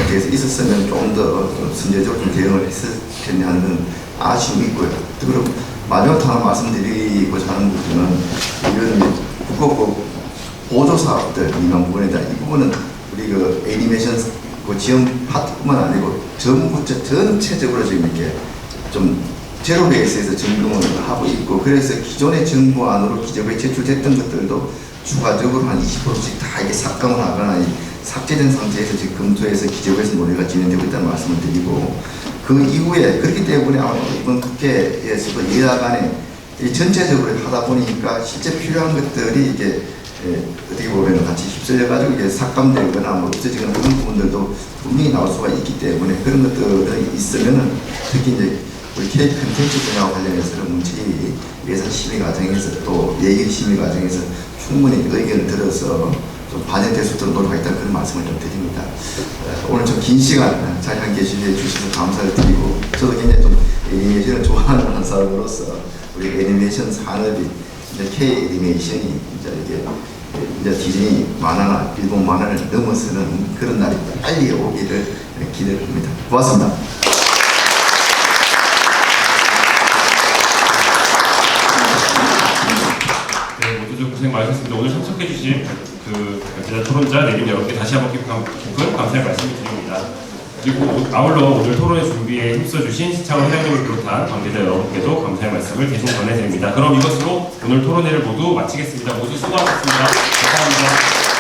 대해서 있었으면 좀 더 선제적으로 좀 대응을 했었겠냐 하는 아쉬움이 있고요. 그리고 마지막으로 하나 말씀드리고자 하는 부분은 이런 국가고 보조 사업들 민간 부분에 대한 이 부분은 우리 그 애니메이션 그 지원 파트뿐만 아니고 전체적으로 지금 이렇게 좀 제로 베이스에서 점검을 하고 있고 그래서 기존의 정부안으로 기재부에 제출됐던 것들도 추가적으로 한 20%씩 다 이게 삭감을 하거나 삭제된 상태에서 지금 검토해서 기재부에서 논의가 진행되고 있다는 말씀을 드리고 그 이후에 그렇기 때문에 아마 이번 국회에서도 여야 간에 전체적으로 하다 보니까 실제 필요한 것들이 이게 어떻게 보면 같이 휩쓸려가지고 이게 삭감되거나 뭐 없어지거나 그런 부분들도 분명히 나올 수가 있기 때문에 그런 것들이 있으면은 특히 이제 우리 K 컨텐츠 분야와 관련해서는 문체위 예산 심의 과정에서 또 예결 심의 과정에서 충분히 의견을 들어서 좀 반영될 수 있도록 노력하겠다는 그런 말씀을 좀 드립니다. 오늘 좀 긴 시간 잘 함께 해주셔서 감사를 드리고 저도 굉장히 좀 애니메이션을 좋아하는 한 사람으로서 우리 애니메이션 산업이 이제 K 애니메이션이 이제 디즈니 만화나 일본 만화를 넘어서는 그런 날이 빨리 오기를 기대를 합니다. 고맙습니다. 네, 모두 고생 많으셨습니다. 오늘 참석해주신 그 토론자 내림 여러분께 다시 한번 깊은 감사의 말씀을 드립니다. 그리고 아울러 오늘 토론회 준비에 힘써주신 시창원 회장님을 비롯한 관계자 여러분께도 감사의 말씀을 대신 전해드립니다. 그럼 이것으로 오늘 토론회를 모두 마치겠습니다. 모두 수고하셨습니다. 감사합니다.